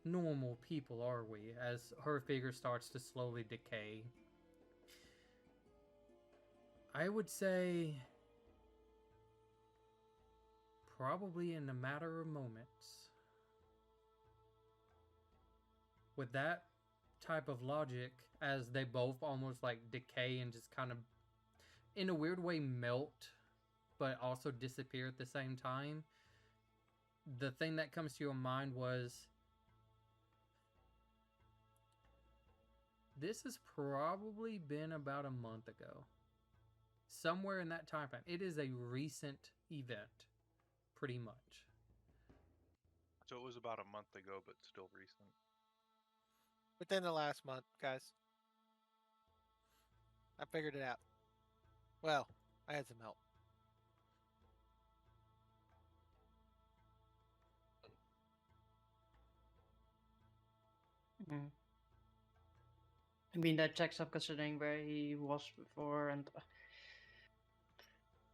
normal people, are we? As her figure starts to slowly decay. I would say probably in a matter of moments. With that type of logic, as they both almost like decay and just kind of in a weird way melt, but also disappear at the same time, the thing that comes to your mind was, this has probably been about a month ago. Somewhere in that time frame. It is a recent event, pretty much. So it was about a month ago, but still recent. Within the last month, guys. I figured it out. Well, I had some help. Mm. I mean, that checks up considering where he was before, and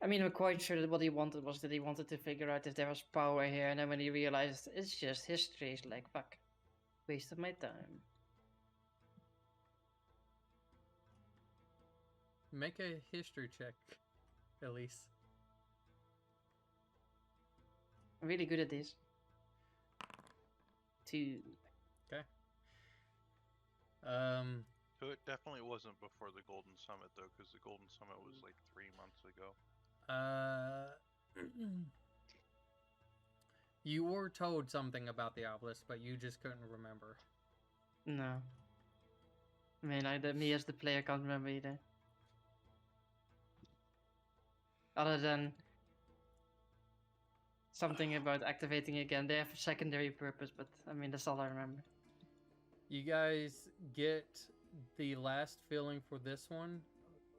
I mean, I'm quite sure that what he wanted was that he wanted to figure out if there was power here, and then when he realized it's just history, he's like, fuck, wasted my time. Make a history check, Elise. I'm really good at these. 2. So it definitely wasn't before the Golden Summit though, because the Golden Summit was like 3 months ago. You were told something about the obelisk, but you just couldn't remember. No. I mean, me as the player can't remember either. Other than something about activating again. They have a secondary purpose, but I mean, that's all I remember. You guys get the last feeling for this one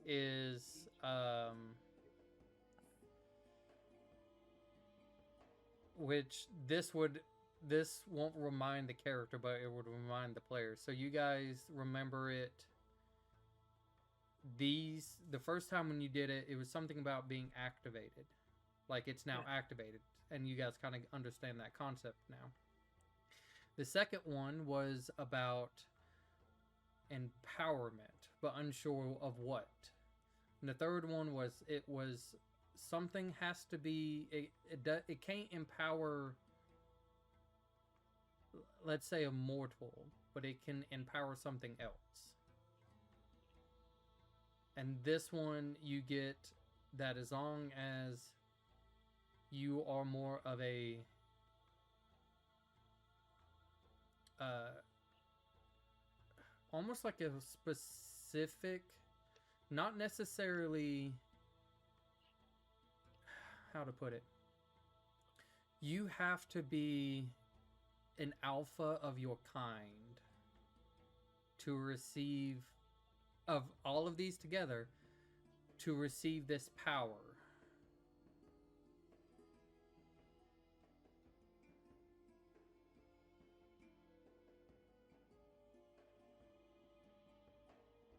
is which this won't remind the character, but it would remind the player. So you guys remember it. The first time when you did it, it was something about being activated, like it's now activated, and you guys kind of understand that concept now. The second one was about empowerment, but unsure of what. And the third one was something has to be it can't empower, let's say, a mortal, but it can empower something else. And this one you get that as long as you are more of a almost like a specific, not necessarily, how to put it, you have to be an alpha of your kind to receive, of all of these together, to receive this power.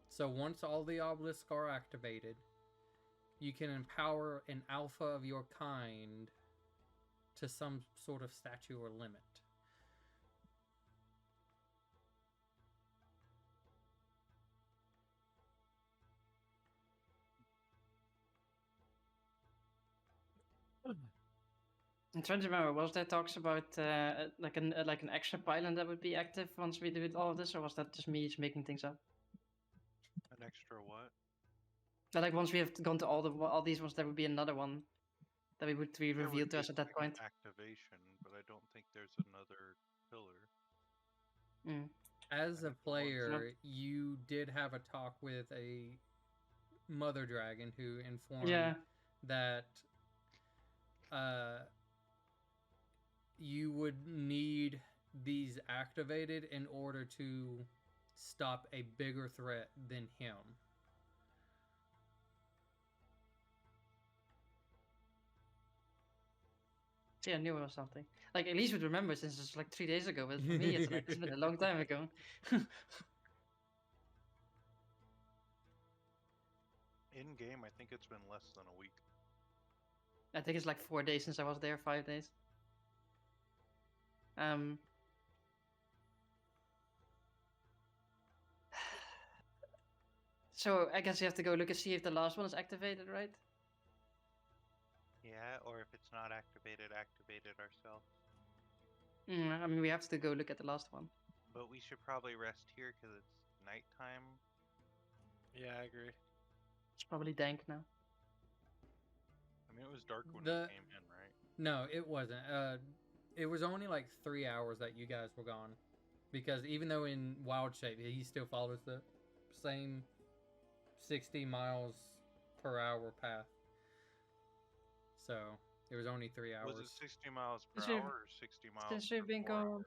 So once all the obelisks are activated, you can empower an alpha of your kind to some sort of statue or limit. I'm trying to remember. Was there talks about like an extra pylon that would be active once we do all of this, or was that just me just making things up? An extra what? But like once we have gone to all these ones, there would be another one that would be There revealed would to be us a at that second point. activation, but I don't think there's another pillar. As a And if it was- player, you did have a talk with a mother dragon who informed that you would need these activated in order to stop a bigger threat than him. See, I knew it was something. Like Elise would remember since it's like 3 days ago, but for me it's like it's been a long time ago. In game, I think it's been less than a week. I think it's like 4 days since I was there, 5 days. So I guess you have to go look and see if the last one is activated, right? Yeah, or if it's not activated, activate it ourselves. I mean, we have to go look at the last one. But we should probably rest here because it's nighttime. Yeah, I agree. It's probably dank now. I mean, it was dark when The- we came in, right? No, it wasn't. It was only like 3 hours that you guys were gone, because even though in wild shape he still follows the same 60 miles per hour path. So it was only 3 hours. Was it 60 miles per Since we've- hour or 60 miles since per we've been 4 going-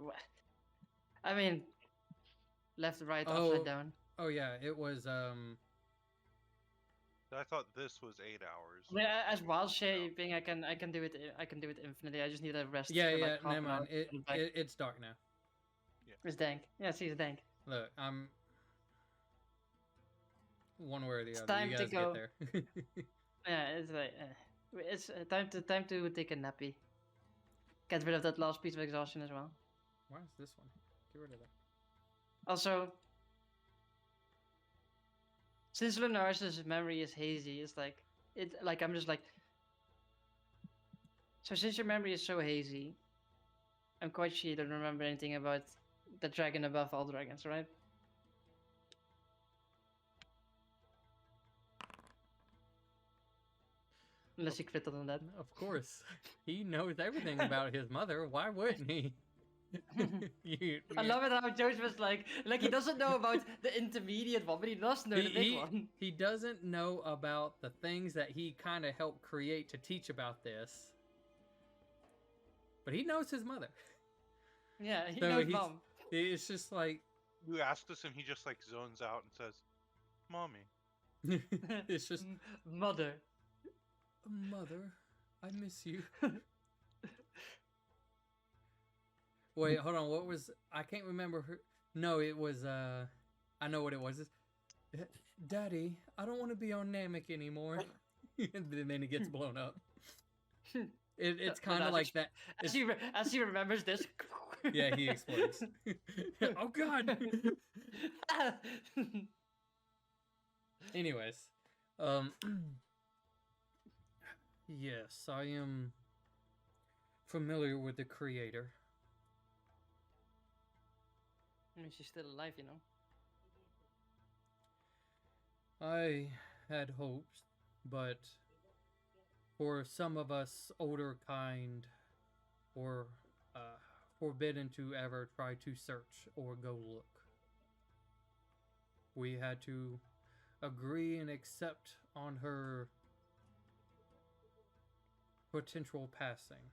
hours? I mean, left, right, Oh. upside down. Oh yeah, it was I thought this was 8 hours. I mean, as wild shaping, I can do it. I can do it infinitely. I just need a rest. yeah, for yeah, like half never an hour mind. and back. It's dark now. It's dank. Yeah, see, it's dank. Look, I'm one way or the It's other. time You to guys go. get there. Yeah, it's like it's time to take a nappy. Get rid of that last piece of exhaustion as well. Why is this one? Get rid of that. Also, Since Lunar's memory is hazy, it's like I'm just like. So since your memory is so hazy, I'm quite sure you don't remember anything about the dragon above all dragons, right? Unless you critted on that. Of course, he knows everything about his mother. Why wouldn't he? I love it how Josh was like he doesn't know about the intermediate one, but he does know the big one. He doesn't know about the things that he kind of helped create to teach about this, but he knows his mother. Yeah, he So knows mom. It's just like You ask this, and he just like zones out and says, "Mommy." it's just Mother. mother, I miss you. Wait, hold on. What was I can't remember her. No, it was I know what it was. Daddy, I don't want to be on Namek anymore. And then it gets blown up. It's kind of like that. As he remembers this. Yeah, he explodes. Oh God. Anyways, yes, I am familiar with the creator. I mean, she's still alive, you know. I had hopes, but for some of us older kind, were forbidden to ever try to search or go look. We had to agree and accept on her potential passing.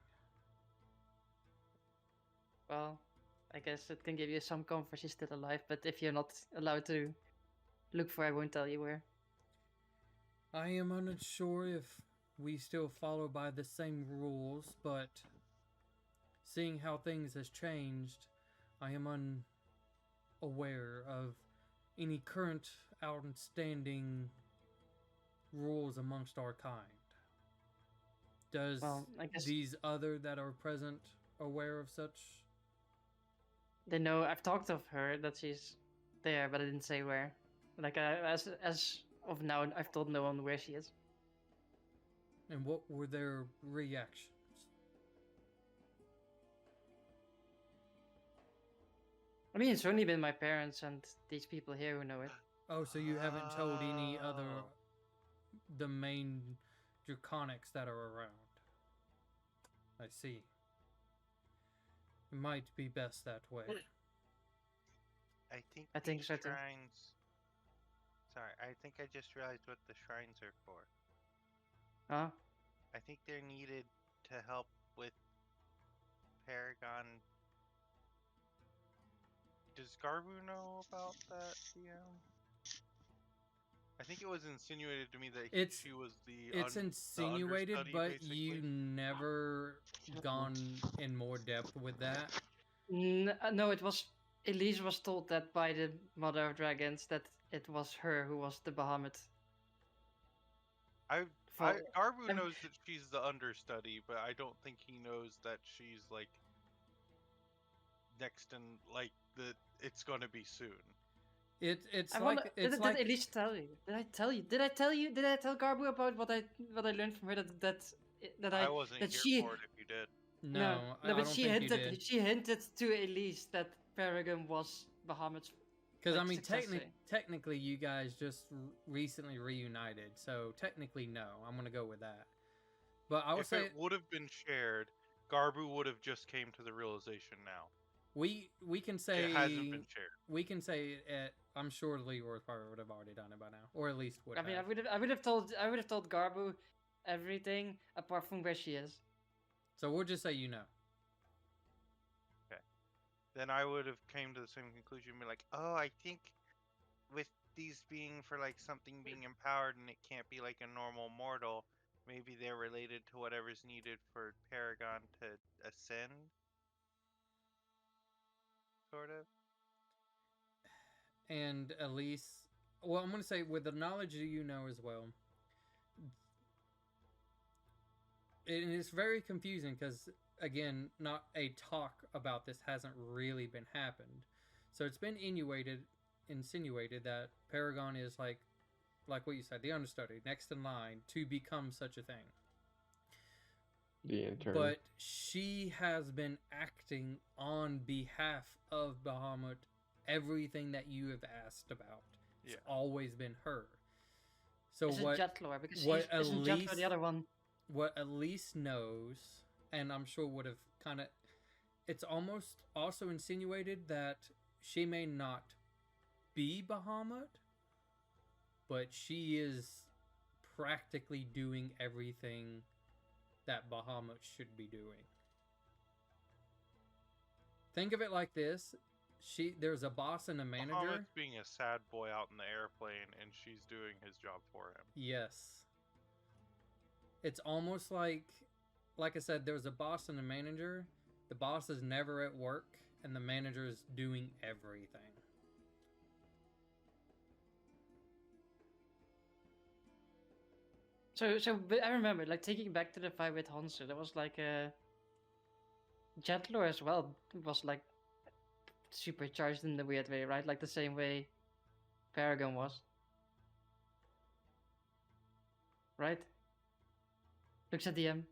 Well, I guess it can give you some comfort she's still alive, but if you're not allowed to look for her, I won't tell you where. I am unsure if we still follow by the same rules, but seeing how things has changed, I am unaware of any current outstanding rules amongst our kind. Does Well, I guess these other that are present aware of such? they know. I've talked of her that she's there, but I didn't say where. Like as of now, I've told no one where she is. And what were their reactions? I mean, it's only been my parents and these people here who know it. Oh, so you haven't told any other Oh. the main draconics that are around. I see. It might be best that way. I think I think these so too. shrines. Sorry, I think I just realized what the shrines are for. Huh? I think they're needed to help with Paragon. Does Garbu know about that, DM? I think it was insinuated to me that It's- she was the. It's insinuated, understudy, but you basically. never gone in more depth with that. No, it was. Elise was told that by the Mother of Dragons that it was her who was the Bahamut. Garbu I'm- knows that she's the understudy, but I don't think he knows that she's like next in like the. It's gonna be soon. It's I like wonder, it's did like Elise tell you? Did I tell you? Did I tell you? Did I tell Garbu about what I learned from her that I wasn't that here she for it if you did. no, I but don't she think you hinted did. she hinted to Elise that Paragon was Bahamut's. Because I like, mean, successor. technically, you guys just recently reunited, so technically, no. I'm gonna go with that. But I would If say it would have been shared, Garbu would have just came to the realization now. we can say It hasn't been shared. we can say it. I'm sure Leroy probably would have already done it by now, or at least would. I mean, have. I would have told Garbu everything apart from where she is. So we'll just say you know. Then I would have came to the same conclusion, be like, oh, I think with these being for like something being empowered and it can't be like a normal mortal, maybe they're related to whatever's needed for Paragon to ascend. Sort of. And at least, well, I'm gonna say with the knowledge you know as well. And it's very confusing because again, not a talk about this hasn't really been happened. So it's been insinuated that Paragon is like like what you said, the understudy next in line to become such a thing. The intern. But she has been acting on behalf of Bahamut. Everything that you have asked about, it's Yeah. always been her. So Is what? it Jetlore? Because what isn't Jetlore Elise- the other one? What Elise knows, and I'm sure would have kind of, it's almost also insinuated that she may not be Bahamut, but she is practically doing everything that Bahamut should be doing. Think of it like this. There's a boss and a manager. Bahamut's being a sad boy out in the airplane, and she's doing his job for him. Yes. It's almost like I said, there's a boss and a manager. The boss is never at work, and the manager is doing everything. But I remember, like, taking back to the fight with Hanzo, there was like a Jetlore as well. Was like supercharged in the weird way, right? Like the same way Paragon was. Right? Looks at DM.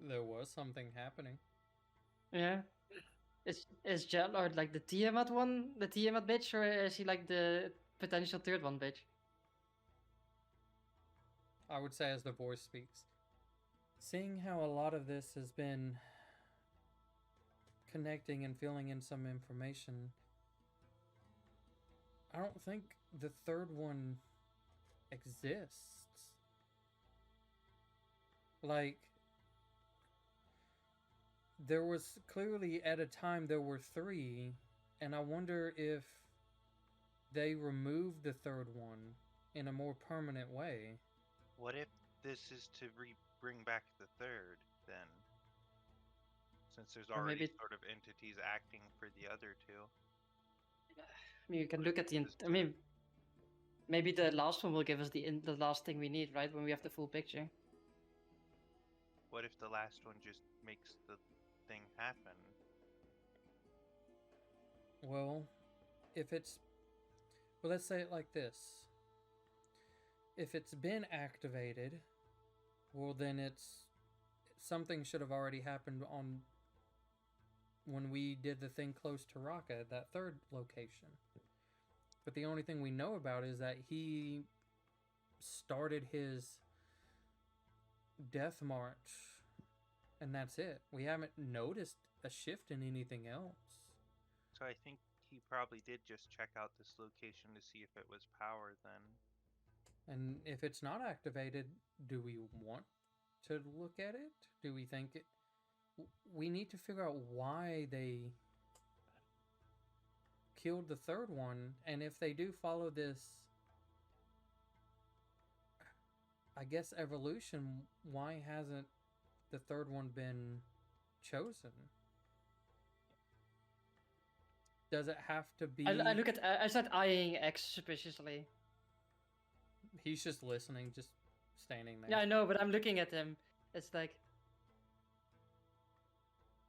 There was something happening. Yeah. Is Jetlord like the Tiamat one, the Tiamat bitch, or is he like the potential third one bitch? I would say as the voice speaks. Seeing how a lot of this has been connecting and filling in some information, I don't think the third one exists. Like, there was clearly at a time there were 3, and I wonder if they removed the third one in a more permanent way. What if this is to bring back the third, then? Since there's Or already maybe- sort of entities acting for the other two. I mean, you can What look if at the. this is I mean, maybe the last one will give us the last thing we need, right? When we have the full picture. What if the last one just makes the thing happen? Well, let's say it like this. If it's been activated, well then something should have already happened on when we did the thing close to Raqqa, that third location. But the only thing we know about is that he started his death march, and that's it. We haven't noticed a shift in anything else. So I think he probably did just check out this location to see if it was power then. And if it's not activated, do we want to look at it? Do we think it... We need to figure out why they killed the third one, and if they do follow this, I guess, evolution, why hasn't the third one been chosen? Does it have to be... I look at. I start eyeing X suspiciously. He's just listening, just standing there. Yeah, I know, but I'm looking at him. It's like.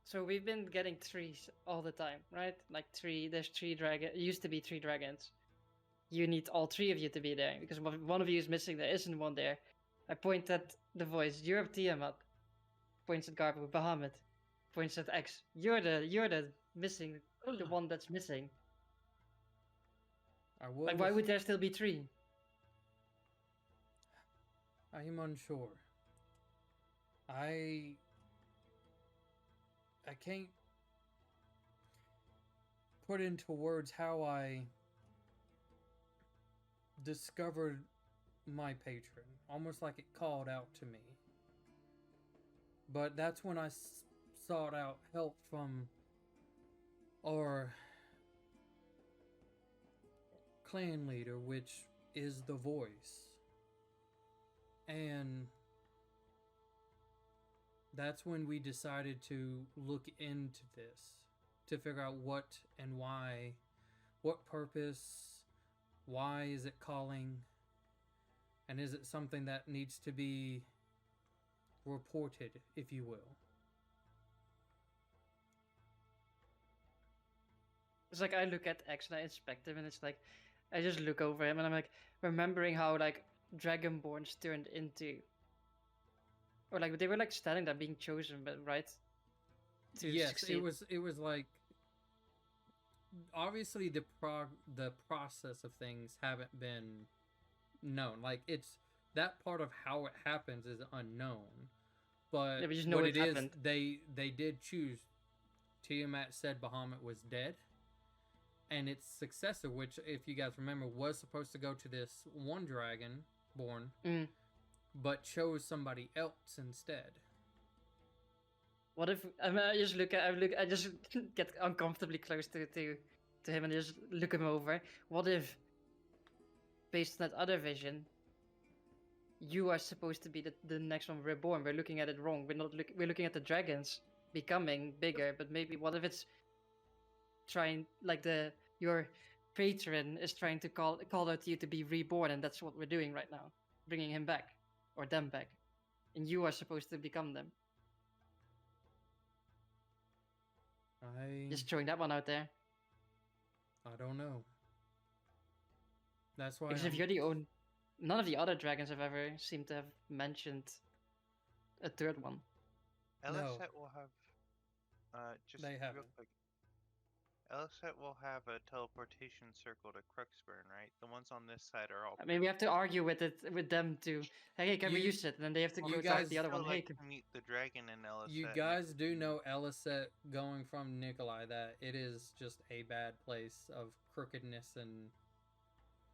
So we've been getting 3s all the time, right? Like 3. There's 3 dragons. It used to be 3 dragons. You need all 3 of you to be there because one of you is missing. There isn't one there. I point at the voice. You're Tiamat. Points at Garbo. Bahamut. Points at X. You're the missing. The one that's missing. Like, why would there still be 3? I am unsure. I can't put into words how I discovered my patron. Almost like it called out to me. But that's when I sought out help from our clan leader, which is the voice. And that's when we decided to look into this, to figure out what and why, what purpose, why is it calling, and is it something that needs to be reported, if you will. It's like I look at X and I inspect him, and it's like I just look over him and I'm like remembering how like Dragonborns turned into, or like they were like standing there being chosen, but right to Yes, succeed. it was like obviously the process of things haven't been known. Like it's that part of how it happens is unknown. But Yeah, we just know what it it is, happened. they did choose. Tiamat said Bahamut was dead, and its successor, which if you guys remember, was supposed to go to this one dragon born, Mm. but chose somebody else instead. What if I just I just get uncomfortably close to him and just look him over. What if, based on that other vision, you are supposed to be the next one reborn? We're looking at it wrong. We're looking at the dragons becoming bigger, but maybe what if it's trying like your patron is trying to call out to you to be reborn, and that's what we're doing right now, bringing him back or them back, and you are supposed to become them. Just throwing that one out there. I don't know. That's why Because if you're the own, none of the other dragons have ever seemed to have mentioned a third one. Elisette will have just They real haven't. quick. Elisette will have a teleportation circle to Cruxburn, right? The ones on this side are all. I mean, we have to argue with them to, hey, can we You- use it? And then they have to you go guys talk to the other still one. like Hey, to meet the dragon and Elisette. you guys do know Elisette going from Nikolai that it is just a bad place of crookedness and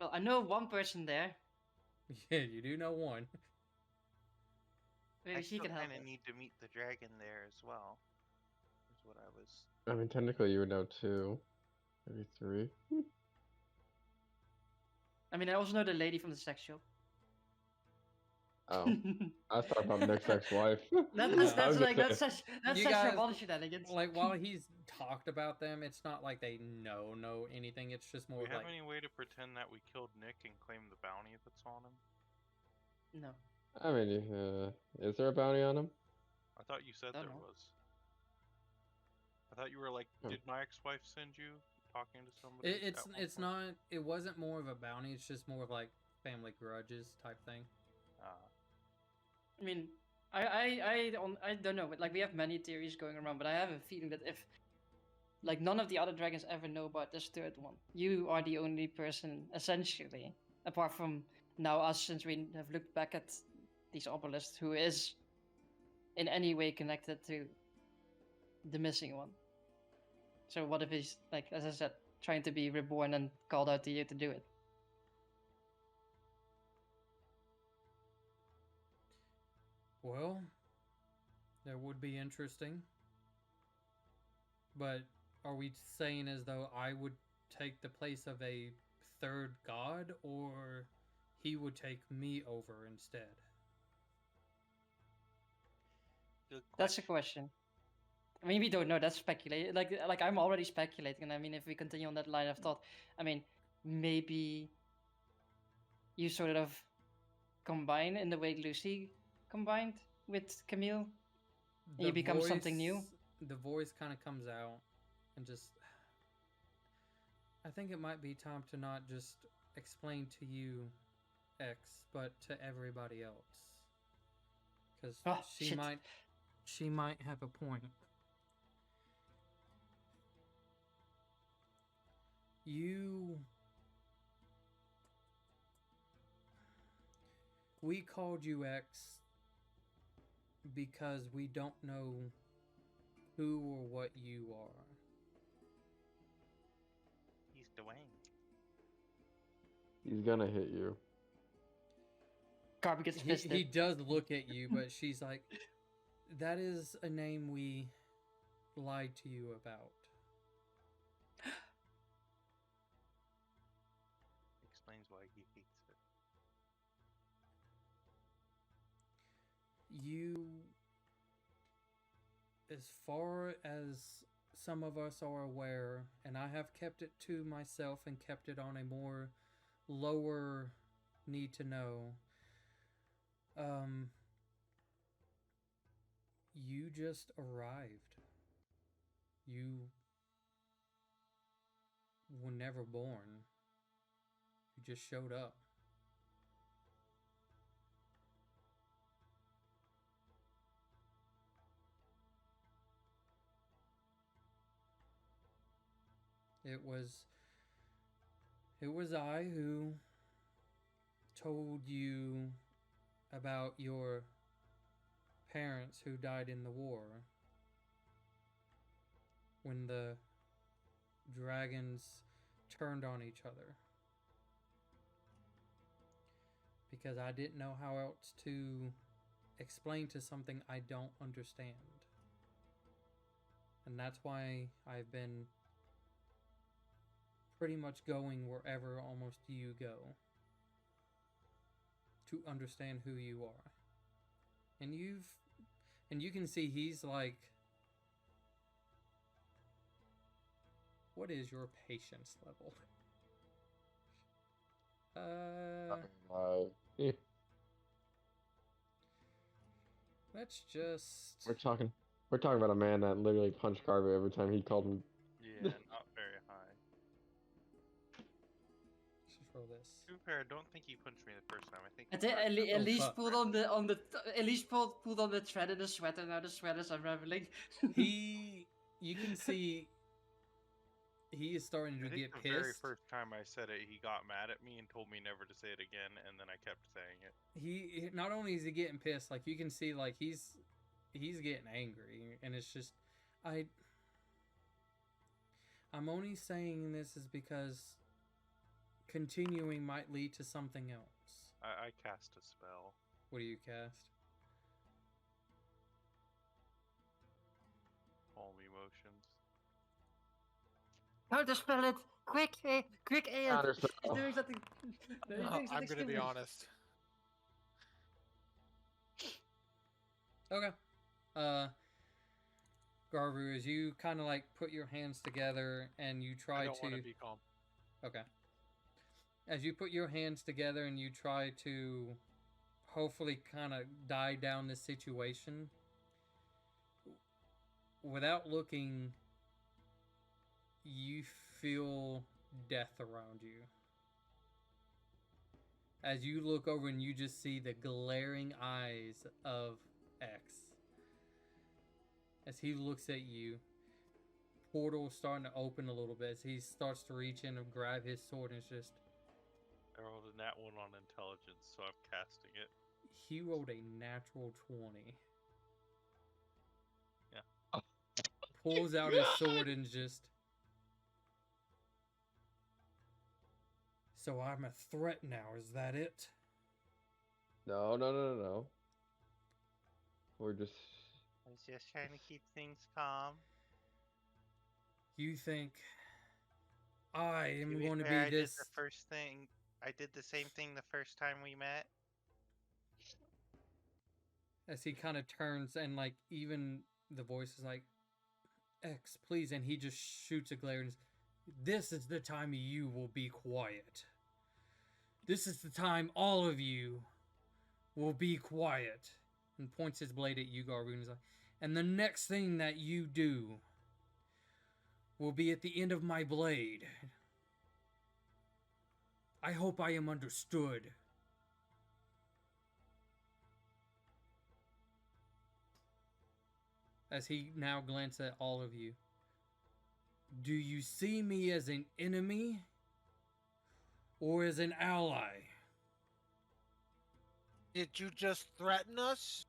well, I know one person there. yeah, you do know one. Maybe I she still can help kind of us. need to meet the dragon there as well. Is what I was. I mean, technically, you would know 2, maybe 3. I mean, I also know the lady from the sex shop. Oh, I was talking about Nick's ex-wife. That's No. I that's was like gonna that's say, such You guys- Ramon shenanigans. Like while he's talked about them, it's not like they know anything. It's just Do more we have like any way to pretend that we killed Nick and claim the bounty that's on him? No, I mean, is there a bounty on him? I thought you said Don't there know. was. I thought you were like, Hmm. did my ex-wife send you talking to somebody? it's at one it's point? not. It wasn't more of a bounty. It's just more of like family grudges type thing. I mean, I don't know, but like we have many theories going around, but I have a feeling that if like none of the other dragons ever know about this third one, you are the only person essentially, apart from now us, since we have looked back at these obelisks, who is in any way connected to the missing one. So what if he's like, as I said, trying to be reborn and called out to you to do it? Well, that would be interesting. But are we saying as though I would take the place of a third god, or he would take me over instead? Good That's a question. question. I mean, we don't know. That's speculating. Like I'm already speculating, and I mean, if we continue on that line of thought, I mean, maybe you sort of combine in the way Lucy combined with Camille, and you become something new. The voice kind of comes out and just. I think it might be time to not just explain to you, X, but to everybody else. Because Oh, she shit. might have a point. We called you X because we don't know who or what you are. He's Dwayne. He's gonna hit you. Carby gets fisted. He does look at you, but she's like, that is a name we lied to you about. Explains why he hates it. You, as far as some of us are aware, and I have kept it to myself and kept it on a more lower need to know, you just arrived. You were never born. You just showed up. It was I who told you about your parents who died in the war when the dragons turned on each other. Because I didn't know how else to explain to something I don't understand. And that's why I've been pretty much going wherever almost you go to understand who you are. And you can see he's like, what is your patience level? Yeah, Let's just we're talking about a man that literally punched Garvey every time he called him. Yeah, not very high. let's just roll this. To be fair, I don't think he punched me the first time. I think I he think punched at Oh, least fuck. pulled at least pulled on the thread in the sweater. Now the sweater's unraveling. You can see he is starting I to think get the very pissed. first time I said it, he got mad at me and told me never to say it again, and then I kept saying it. He not only is he getting pissed, like you can see like he's getting angry, and it's just I'm only saying this is because continuing might lead to something else. I cast a spell. What do you cast? Calm emotions. How to spell it? Quick, quick, Counterspell. He's doing something. No, he's doing I'm something gonna be stupid. honest. Okay. Garvu, as you kind of like put your hands together and you I try don't want to. to be calm. Okay. As you put your hands together and you try to hopefully kind of die down this situation, without looking, you feel death around you. As you look over and you just see the glaring eyes of X. As he looks at you, portal starting to open a little bit as he starts to reach in and grab his sword, and it's just I rolled a nat 1 on intelligence, so I'm casting it. he rolled a natural 20. Yeah. Pulls out his sword and just. So I'm a threat now, is that it? No. We're just. I was just trying to keep things calm. You think I To am be going to fair, be I this. did the first thing. I did the same thing the first time we met. As he kind of turns and like even the voice is like, X, please, and he just shoots a glare and says, this is the time you will be quiet. This is the time all of you will be quiet. And points his blade at you, Garbu, and is like, and the next thing that you do will be at the end of my blade. I hope I am understood. As he now glances at all of you. Do you see me as an enemy or as an ally? Did you just threaten us,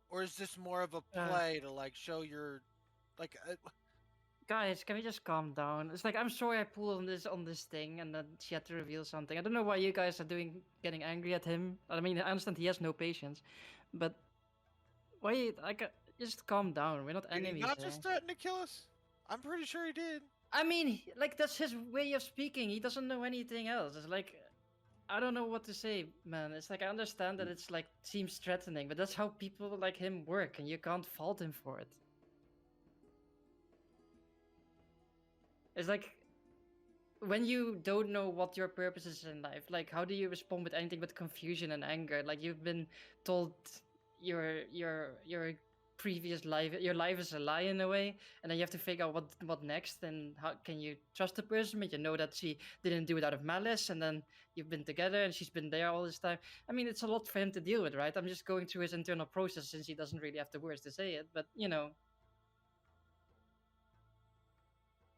or is this more of a play to like show your, like? Guys, can we just calm down? It's like I'm sorry I pulled on this thing and then she had to reveal something. I don't know why you guys are getting angry at him. I mean, I understand he has no patience, but why just calm down. We're not Did he enemies. not just threaten to kill us? I'm pretty sure he did. I mean, like that's his way of speaking. He doesn't know anything else. It's like I don't know what to say, man. It's like I understand that it's like seems threatening, but that's how people like him work, and you can't fault him for it. It's like when you don't know what your purpose is in life, like how do you respond with anything but confusion and anger? Like you've been told you're previous life. Your life is a lie in a way, and then you have to figure out what next and how can you trust the person, but you know that she didn't do it out of malice, and then you've been together and she's been there all this time. I mean, it's a lot for him to deal with, right? I'm just going through his internal process since he doesn't really have the words to say it, but you know.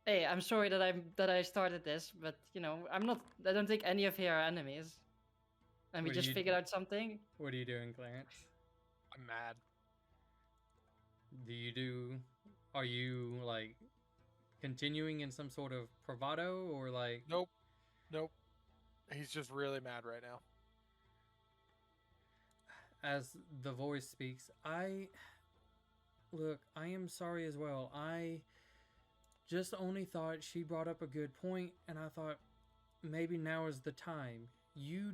Hey, I'm sorry that I started this, but you know, I don't think any of here are enemies. And we What do just you figured do? out something. What are you doing, Clarence? I'm mad. Are you like continuing in some sort of bravado or like Nope. Nope. He's just really mad right now. as the voice speaks, I am sorry as well. I just only thought she brought up a good point and I thought maybe now is the time. You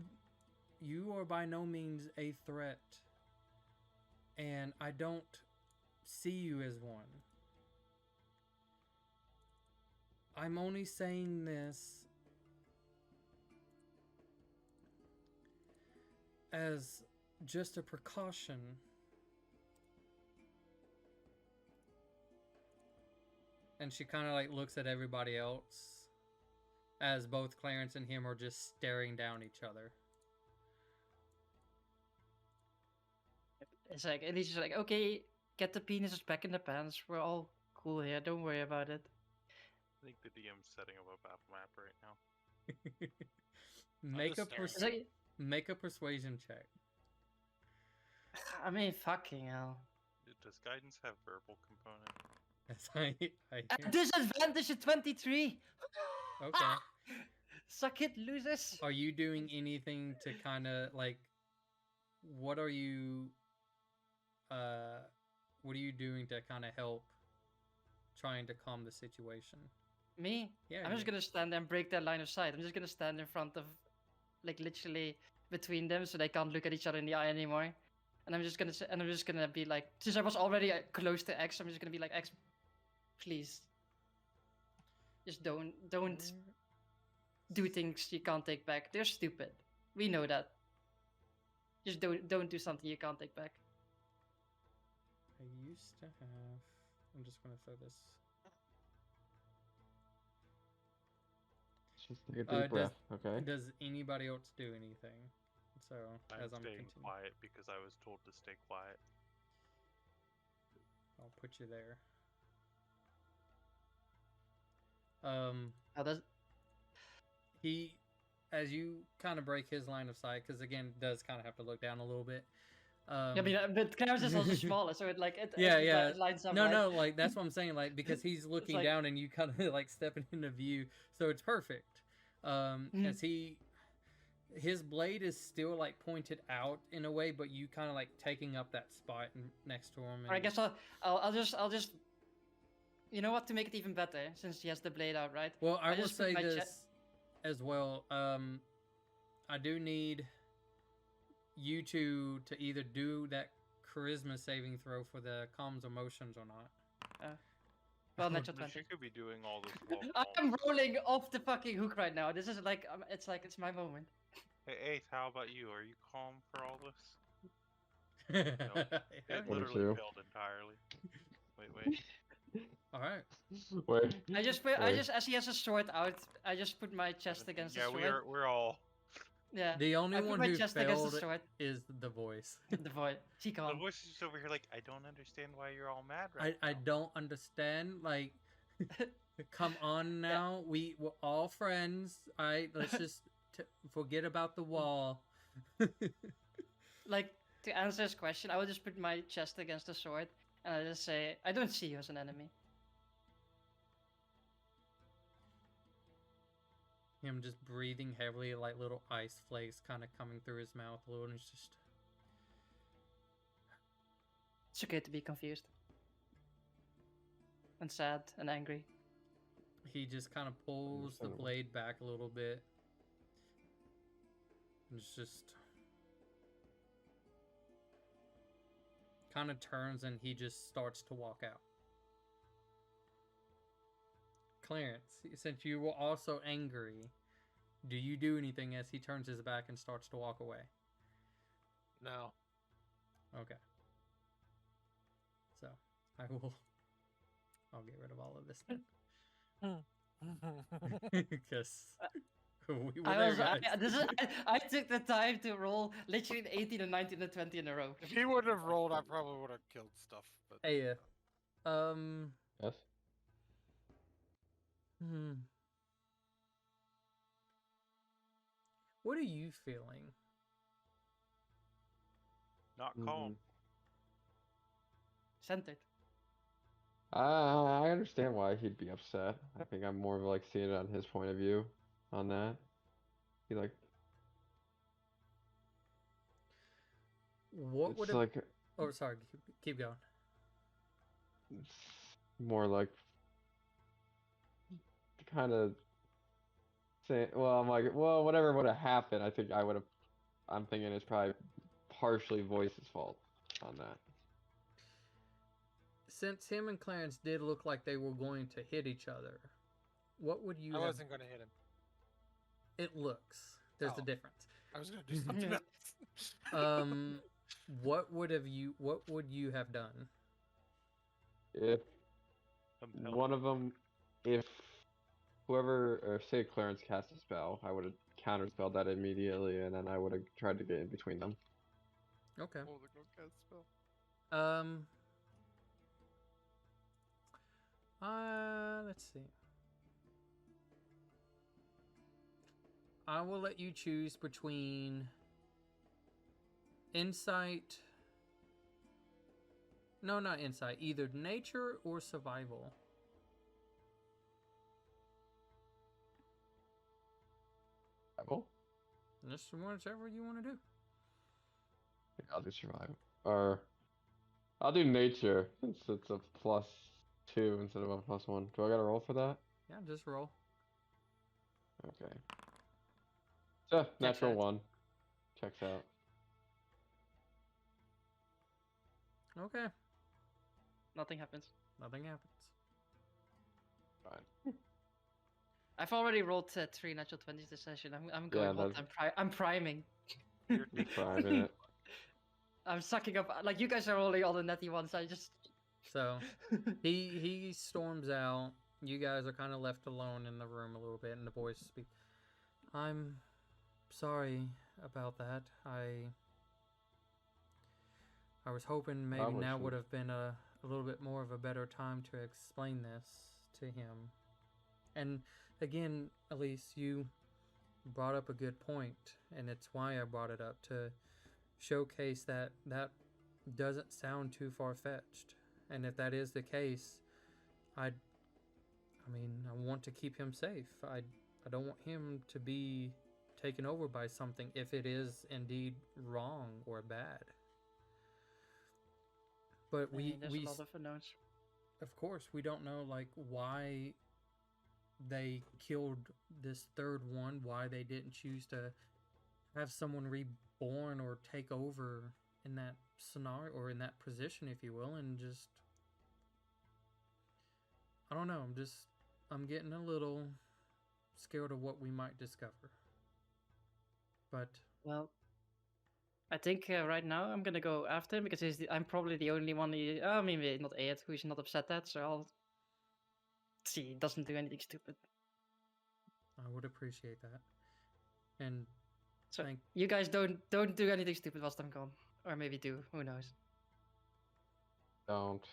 are by no means a threat. And I don't see you as one. I'm only saying this as just a precaution. And she kind of like looks at everybody else as both Clarence and him are just staring down each other. It's like, and he's just like, okay, get the penises back in the pants. We're all cool here. Don't worry about it. I think the DM's setting up a battle map right now. Make a just It's like, make a persuasion check. I mean, fucking hell. Does guidance have verbal component? Yes, I At disadvantage at 23. Okay. Suck it, losers. Are you doing anything to kind of like? What are you doing to kind of help trying to calm the situation? Me? Yeah. I'm just gonna stand there and break their line of sight. I'm just gonna stand in front of, like, literally between them, so they can't look at each other in the eye anymore. And I'm just gonna be like, since I was already close to X, I'm just gonna be like, X, please, just don't do things you can't take back. They're stupid. We know that. Just don't do something you can't take back. I used to have. I'm just gonna throw this. Just take a deep breath, okay? Does anybody else do anything? So I'm as I'm staying continuing, quiet because I was told to stay quiet. I'll put you there. How does He, as you kind of break his line of sight, because again, does kind of have to look down a little bit. I mean, but Clarence is also smaller, so it like it Yeah, it, yeah. It lines up. No, right? no, like that's what I'm saying. Like because he's looking like- down and you kind of like stepping into view, so it's perfect. As his blade is still like pointed out in a way, but you kind of like taking up that spot next to him. Or I and- guess I'll just. You know what? To make it even better, since he has the blade out, right? Well, I I will just put say my this as well. I do need you two to either do that charisma saving throw for the calms emotions or not. Well, Oh, natural So she 20. could be doing all this while I'm rolling off the fucking hook right now. This is like, it's my moment. Hey, Ace, how about you? Are you calm for all this? It Yeah. literally 22. failed entirely. Wait. All right. Wait. I just as he has a sword out, I just put my chest against Yeah, the sword. we're all. Yeah. The only I put one my who chest against the failed sword. is the voice. The void. She The can't. voice is just over here like, I don't understand why you're all mad right I now. don't understand. Like, come on now. We're all friends. All right, let's just forget about the wall. Like, to answer his question, I will just put my chest against the sword and I just say, I don't see you as an enemy. Him just breathing heavily, like little ice flakes kind of coming through his mouth a little, and it's just. It's okay to be confused. And sad and angry. He just kind of pulls the Understandable. blade back a little bit. And it's just. Kind of turns and he just starts to walk out. Clarence, since you were also angry, do you do anything as he turns his back and starts to walk away? No. Okay. I'll get rid of all of this then. Because we were there, guys. I took the time to roll literally 18 and 19 and 20 in a row. If he wouldn't have rolled, I probably would have killed stuff. But Hey, Yes. what are you feeling? Not calm. Centered. I understand why he'd be upset. I think I'm more of like seeing it on his point of view on that. He like What would it's have? like Oh, sorry. Keep going. it's more like kind of saying, well, I'm like, well, whatever would have happened, I think I would have. I'm thinking it's probably partially Voice's fault on that. Since him and Clarence did look like they were going to hit each other, what would you I have? wasn't going to hit him. It looks. There's a Oh. difference. I was going to do something else. What would you have done? If Compelled. one of them, if whoever, or say Clarence cast a spell, I would have counterspelled that immediately, and then I would have tried to get in between them. Okay. Oh, the go cast spell. Let's see. I will let you choose between insight. No, not insight. Either nature or survival. Survival? Just whatever you want to do. Yeah, I'll do survival. Or I'll do nature since it's a +2 instead of a +1. Do I gotta roll for that? Yeah, just roll. Okay. So natural out. 1. Checks out. Okay. Nothing happens. Nothing happens. Fine. I've already rolled 3 natural 20s this session. I'm going hot. I'm priming. You're You're priming it. I'm sucking up. Like you guys are rolling all the netty ones. I just. So he storms out. You guys are kind of left alone in the room a little bit, and the voice speaks. I'm sorry about that. I was hoping maybe now would have been a little bit more of a better time to explain this to him. And again, Elise, you brought up a good point, and it's why I brought it up, to showcase that doesn't sound too far-fetched. And if that is the case, I want to keep him safe. I don't want him to be taken over by something if it is indeed wrong or bad. But there's a lot of unknowns. Of course, we don't know like why they killed this third one, why they didn't choose to have someone reborn or take over in that scenario or in that position, if you will, and just I don't know. I'm getting a little scared of what we might discover. But well, I think right now I'm gonna go after him because I'm probably the only one. Maybe not Ed, who's not upset at. So I'll see. He doesn't do anything stupid. I would appreciate that. And so you guys don't do anything stupid whilst I'm gone, or maybe do. Who knows? Don't.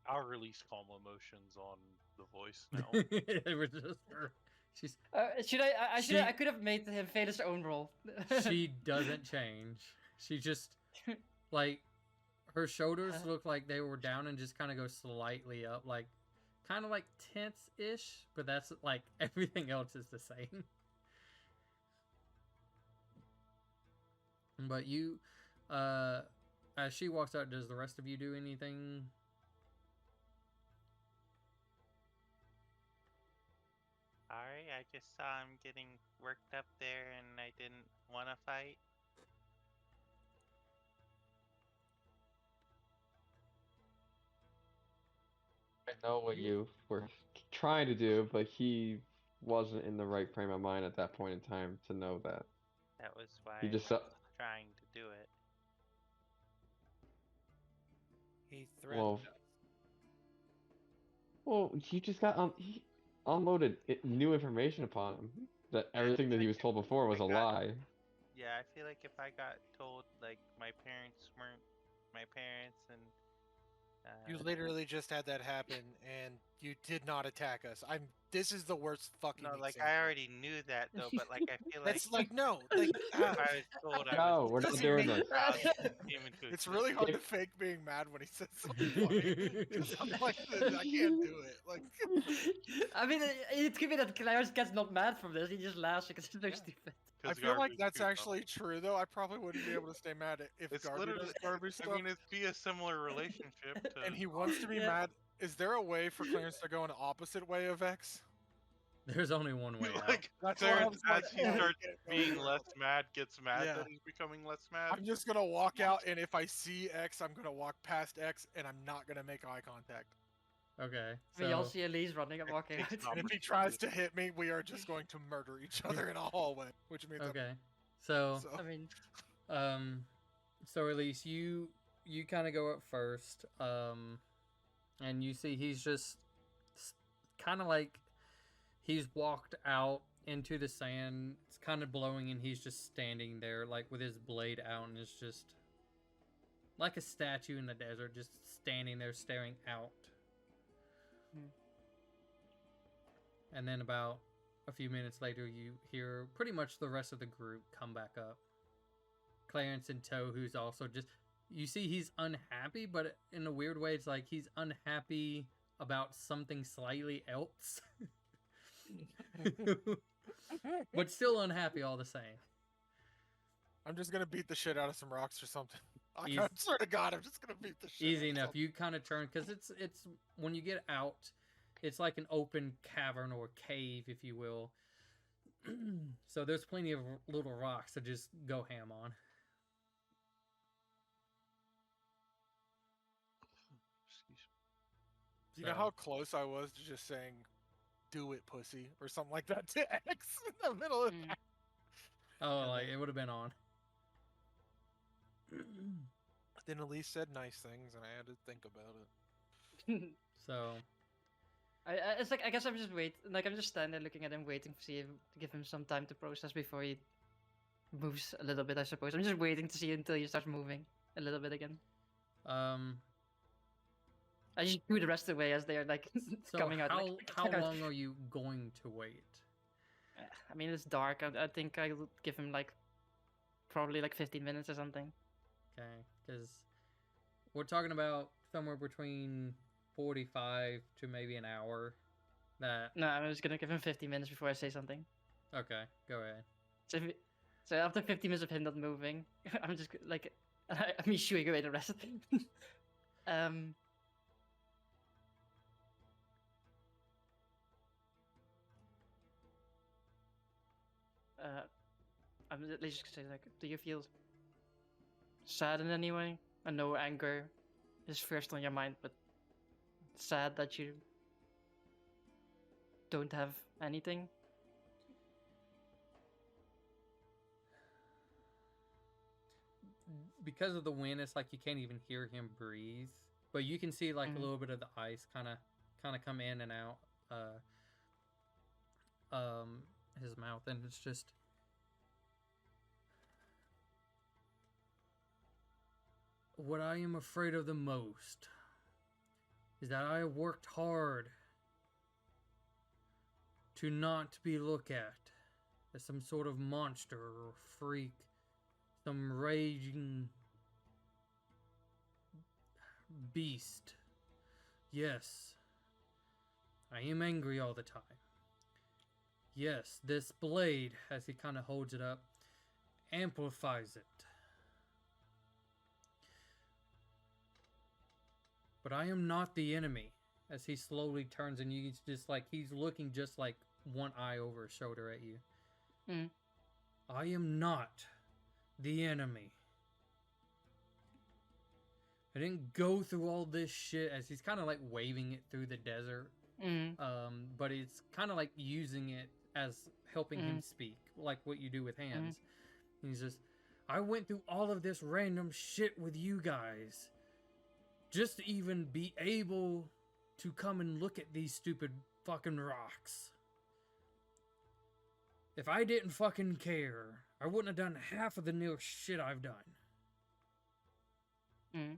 I'll release calm emotions on the voice now. It was just her. She's. I could have made him fail his own role. She doesn't change. She just like her shoulders look like they were down and just kind of go slightly up, like kind of like tense-ish. But that's like everything else is the same. But you, as she walks out, does the rest of you do anything? Sorry, I just saw him getting worked up there and I didn't want to fight. I know what you were trying to do, but he wasn't in the right frame of mind at that point in time to know that. That was why He just I was trying to do it. He threatened Well, us. well, you just got he unloaded new information upon him. That everything that he was told before was a lie. Yeah, I feel like if I got told like my parents weren't my parents and You literally just had that happen, and you did not attack us. This is the worst fucking no, like example. I already knew that though, but like I feel like It's like no, like if I was told I No, was we're not doesn't doing mean- this. came into it's really hard to fake being mad when he says something funny. 'Cause I'm like, I can't do it. Like, I mean, it could be that Clarence gets not mad from this. He just laughs because it's so stupid. I feel like that's actually true, though. I probably wouldn't be able to stay mad if It's Garby literally. does garbage I stuff, mean, it'd be a similar relationship to. and he wants to be Yeah. mad. Is there a way for Clarence to go an opposite way of X? There's only one way out. Like That's what I Clarence, was like, as he oh, starts yeah, no, being no, less mad, gets mad Yeah. that he's becoming less mad. I'm just gonna walk out, and if I see X, I'm gonna walk past X, and I'm not gonna make eye contact. Okay. We all So see Elise running and walking out. It's And if he tries to hit me, we are just going to murder each other in a hallway, which means okay. So so. I mean, so Elise, you kind of go up first, and you see he's just kind of like he's walked out into the sand. It's kind of blowing, and he's just standing there, like with his blade out, and it's just like a statue in the desert, just standing there staring out. And then about a few minutes later, you hear pretty much the rest of the group come back up. Clarence in tow, who's also just... You see he's unhappy, but in a weird way, it's like he's unhappy about something slightly else. But still unhappy all the same. I'm just gonna beat the shit out of some rocks or something. I Easy. swear to God, I'm just gonna beat the shit. Easy out of enough. something. You kind of turn, because it's when you get out, it's like an open cavern or cave, if you will. So there's plenty of little rocks to just go ham on. You know So- how close I was to just saying, "Do it, pussy," or something like that to X in the middle of that. Oh, like it would have been on. Then Elise said nice things, and I had to think about it. So it's like I guess I'm just I'm just standing there looking at him, waiting to see him, to give him some time to process before he moves a little bit. I suppose I'm just waiting to see until he starts moving a little bit again. I just do the rest of the way as they're like so coming out. how long are you going to wait? I mean, it's dark. I think I'll give him like probably like 15 minutes or something. Okay, because we're talking about somewhere between 45 to maybe an hour. That No, I'm just gonna give him 15 minutes before I say something. okay? Go ahead. So after 15 minutes of him not moving, I'm just like I'm shooing away the rest of them. I'm at least just gonna say like, do you feel sad in any way? I know anger is first on your mind, but sad that you don't have anything. Because of the wind, it's like you can't even hear him breathe. But you can see like a little bit of the ice kind of come in and out his mouth, and it's just what I am afraid of the most is that I have worked hard to not be looked at as some sort of monster or freak, some raging beast. Yes, I am angry all the time. Yes, this blade, as he kind of holds it up, amplifies it. But I am not the enemy. As he slowly turns, and you just like he's looking just like one eye over his shoulder at you. I am not the enemy. I didn't go through all this shit, as he's kind of like waving it through the desert. But it's kind of like using it as helping him speak, like what you do with hands. And he's just, I went through all of this random shit with you guys just to even be able to come and look at these stupid fucking rocks. If I didn't fucking care, I wouldn't have done half of the new shit I've done. Mm.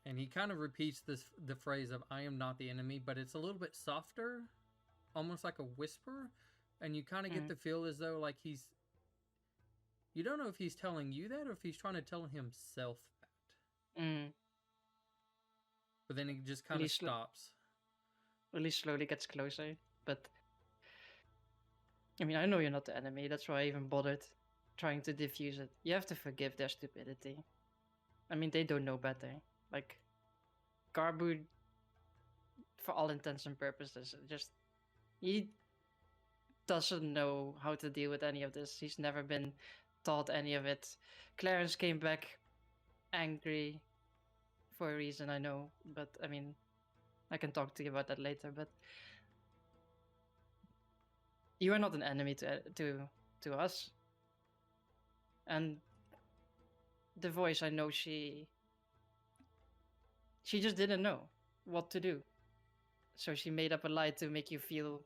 And he kind of repeats the phrase of "I am not the enemy," but it's a little bit softer, almost like a whisper, and you kind of get the feel as though like you don't know if he's telling you that or if he's trying to tell himself that. Mm. But then he just kind of stops. Really slowly gets closer, but I mean, I know you're not the enemy. That's why I even bothered trying to diffuse it. You have to forgive their stupidity. I mean, they don't know better. Like, Garbu, for all intents and purposes, he doesn't know how to deal with any of this. He's never been taught any of it. Clarence came back angry for a reason, I know, but I mean, I can talk to you about that later. But you are not an enemy to us. And the voice, I know she just didn't know what to do, so she made up a lie to make you feel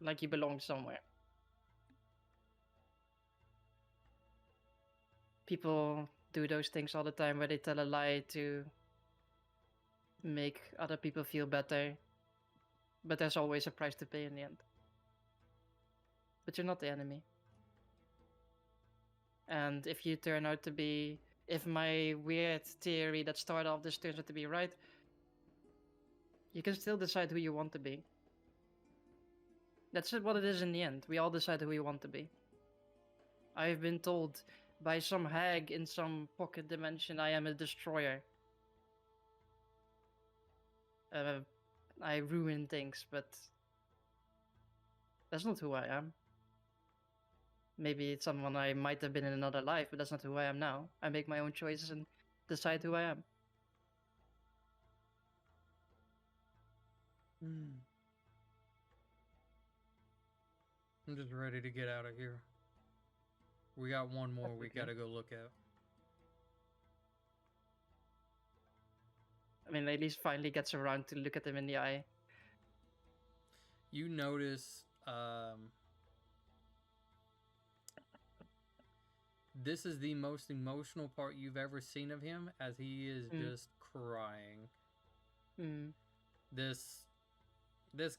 like you belong somewhere. People do those things all the time where they tell a lie to make other people feel better, but there's always a price to pay in the end. But you're not the enemy. And if you turn out to be, if my weird theory that started off this turns out to be right, you can still decide who you want to be. That's what it is in the end. We all decide who we want to be. I've been told by some hag in some pocket dimension I am a destroyer. I ruin things, but that's not who I am. Maybe it's someone I might have been in another life, but that's not who I am now. I make my own choices and decide who I am. I'm just ready to get out of here. We got one more we gotta go look at. I mean, at least finally gets around to look at him in the eye. You notice this is the most emotional part you've ever seen of him, as he is just crying. This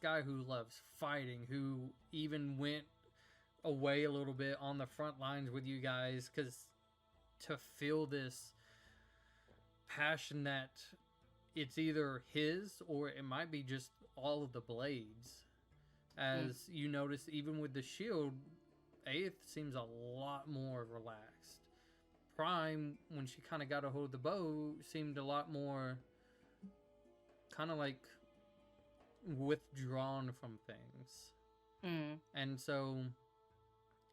guy who loves fighting, who even went away a little bit on the front lines with you guys, because to feel this passion that it's either his or it might be just all of the blades. As you notice, even with the shield, Aeth seems a lot more relaxed. Prime, when she kind of got a hold of the bow, seemed a lot more kind of like withdrawn from things. And so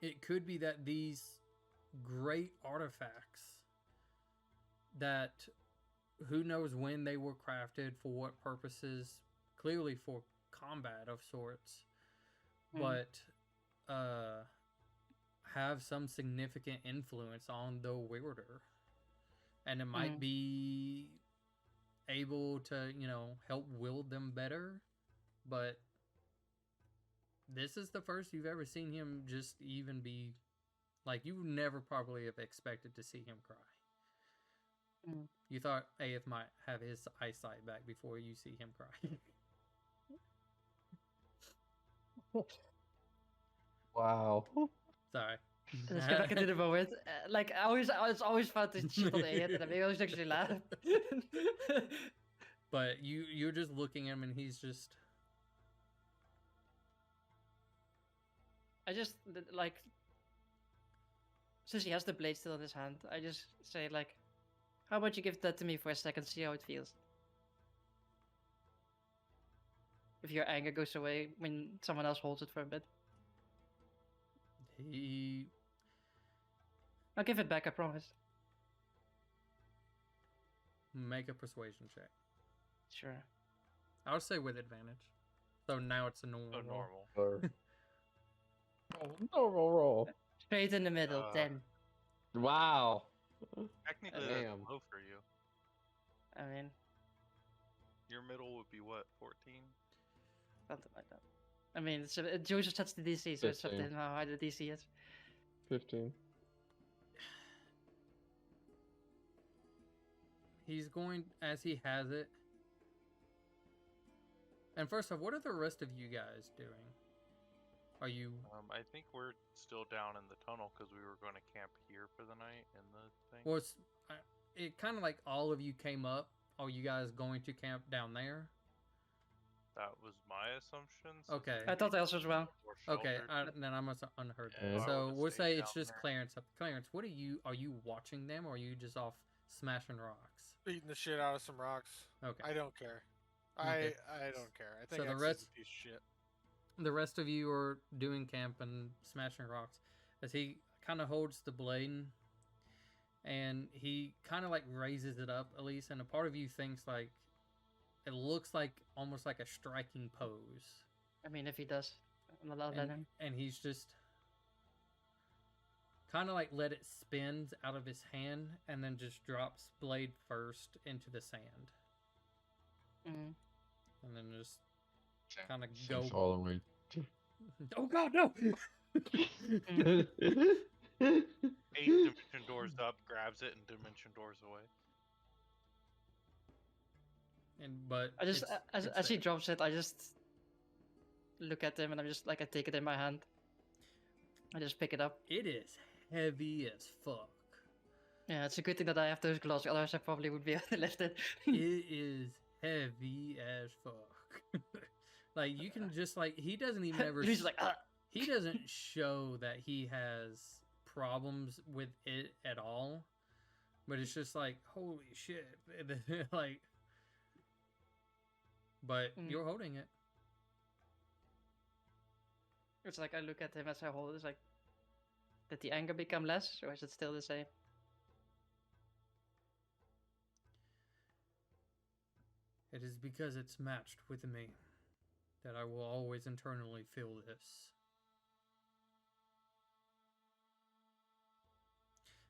it could be that these great artifacts that who knows when they were crafted, for what purposes, clearly for combat of sorts, but have some significant influence on the wielder. And it might be able to, help wield them better. But this is the first you've ever seen him just even be like, you never probably have expected to see him cry. You thought Aeth might have his eyesight back before you see him cry. Wow. Sorry. Let's get back into the moment. Like, it's always fun to shit on Aeth, and I make always actually laugh. But you're just looking at him, and he's just... I just, like... Since he has the blade still in his hand, I just say, like... How about you give that to me for a second, see how it feels? If your anger goes away when someone else holds it for a bit. I'll give it back, I promise. Make a persuasion check. Sure. I would say with advantage. So now it's a normal. So normal. Or roll. Straight in the middle, 10. Wow. Technically, Damn. that's low for you. I mean, Your middle would be what, 14? something like that. I mean, Joseph sets the DC, so it's up to 15. him how high the DC is. 15. He's going as he has it. And first off, what are the rest of you guys doing? Are you? I think we're still down in the tunnel because we were going to camp here for the night in the thing. Well, it kind of like all of you came up. Are you guys going to camp down there? That was my assumption. Okay. I thought else as well. Okay, then I must have unheard that. Yeah. I So would've we'll stayed say it's down just there. Clarence. Clarence, what are you watching them, or are you just off smashing rocks? Beating the shit out of some rocks. Okay. I don't care. Okay. I don't care. I So think the X is rest- a piece of shit. The rest of you are doing camp and smashing rocks as he kind of holds the blade and he kind of like raises it up at least, and a part of you thinks like it looks like almost like a striking pose. I mean, if he does, I'm allowed let him. And he's just kind of like let it spin out of his hand and then just drops blade first into the sand Mm. and then just kind of go. Sinks all the way. Oh God, no! 8 dimension doors up, grabs it, and dimension doors away. But I just, it's- it's as he there. drops it, I just look at him and I'm just like, I take it in my hand. I just pick it up. It is heavy as fuck. Yeah, it's a good thing that I have those gloves, otherwise I probably would be able to lift it. It is heavy as fuck. Like you can just like he doesn't even ever. He's like, He doesn't show that he has problems with it at all, but it's just like holy shit, like. But you're holding it. It's like I look at him as I hold it. It's like, did the anger become less, or is it still the same? It is because it's matched with me that I will always internally feel this.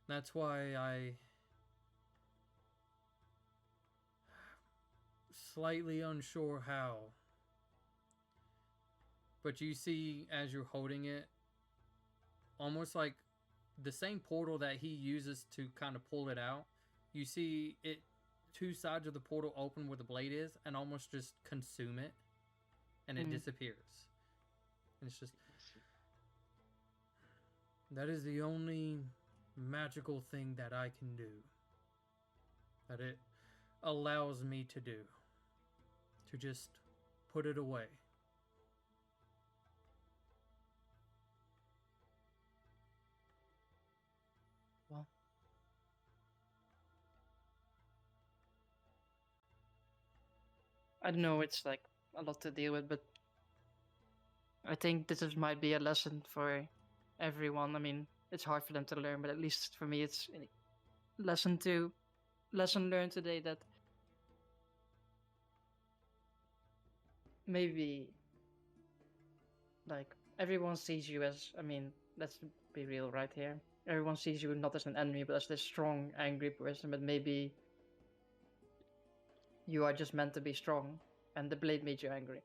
That's why I slightly unsure how. But you see as you're holding it, almost like the same portal that he uses to kind of pull it out, you see it two sides of the portal open where the blade is and almost just consume it and it disappears. And it's just that is the only magical thing that I can do, that it allows me to do, to just put it away. Well, I don't know, it's like a lot to deal with, but I think might be a lesson for everyone. I mean, it's hard for them to learn, but at least for me, it's a lesson learned today that maybe like everyone sees you as, I mean, let's be real right here. Everyone sees you not as an enemy, but as this strong, angry person, but maybe you are just meant to be strong, and the blade made you angry.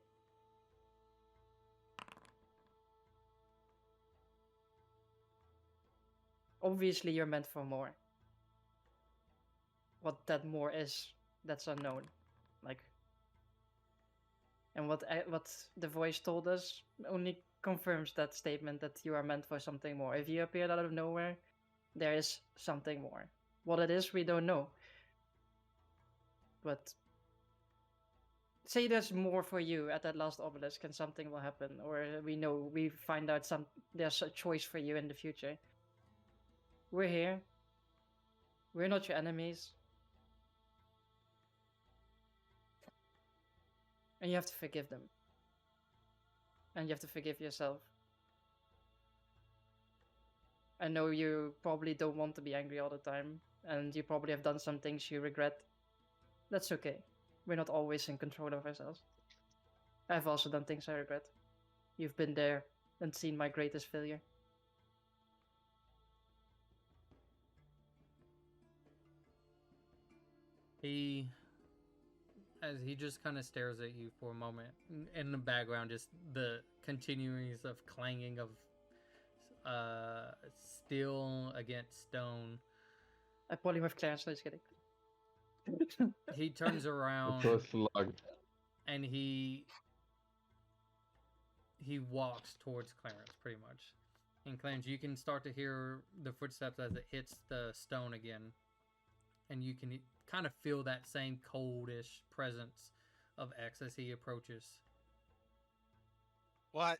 Obviously, you're meant for more. What that more is, that's unknown. Like, and what the voice told us only confirms that statement that you are meant for something more. If you appeared out of nowhere, there is something more. What it is, we don't know. But say there's more for you at that last obelisk and something will happen, or we find out there's a choice for you in the future. We're here. We're not your enemies. And you have to forgive them. And you have to forgive yourself. I know you probably don't want to be angry all the time, and you probably have done some things you regret. That's okay. We're not always in control of ourselves. I've also done things I regret. You've been there and seen my greatest failure. He, as he just kind of stares at you for a moment, in the background, just the continuings of clanging of steel against stone. I polymorph Clarence, no, just kidding. He turns around It's a slug. and he walks towards Clarence, pretty much. And Clarence, you can start to hear the footsteps as it hits the stone again, and you can kind of feel that same coldish presence of X as he approaches. What?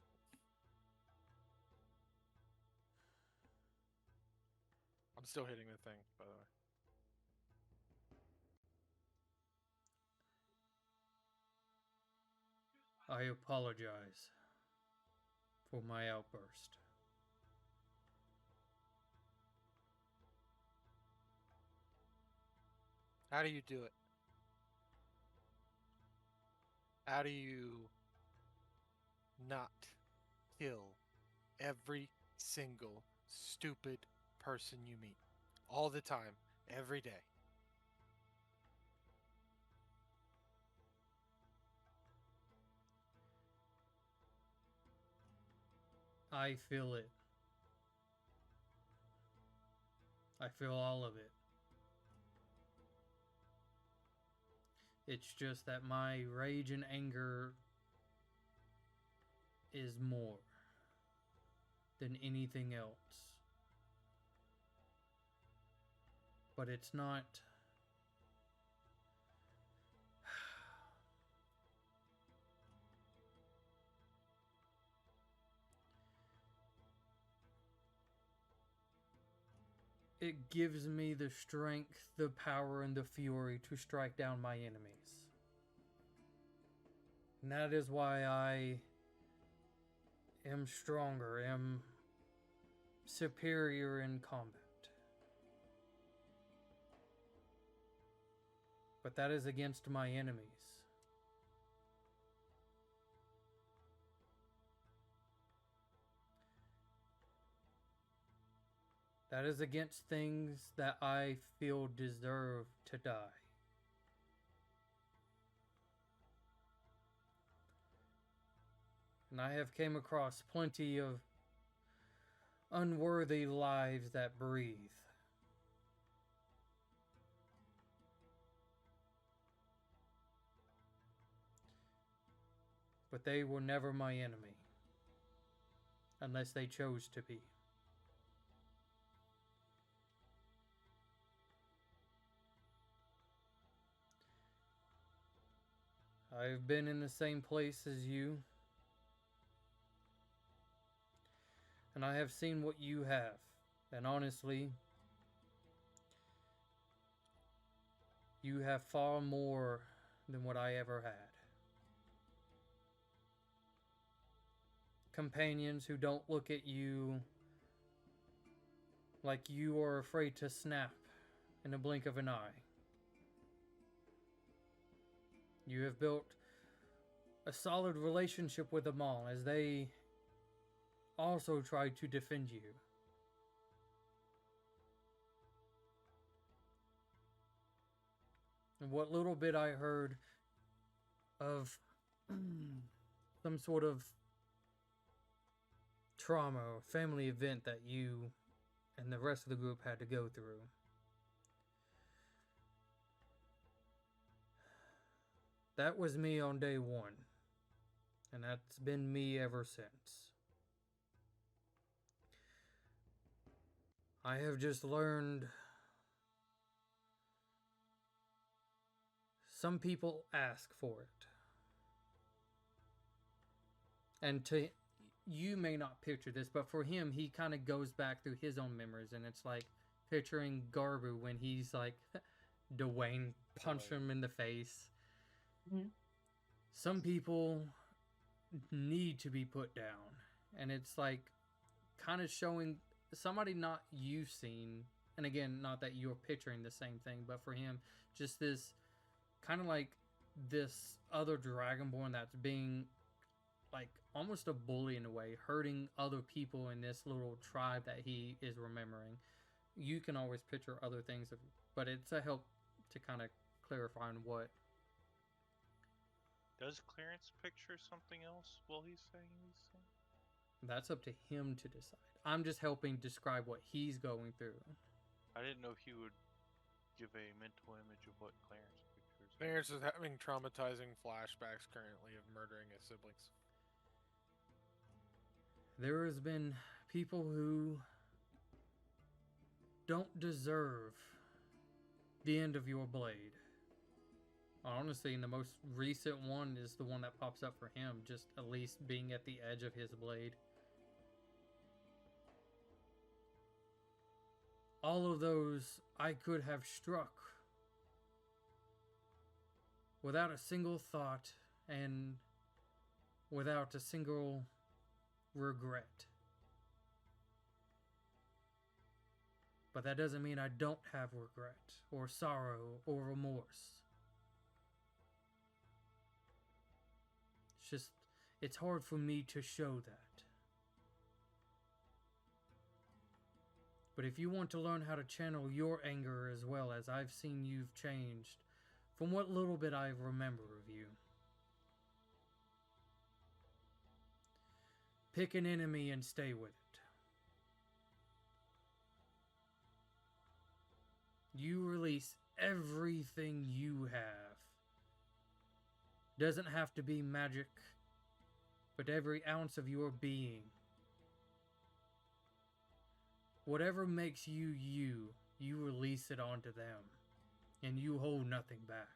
I'm still hitting the thing, by the way. I apologize for my outburst. How do you do it? How do you not kill every single stupid person you meet? All the time, every day. I feel it. I feel all of it. It's just that my rage and anger is more than anything else. But it's not. It gives me the strength, the power, and the fury to strike down my enemies. And that is why I am stronger, am superior in combat. But that is against my enemies. That is against things that I feel deserve to die. And I have came across plenty of unworthy lives that breathe. But they were never my enemy. Unless they chose to be. I've been in the same place as you. And I have seen what you have. And honestly, you have far more than what I ever had. Companions who don't look at you like you are afraid to snap in a blink of an eye. You have built a solid relationship with them all as they also try to defend you. And what little bit I heard of some sort of trauma or family event that you and the rest of the group had to go through. That was me on day one. And that's been me ever since. I have just learned some people ask for it. And to you may not picture this, but for him, he kind of goes back through his own memories, and it's like picturing Garbu when he's like, Dwayne punched him in the face. Mm-hmm. Some people need to be put down, and it's like kind of showing somebody not you've seen, and again, not that you're picturing the same thing, but for him, just this kind of like this other Dragonborn that's being like almost a bully in a way, hurting other people in this little tribe that he is remembering. You can always picture other things, but it's a help to kind of clarify on what. Does Clarence picture something else while he's saying these things? That's up to him to decide. I'm just helping describe what he's going through. I didn't know if he would give a mental image of what Clarence pictures. Clarence is having traumatizing flashbacks currently of murdering his siblings. There has been people who don't deserve the end of your blade. Honestly, the most recent one is the one that pops up for him, just at least being at the edge of his blade. All of those I could have struck without a single thought and without a single regret. But that doesn't mean I don't have regret or sorrow or remorse. It's just, it's hard for me to show that. But if you want to learn how to channel your anger as well, as I've seen you've changed from what little bit I remember of you, pick an enemy and stay with it. You release everything you have. Doesn't have to be magic, but every ounce of your being. Whatever makes you you, you release it onto them, and you hold nothing back.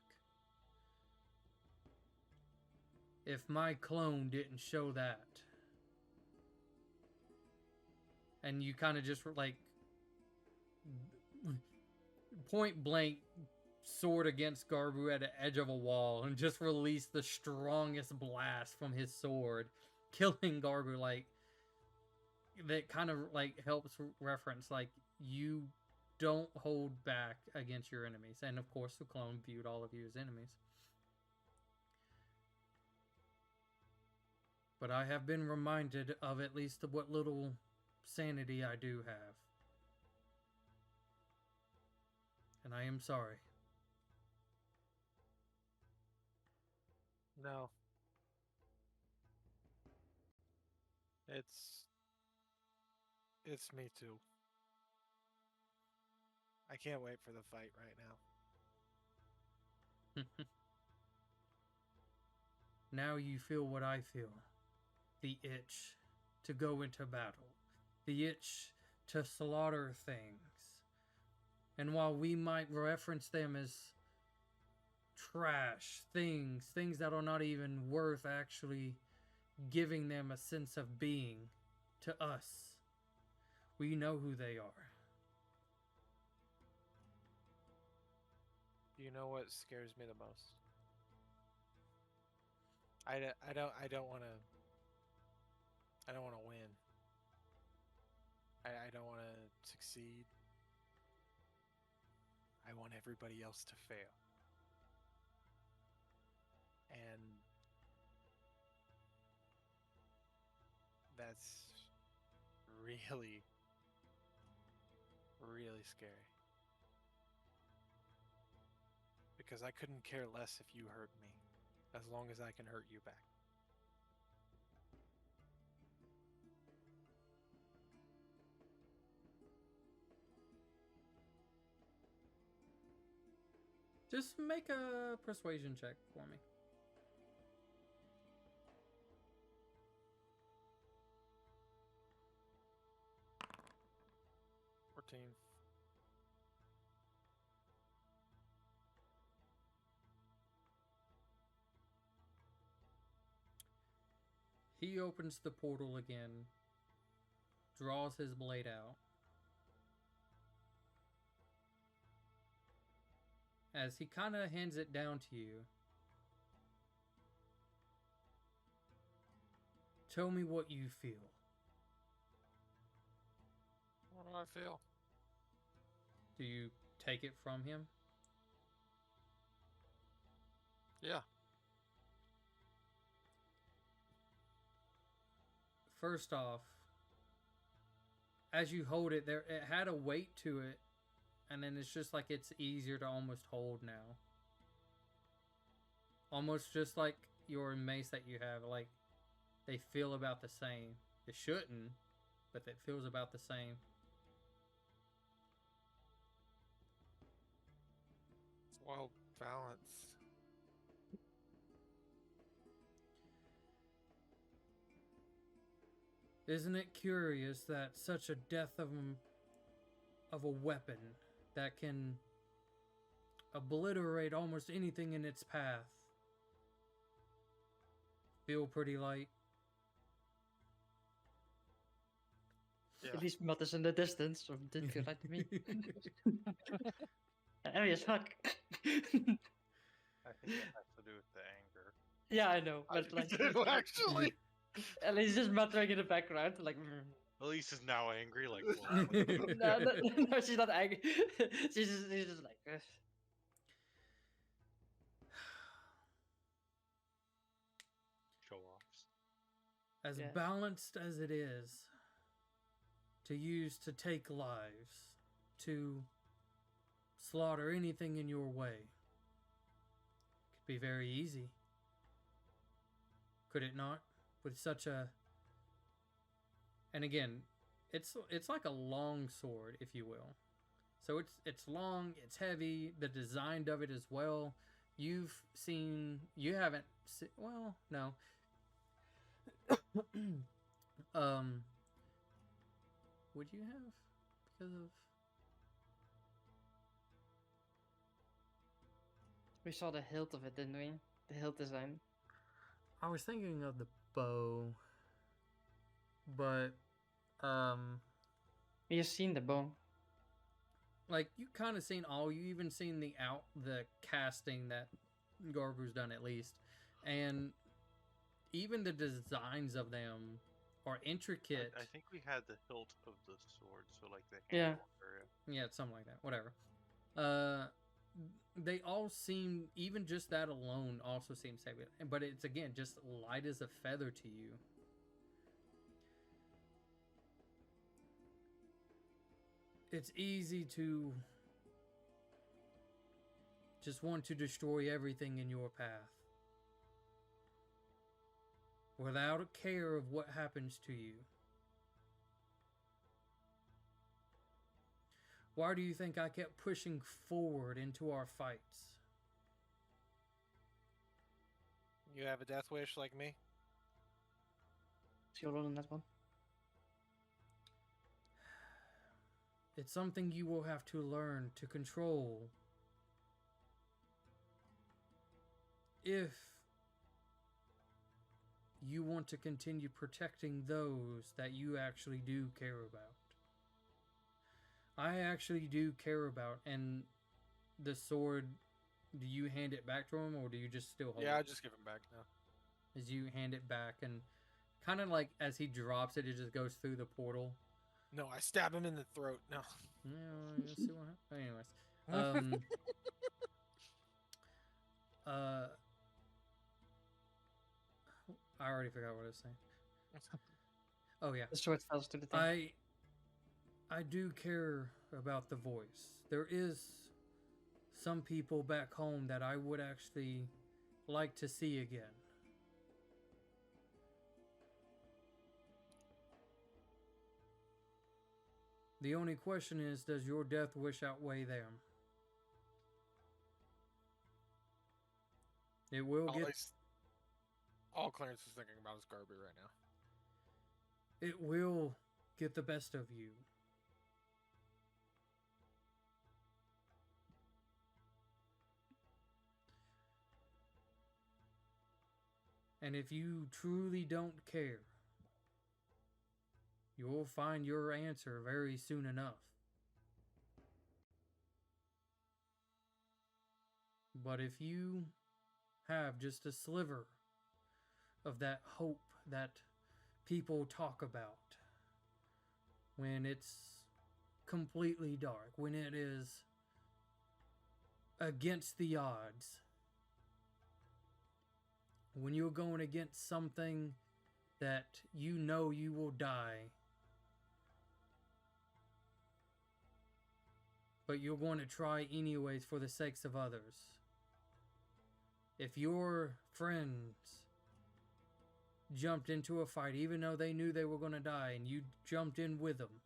If my clone didn't show that, and you kind of just like point blank sword against Garbu at the edge of a wall and just release the strongest blast from his sword, killing Garbu, like that kind of like helps reference like you don't hold back against your enemies. And of course the clone viewed all of you as enemies. But I have been reminded of at least what little sanity I do have. And I am sorry. No. It's me too. I can't wait for the fight right now. Now you feel what I feel. The itch to go into battle. The itch to slaughter things. And while we might reference them as trash things that are not even worth actually giving them a sense of being, to us, we know who they are. You know what scares me the most? I don't want to win. I don't want to succeed. I want everybody else to fail. And that's really, really scary. Because I couldn't care less if you hurt me, as long as I can hurt you back. Just make a persuasion check for me. He opens the portal again, draws his blade out. As he kind of hands it down to you, tell me what you feel. What do I feel? Do you take it from him? Yeah. first off, as you hold it, it had a weight to it, and then it's just like it's easier to almost hold now. Almost just like your mace that you have, like they feel about the same. It shouldn't, but it feels about the same. It's well balanced. Isn't it curious that such a death of a weapon that can obliterate almost anything in its path feel pretty light? Yeah. At least Matt is in the distance, so it didn't feel like to me. Heavy as fuck. I think it has to do with the anger. Yeah, I know, I but like, do, actually. at least just muttering in the background, like. Elise is now angry, like, No, she's not angry. she's just like. Ugh. show offs. As Yeah. balanced as it is to use to take lives, to slaughter anything in your way, could be very easy. Could it not? With such a... And again, it's like a long sword, if you will. So it's long, it's heavy, the design of it as well. You haven't seen, well, no. Would you have? Because of... We saw the hilt of it, didn't we? The hilt design. I was thinking of the bow, but You've seen the bow. like you kind of seen all. You even seen the casting that Garbu's done at least, and even the designs of them are intricate. I think we had the hilt of the sword, so like the Yeah. handle area. Yeah, it's something like that. Whatever. They all seem, even just that alone, also seems heavy. But it's again just light as a feather to you. It's easy to just want to destroy everything in your path without a care of what happens to you. Why do you think I kept pushing forward into our fights? You have a death wish like me? Is your roll on that one? It's something you will have to learn to control if you want to continue protecting those that you actually do care about. I actually do care about, and the sword, do you hand it back to him or do you just still hold Yeah, I it? just give him back now. As you hand it back, and kind of like as he drops it, it just goes through the portal. No, I stab him in the throat. No. Yeah, you'll see what happens. Anyways, I already forgot what I was saying. Oh yeah, The sword falls to the thing. I do care about the voice. There is some people back home that I would actually like to see again. The only question is, does your death wish outweigh them? It will get... All Clarence is thinking about is Garby right now. It will get the best of you. And if you truly don't care, you'll find your answer very soon enough. But if you have just a sliver of that hope that people talk about when it's completely dark, when it is against the odds, when you're going against something that you know you will die, but you're going to try anyways for the sakes of others. If your friends jumped into a fight even though they knew they were going to die and you jumped in with them,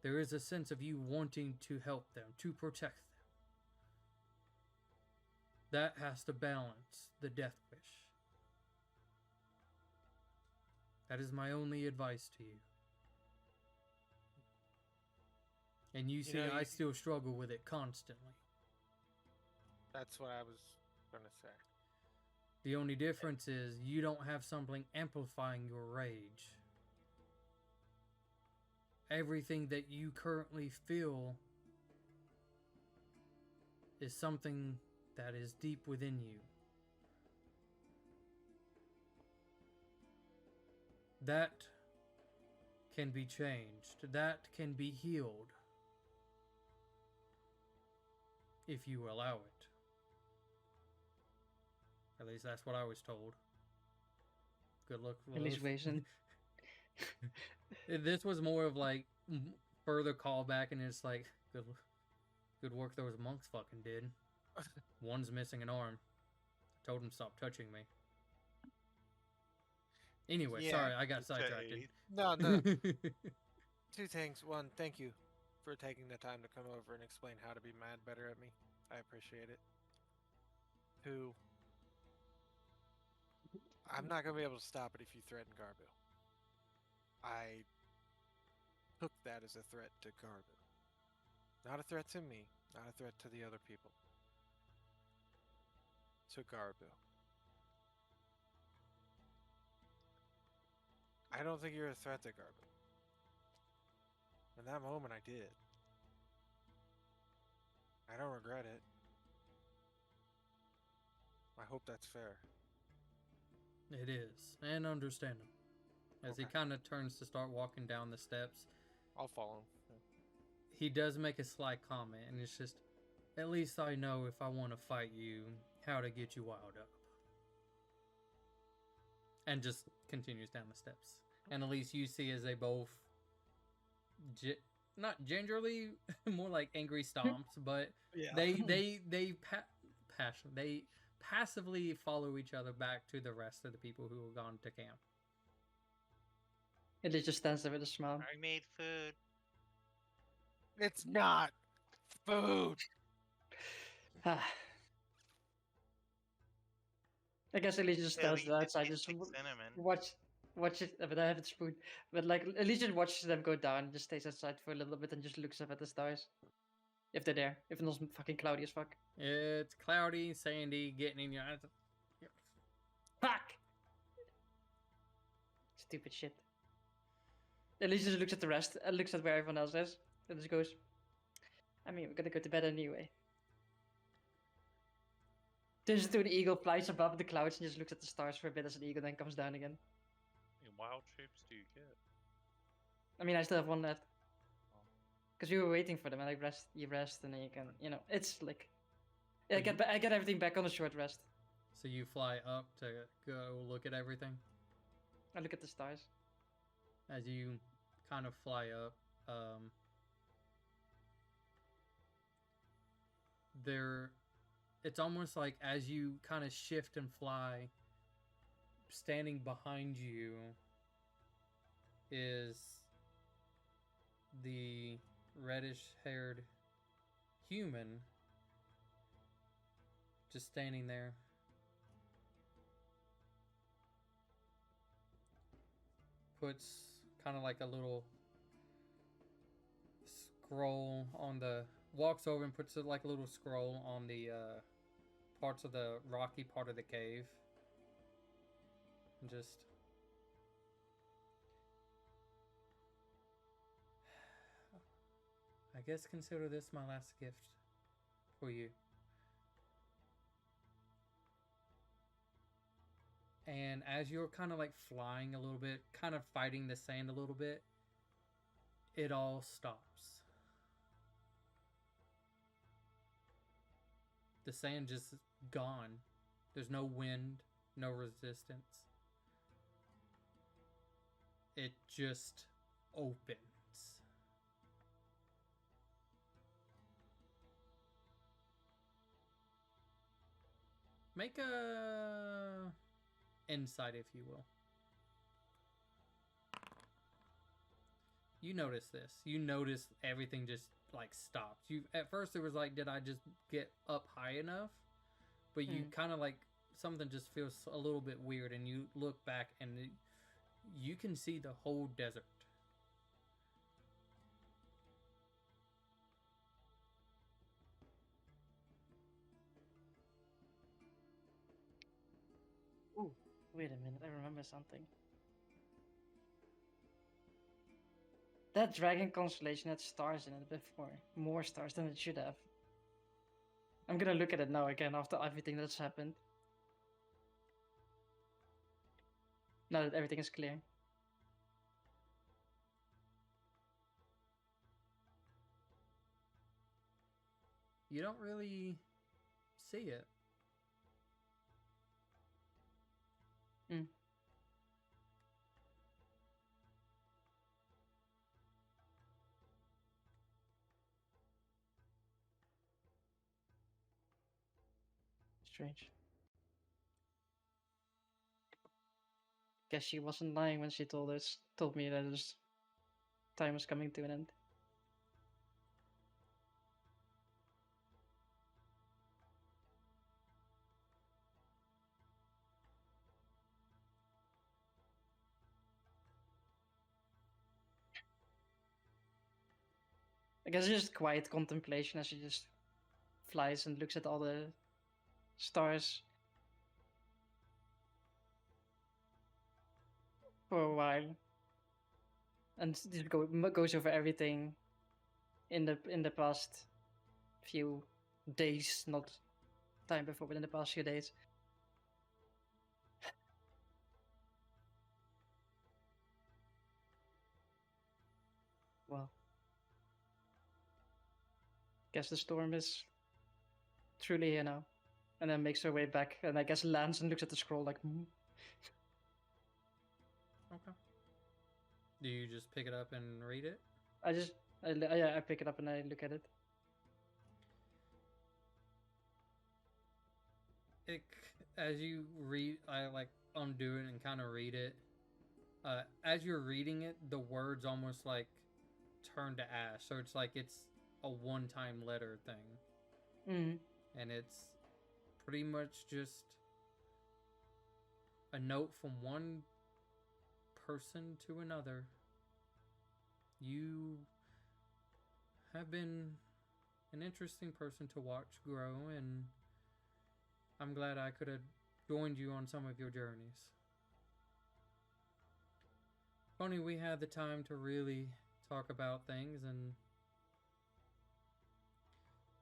there is a sense of you wanting to help them, to protect them. That has to balance the death wish. That is my only advice to you. And you see, know, I you- still struggle with it constantly. That's what I was gonna say. The only difference is you don't have something amplifying your rage. Everything that you currently feel is something that is deep within you. That can be changed. That can be healed. If you allow it. At least that's what I was told. Good luck. At least Wason. This was more of like further callback, and it's like good work those monks fucking did. One's missing an arm. I told him stop touching me. Anyway, Yeah, sorry, I got sidetracked. Okay. No, no. Two things. One, thank you for taking the time to come over and explain how to be mad better at me. I appreciate it. Two, I'm not gonna be able to stop it if you threaten Garbu. I took that as a threat to Garbu. Not a threat to me, not a threat to the other people. To Garbu. I don't think you're a threat to Garbu. In that moment, I did. I don't regret it. I hope that's fair. It is, and understandable. As he Okay. kind of turns to start walking down the steps, I'll follow him. he does make a sly comment, and it's just, at least I know if I want to fight you, how to get you wound up. And just continues down the steps. And at least you see as they both, not gingerly, more like angry stomps, but Yeah. they passively follow each other back to the rest of the people who have gone to camp. It just stands there with a smile. I made food. It's not food. Ah. I guess Elise just At stands least there it outside, tastes just like cinnamon. watch it. But I have a spoon. But like Elise just watches them go down, just stays outside for a little bit, and just looks up at the stars, if they're there. If it's not fucking cloudy as fuck. It's cloudy, sandy, getting in your eyes. Fuck. Stupid shit. Elise just looks at the rest and looks at where everyone else is, and just goes. I mean, we're gonna go to bed anyway. Turns into an eagle, flies above the clouds, and just looks at the stars for a bit as an eagle, then comes down again. How many wild shapes do you get? I mean, I still have one left. Because we were waiting for them, and you rest, and then you can, it's like, I get everything back on a short rest. So you fly up to go look at everything. I look at the stars. As you kind of fly up, it's almost like as you kind of shift and fly, standing behind you is the reddish-haired human just standing there. Puts kind of like a little scroll on the, walks over and puts it like a little scroll on the parts of the rocky part of the cave. And just I guess consider this my last gift for you. And as you're kind of like flying a little bit, kind of fighting the sand a little bit, it all stops. The sand just gone. There's no wind, no resistance. it just opens. Make a insight, if you will. You notice this. You notice everything just like stops. You at first it was like, did I just get up high enough? But you kind of like something just feels a little bit weird, and you look back and you can see the whole desert. Ooh, wait a minute, I remember something. That dragon constellation had stars in it before. More stars than it should have. I'm gonna look at it now again after everything that's happened. Now that everything is clear. You don't really see it. Strange. Guess she wasn't lying when she told me that his time was coming to an end. I guess it's just quiet contemplation as she just flies and looks at all the stars for a while, and just goes over everything in the past few days, not time before, but in the past few days. Well, guess the storm is truly here now. And then makes her way back, and I guess lands and looks at the scroll like, Okay. Do you just pick it up and read it? I pick it up and I look at it. As you read, I like undo it and kind of read it. As you're reading it, the words almost like turn to ash. So it's like it's a one-time letter thing. And it's pretty much just a note from one person to another. You have been an interesting person to watch grow, and I'm glad I could have joined you on some of your journeys. If only we had the time to really talk about things and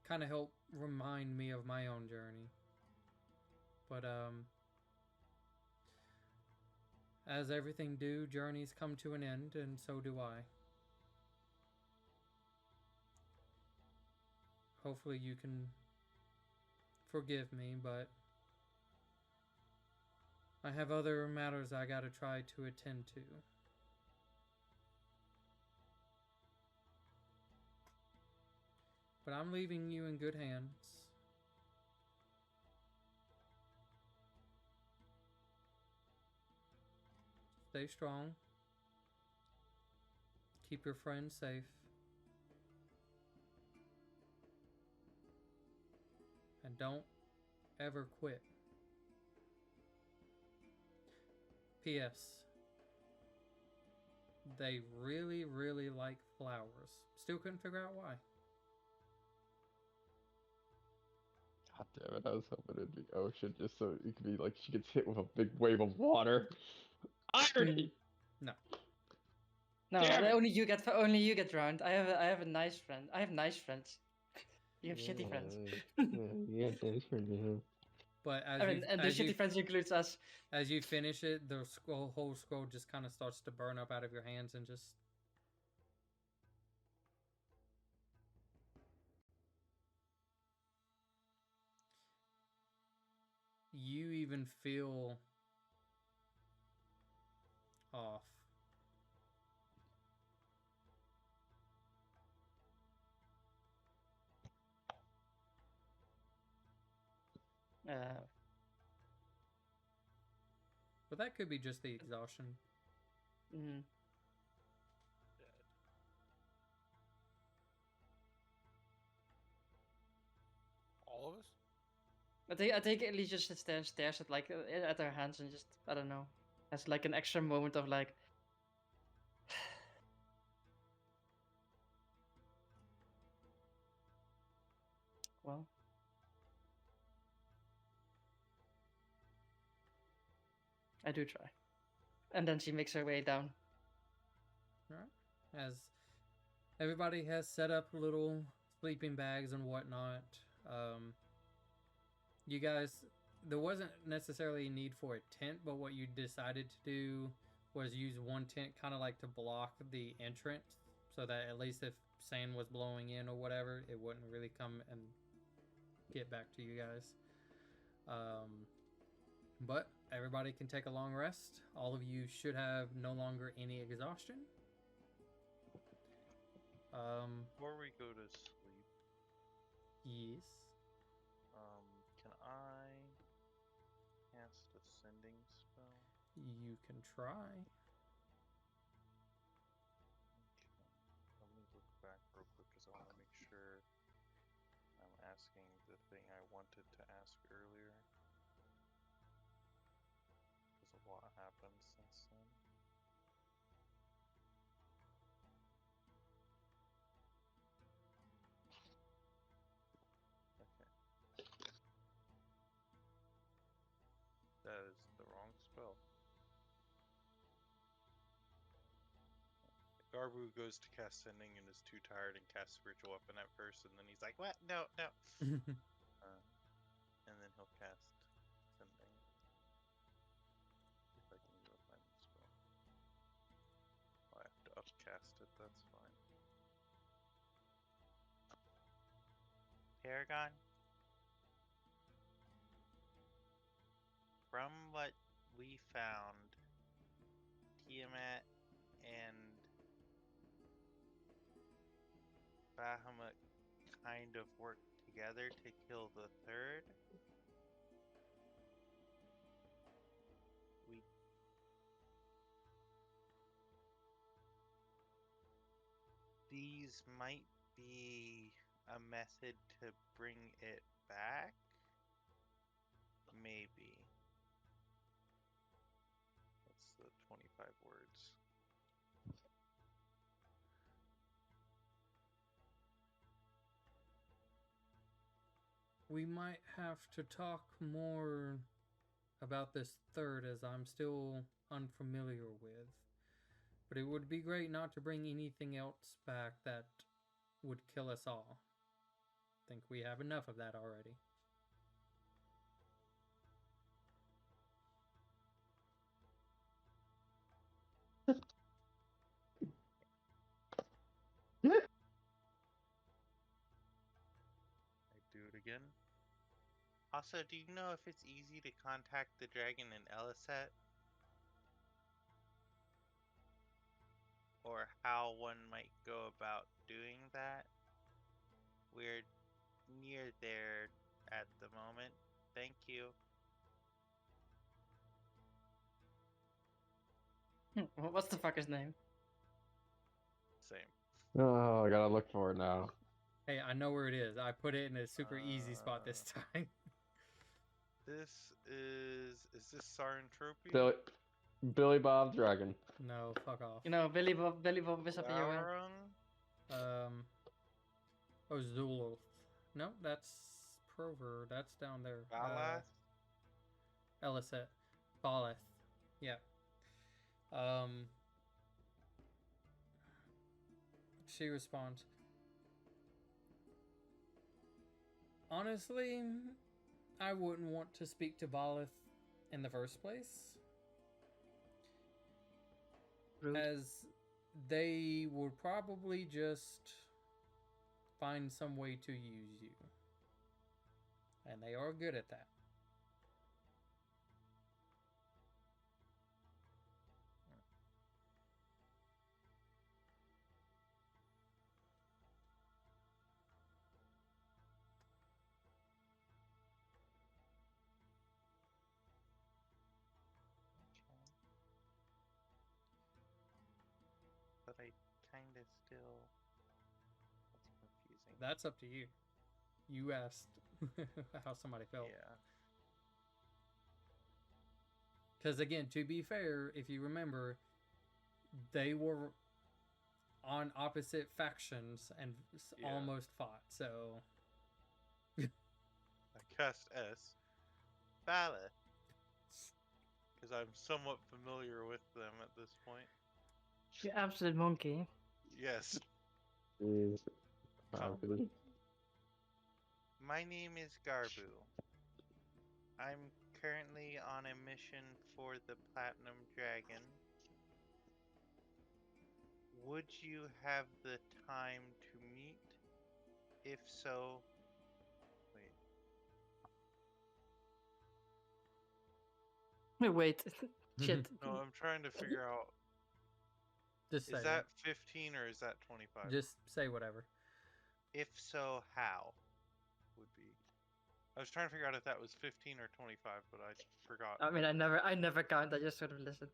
kind of help remind me of my own journey. But as everything do, journeys come to an end, and so do I. Hopefully you can forgive me, but I have other matters I gotta try to attend to. But I'm leaving you in good hands. Stay strong. Keep your friends safe. And don't ever quit. P.S. They really, really like flowers. Still couldn't figure out why. God damn it, I was hoping it'd be ocean just so it could be like she gets hit with a big wave of water. Irony! No. No, Damn it! only you get drowned. I have a nice friend. I have nice friends. You have shitty friends. Yeah, nice friends, yeah. But I mean, and the shitty friends includes us. As you finish it, the whole scroll just kind of starts to burn up out of your hands and just... You even feel off. But that could be just the exhaustion. Mm. Dead. All of us? I think Ellie just sits there and stares at like at her hands and just I don't know, has like an extra moment of like. Well. I do try. And then she makes her way down. Alright. As everybody has set up little sleeping bags and whatnot, you guys, there wasn't necessarily a need for a tent, but what you decided to do was use one tent kind of like to block the entrance so that at least if sand was blowing in or whatever, it wouldn't really come and get back to you guys. But everybody can take a long rest. All of you should have no longer any exhaustion. Before we go to sleep, Yes. can I cast a sending spell? You can try. Okay. Let me look back real quick because I want to make sure I'm asking the thing I wanted to ask earlier. Because a lot happened since then. Okay. That is the wrong spell. Garbu goes to cast sending and is too tired and casts spiritual weapon at first, and then he's like, "What? No, no." And then he'll cast sending. If I can go find the spell. I have to upcast it. That's fine. Paragon. From what we found, Tiamat and Bahamut kind of worked together to kill the third. These might be a method to bring it back. Maybe. That's the 25 words. We might have to talk more about this third as I'm still unfamiliar with. But it would be great not to bring anything else back that would kill us all. I think we have enough of that already. I do it again. Also, do you know if it's easy to contact the dragon in Elisat? Or how one might go about doing that? We're near there at the moment. Thank you. What's the fucker's name? Same. Oh, I gotta look for it now. Hey, I know where it is. I put it in a super easy spot this time. This is this Sarentropy? Billy Bob Dragon. No, fuck off. You know, Billy Bob is up in your way. Laurung? Oh, Zuluth. No, that's Prover. That's down there. Valath? Elisat. Baleth. Yeah. She responds. Honestly, I wouldn't want to speak to Baleth in the first place. Rude. As they would probably just find some way to use you. And they are good at that. kind of still. That's confusing. That's up to you. You asked how somebody felt. Yeah. Because again, to be fair, if you remember, they were on opposite factions and Yeah. almost fought. So I cast S. Valor. Because I'm somewhat familiar with them at this point. You absolute monkey. Yes. Jeez. Come. Garbage. My name is Garbu. I'm currently on a mission for the Platinum Dragon. Would you have the time to meet? If so, wait. Wait. Shit. No, I'm trying to figure out. just say Is that 15 or is that 25? just say whatever. If so, how? Would be. I was trying to figure out if that was 15 or 25, but I forgot. I mean, I never count. I just sort of listen.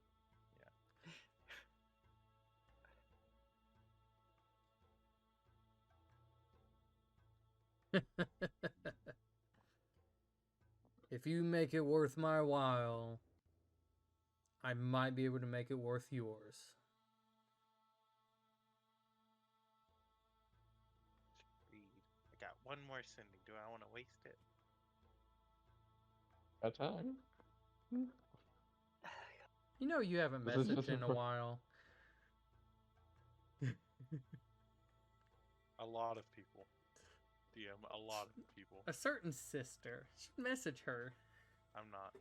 If you make it worth my while, I might be able to make it worth yours. Read. I got one more sending. Do I want to waste it? Got time? You know you haven't This is messaged just in a for- while. A lot of people. DM, a lot of people. A certain sister. Should message her. I'm not.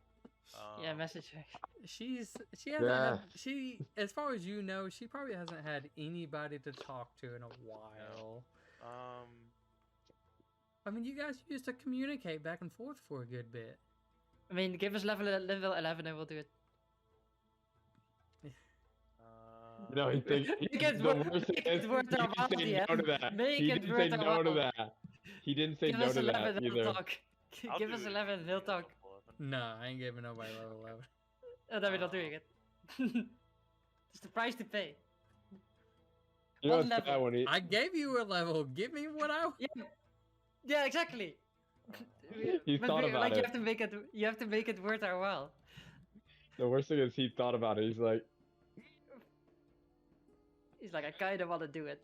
Yeah, message her. She hasn't Yeah. had, as far as you know, she probably hasn't had anybody to talk to in a while. I mean, you guys used to communicate back and forth for a good bit. I mean, give us level 11 and we'll do it. No, he thinks Make it the worth- worst thing make it is worth he our didn't while, say no to DM. that. Make He it didn't say worth our no to while. that. He didn't say Give no us to 11 that and we'll either. talk. I'll Give do us it 11 and we'll if you talk. level 11. Nah, I ain't giving nobody level 11. Oh, then we're not doing it. It's the price to pay. You know One what's sad level. when he I gave you a level. Give me what I. Yeah, exactly. He But thought about like it. you have to make it worth our while. The worst thing is he thought about it. He's like, He's like, I kind of want to do it.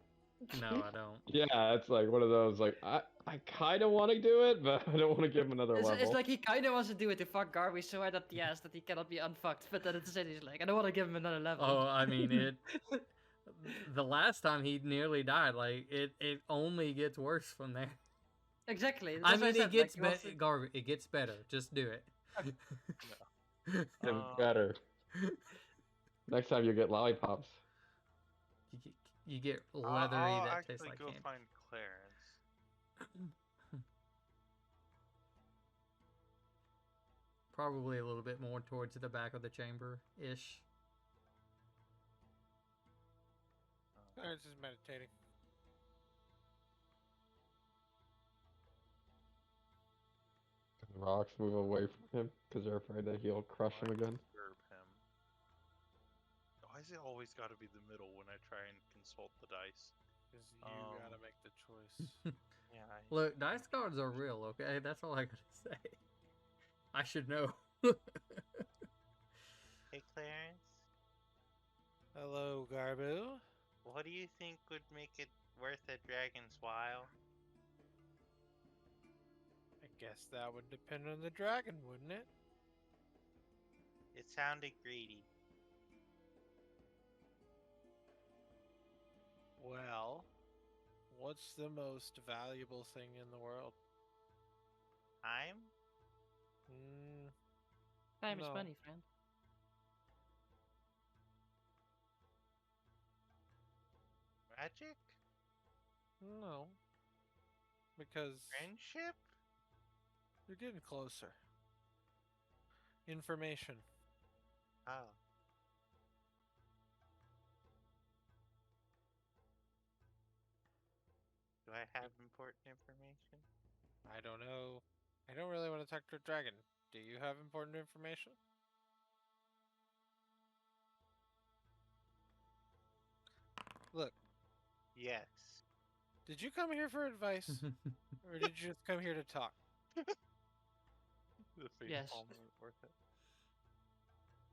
No, I don't. yeah, it's like one of those like I kind of want to do it, but I don't want to give him another It's level. like he kind of wants to do it to fuck Garby so hard up the ass that he cannot be unfucked. But then at the same time, he's like, I don't want to give him another level. Oh, I mean it. The last time he nearly died, like it only gets worse from there. Exactly. I that's what mean, said, it gets like, he wants better. Garvey, it gets better. Just do it. It's better. Next time you get lollipops. You get I'll leathery that tastes actually like go candy. find Clarence. Probably a little bit more towards the back of the chamber ish. Clarence is meditating. The rocks move away from him because they're afraid that he'll crush him again. Disturb him. Why is it always got to be the middle when I try and consult the dice? Because you gotta make the choice. Yeah. Look, dice cards are real, okay? That's all I gotta say. I should know. Hey, Clarence. Hello, Garbu. What do you think would make it worth a dragon's while? I guess that would depend on the dragon, wouldn't it? It sounded greedy. Well, what's the most valuable thing in the world? Time? Time is No. money, friend. Magic? No. Because Friendship? you're getting closer. Information. Oh. Do I have important information? I don't know. I don't really want to talk to a dragon. Do you have important information? Look, Yes. Did you come here for advice, or did you just come here to talk? The face Yes. palm isn't worth it.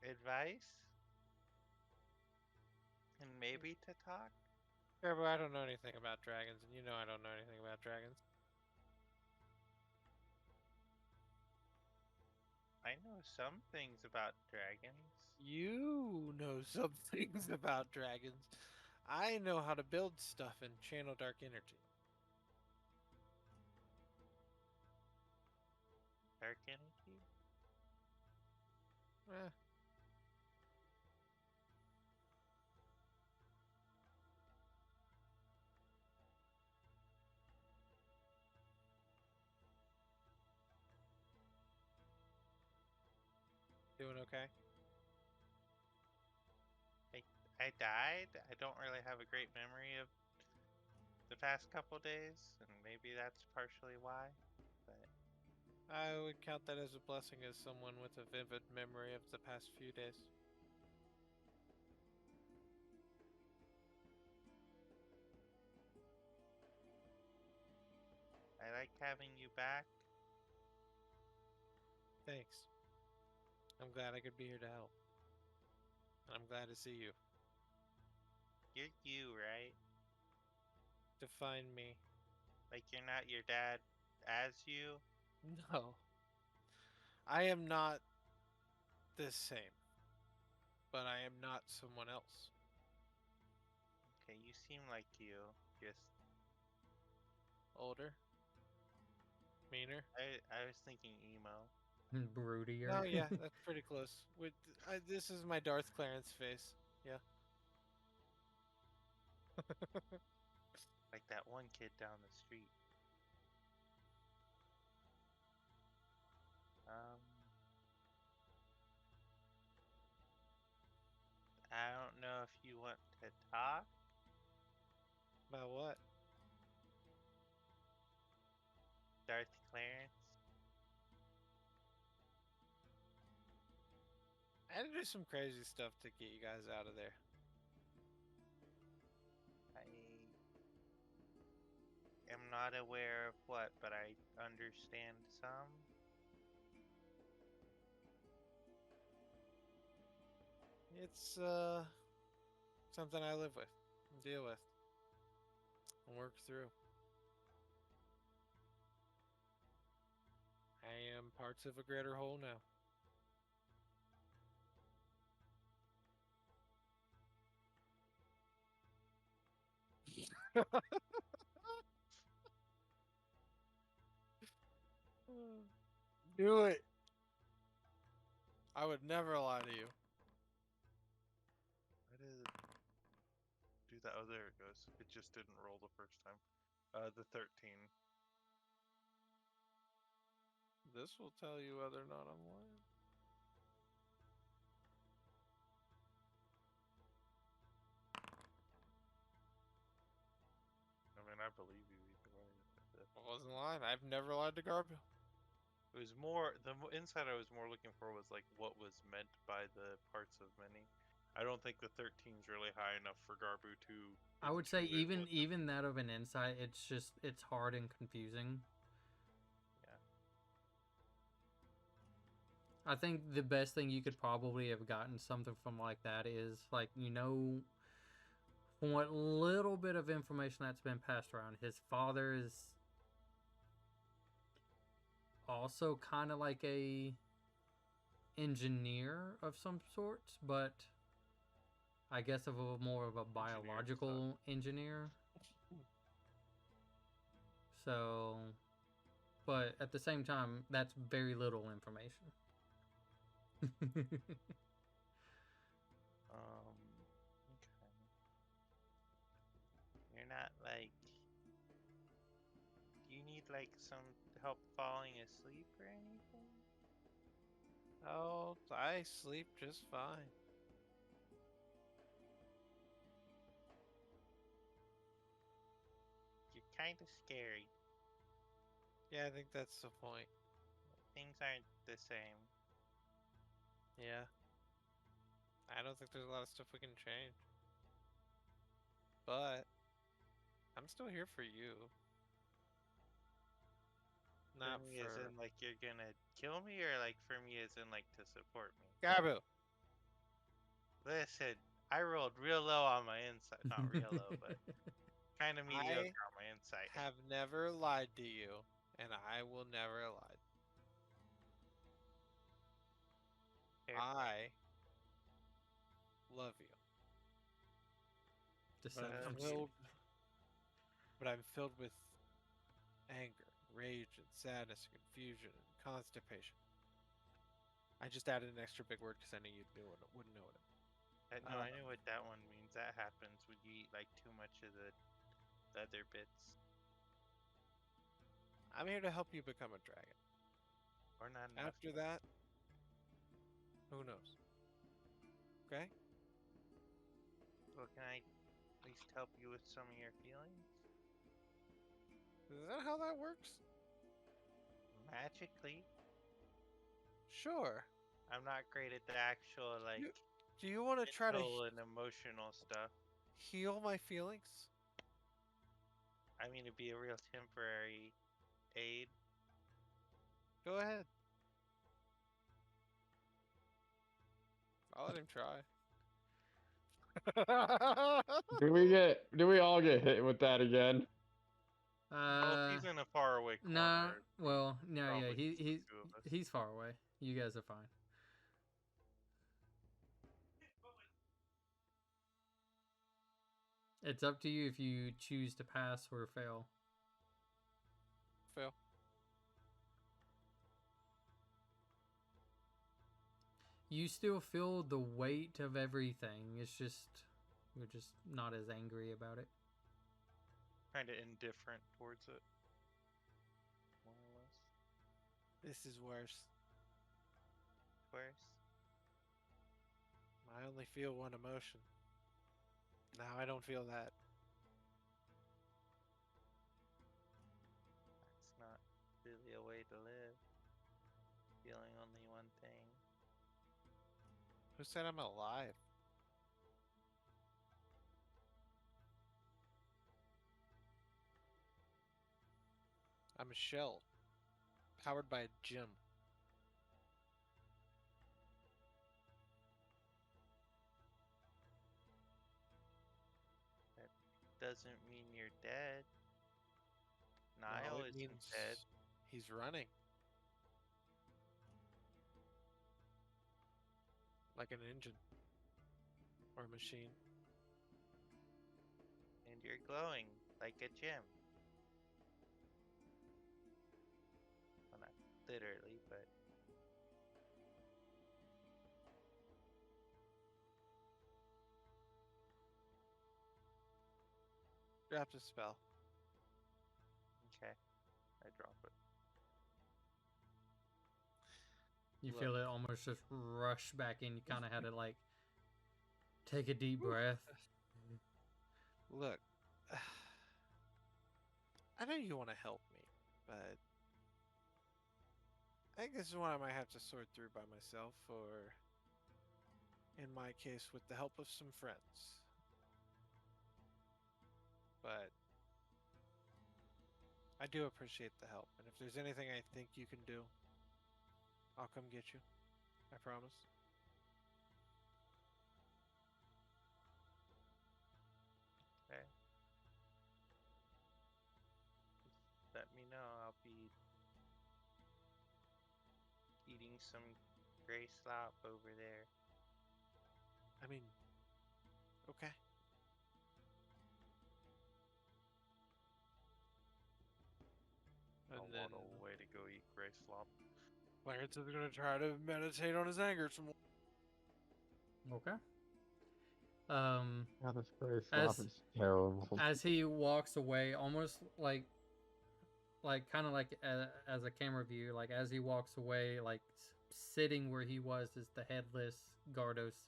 Advice? And maybe to talk? Sure, but I don't know anything about dragons, and you know I don't know anything about dragons. I know some things about dragons. You know some things about dragons. I know how to build stuff and channel dark energy. Dark energy? Eh. Doing okay? I died. I don't really have a great memory of the past couple days, and maybe that's partially why. But I would count that as a blessing as someone with a vivid memory of the past few days. I like having you back. Thanks. I'm glad I could be here to help. And I'm glad to see you. You're you, right? Define me. Like you're not your dad as you. No. I am not the same. But I am not someone else. Okay, you seem like you. Just Older? Meaner? I was thinking emo. Broodier. Oh yeah, that's pretty close. This is my Darth Clarence face. Yeah. Like that one kid down the street. Um, I don't know if you want to talk. About what? Darth Clarence. I had to do some crazy stuff to get you guys out of there. I am not aware of what, but I understand some. It's something I live with, and deal with, and work through. I am parts of a greater whole now. Do it. I would never lie to you. Why did it do that? Oh, there it goes. It just didn't roll the first time. The 13. This will tell you whether or not I'm lying. I mean, I believe you either way. I wasn't lying. I've never lied to Garbo. It was more insight I was more looking for was like what was meant by the parts of many. I don't think the 13's really high enough for Garbu to. I would say intuit even what the- even that of an insight, it's hard and confusing. Yeah. I think the best thing you could probably have gotten something from like that is like, from what little bit of information that's been passed around, his father is also kind of like a engineer of some sorts, but I guess of a more of a biological engineer. So, but at the same time, that's very little information. Okay. You're not like. Do you need like some help falling asleep or anything? Oh, I sleep just fine. You're kind of scary. Yeah, I think that's the point. Things aren't the same. Yeah. I don't think there's a lot of stuff we can change. But I'm still here for you. For Not me, as for in like you're gonna kill me, or like for me, as in like to support me. Gabu. Listen, I rolled real low on my insight. Not real low, but kind of mediocre on my insight. Have never lied to you, and I will never lie. Fair I love you, but I'm just I'm filled with anger, rage, and sadness, and confusion, and constipation. I just added an extra big word because I knew you wouldn't know it. No, I knew what that one means. That happens when you eat like too much of the other bits, I'm here to help you become a dragon. or not enough. After that, who knows? Okay? Well, can I at least help you with some of your feelings? Is that how that works? Magically, Sure. I'm not great at the actual like Do you want to try to mental and emotional stuff. heal my feelings? I mean, it'd be a real temporary aid. Go ahead. I'll let him try. Do we all get hit with that again? Well, if he's in a faraway corner. Nah. Well, no, yeah, probably just the two of us. he's far away. You guys are fine. It's up to you if you choose to pass or fail. Fail. You still feel the weight of everything. It's just you're just not as angry about it. Kind of indifferent towards it. More or less. This is worse. Worse. I only feel one emotion. Now I don't feel that. That's not really a way to live. Feeling only one thing. Who said I'm alive? I'm a shell. Powered by a gym. Doesn't mean you're dead. Well, Niall it isn't means dead. he's running. Like an engine. Or a machine. And you're glowing like a gem. Well, not literally, but Dropped a spell. okay. I drop it. You Look. feel it almost just rush back in. You kind of had to like take a deep breath. Look. I know you want to help me, but I think this is one I might have to sort through by myself, or in my case, with the help of some friends. But I do appreciate the help, and if there's anything I think you can do, I'll come get you. I promise. Okay. Just let me know. I'll be eating some gray slop over there. I mean, okay. And What a way to go eat gray slop. Clarence is gonna try to meditate on his anger some more. Okay. God, this gray slop is terrible. As he walks away, almost like kind of like as a camera view, like as he walks away, like sitting where he was is the headless Gardos.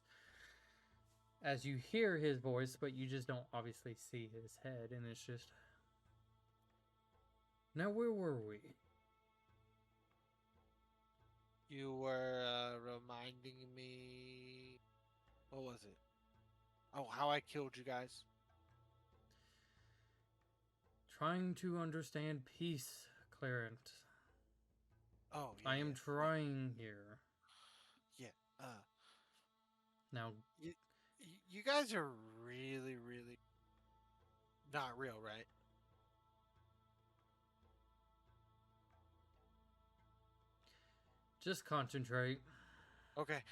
As you hear his voice, but you just don't obviously see his head, and it's just. Now, where were we? You were reminding me. What was it? Oh, how I killed you guys. Trying to understand peace, Clarent. Oh, yeah. I am yeah. trying here. Yeah. Now, You guys are really, really not real, right? just concentrate. Okay.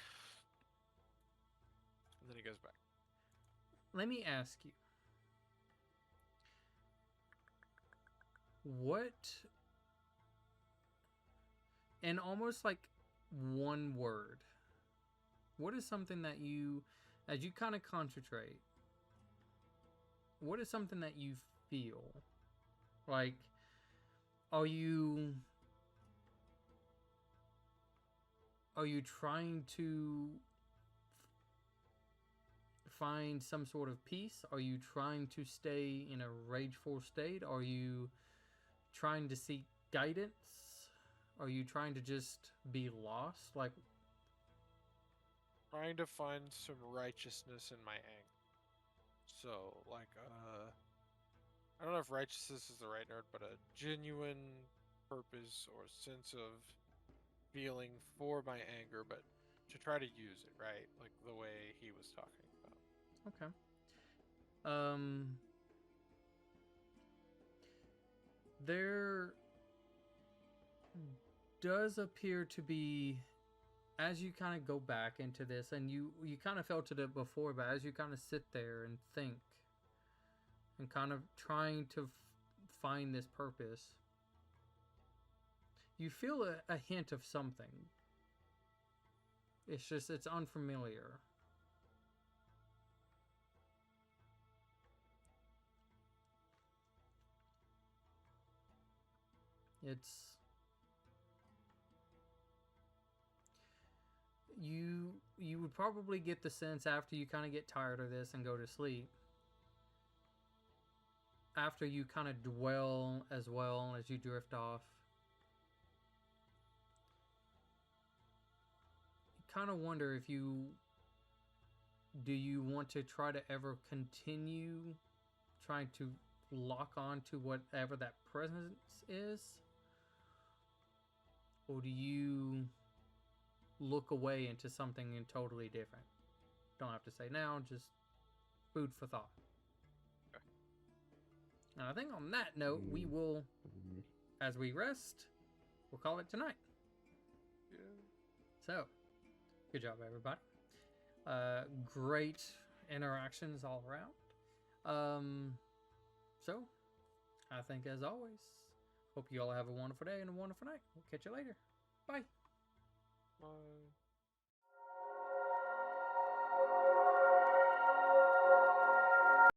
And then he goes back. Let me ask you. What, in almost like one word, what is something that you, as you kind of concentrate, what is something that you feel? Like, are you trying to find some sort of peace? Are you trying to stay in a rageful state? Are you trying to seek guidance? Are you trying to just be lost? Like, Trying to find some righteousness in my anger. So, like, I don't know if righteousness is the right word, but a genuine purpose or sense of feeling for my anger, but to try to use it, right? Like the way he was talking about. okay. There does appear to be, as you kind of go back into this, and you kind of felt it before, but as you kind of sit there and think and kind of trying to find this purpose, you feel a hint of something. It's just, it's unfamiliar. It's, you would probably get the sense after you kind of get tired of this and go to sleep, after you kind of dwell as well as you drift off, you kind of wonder if do you want to try to ever continue trying to lock on to whatever that presence is, or do you look away into something totally different? Don't have to say now, just food for thought. Okay. And I think on that note, we will, as we rest, we'll call it tonight. Yeah. So, good job, everybody. Great interactions all around. So, I think as always, hope you all have a wonderful day and a wonderful night. We'll catch you later. Bye. Bye.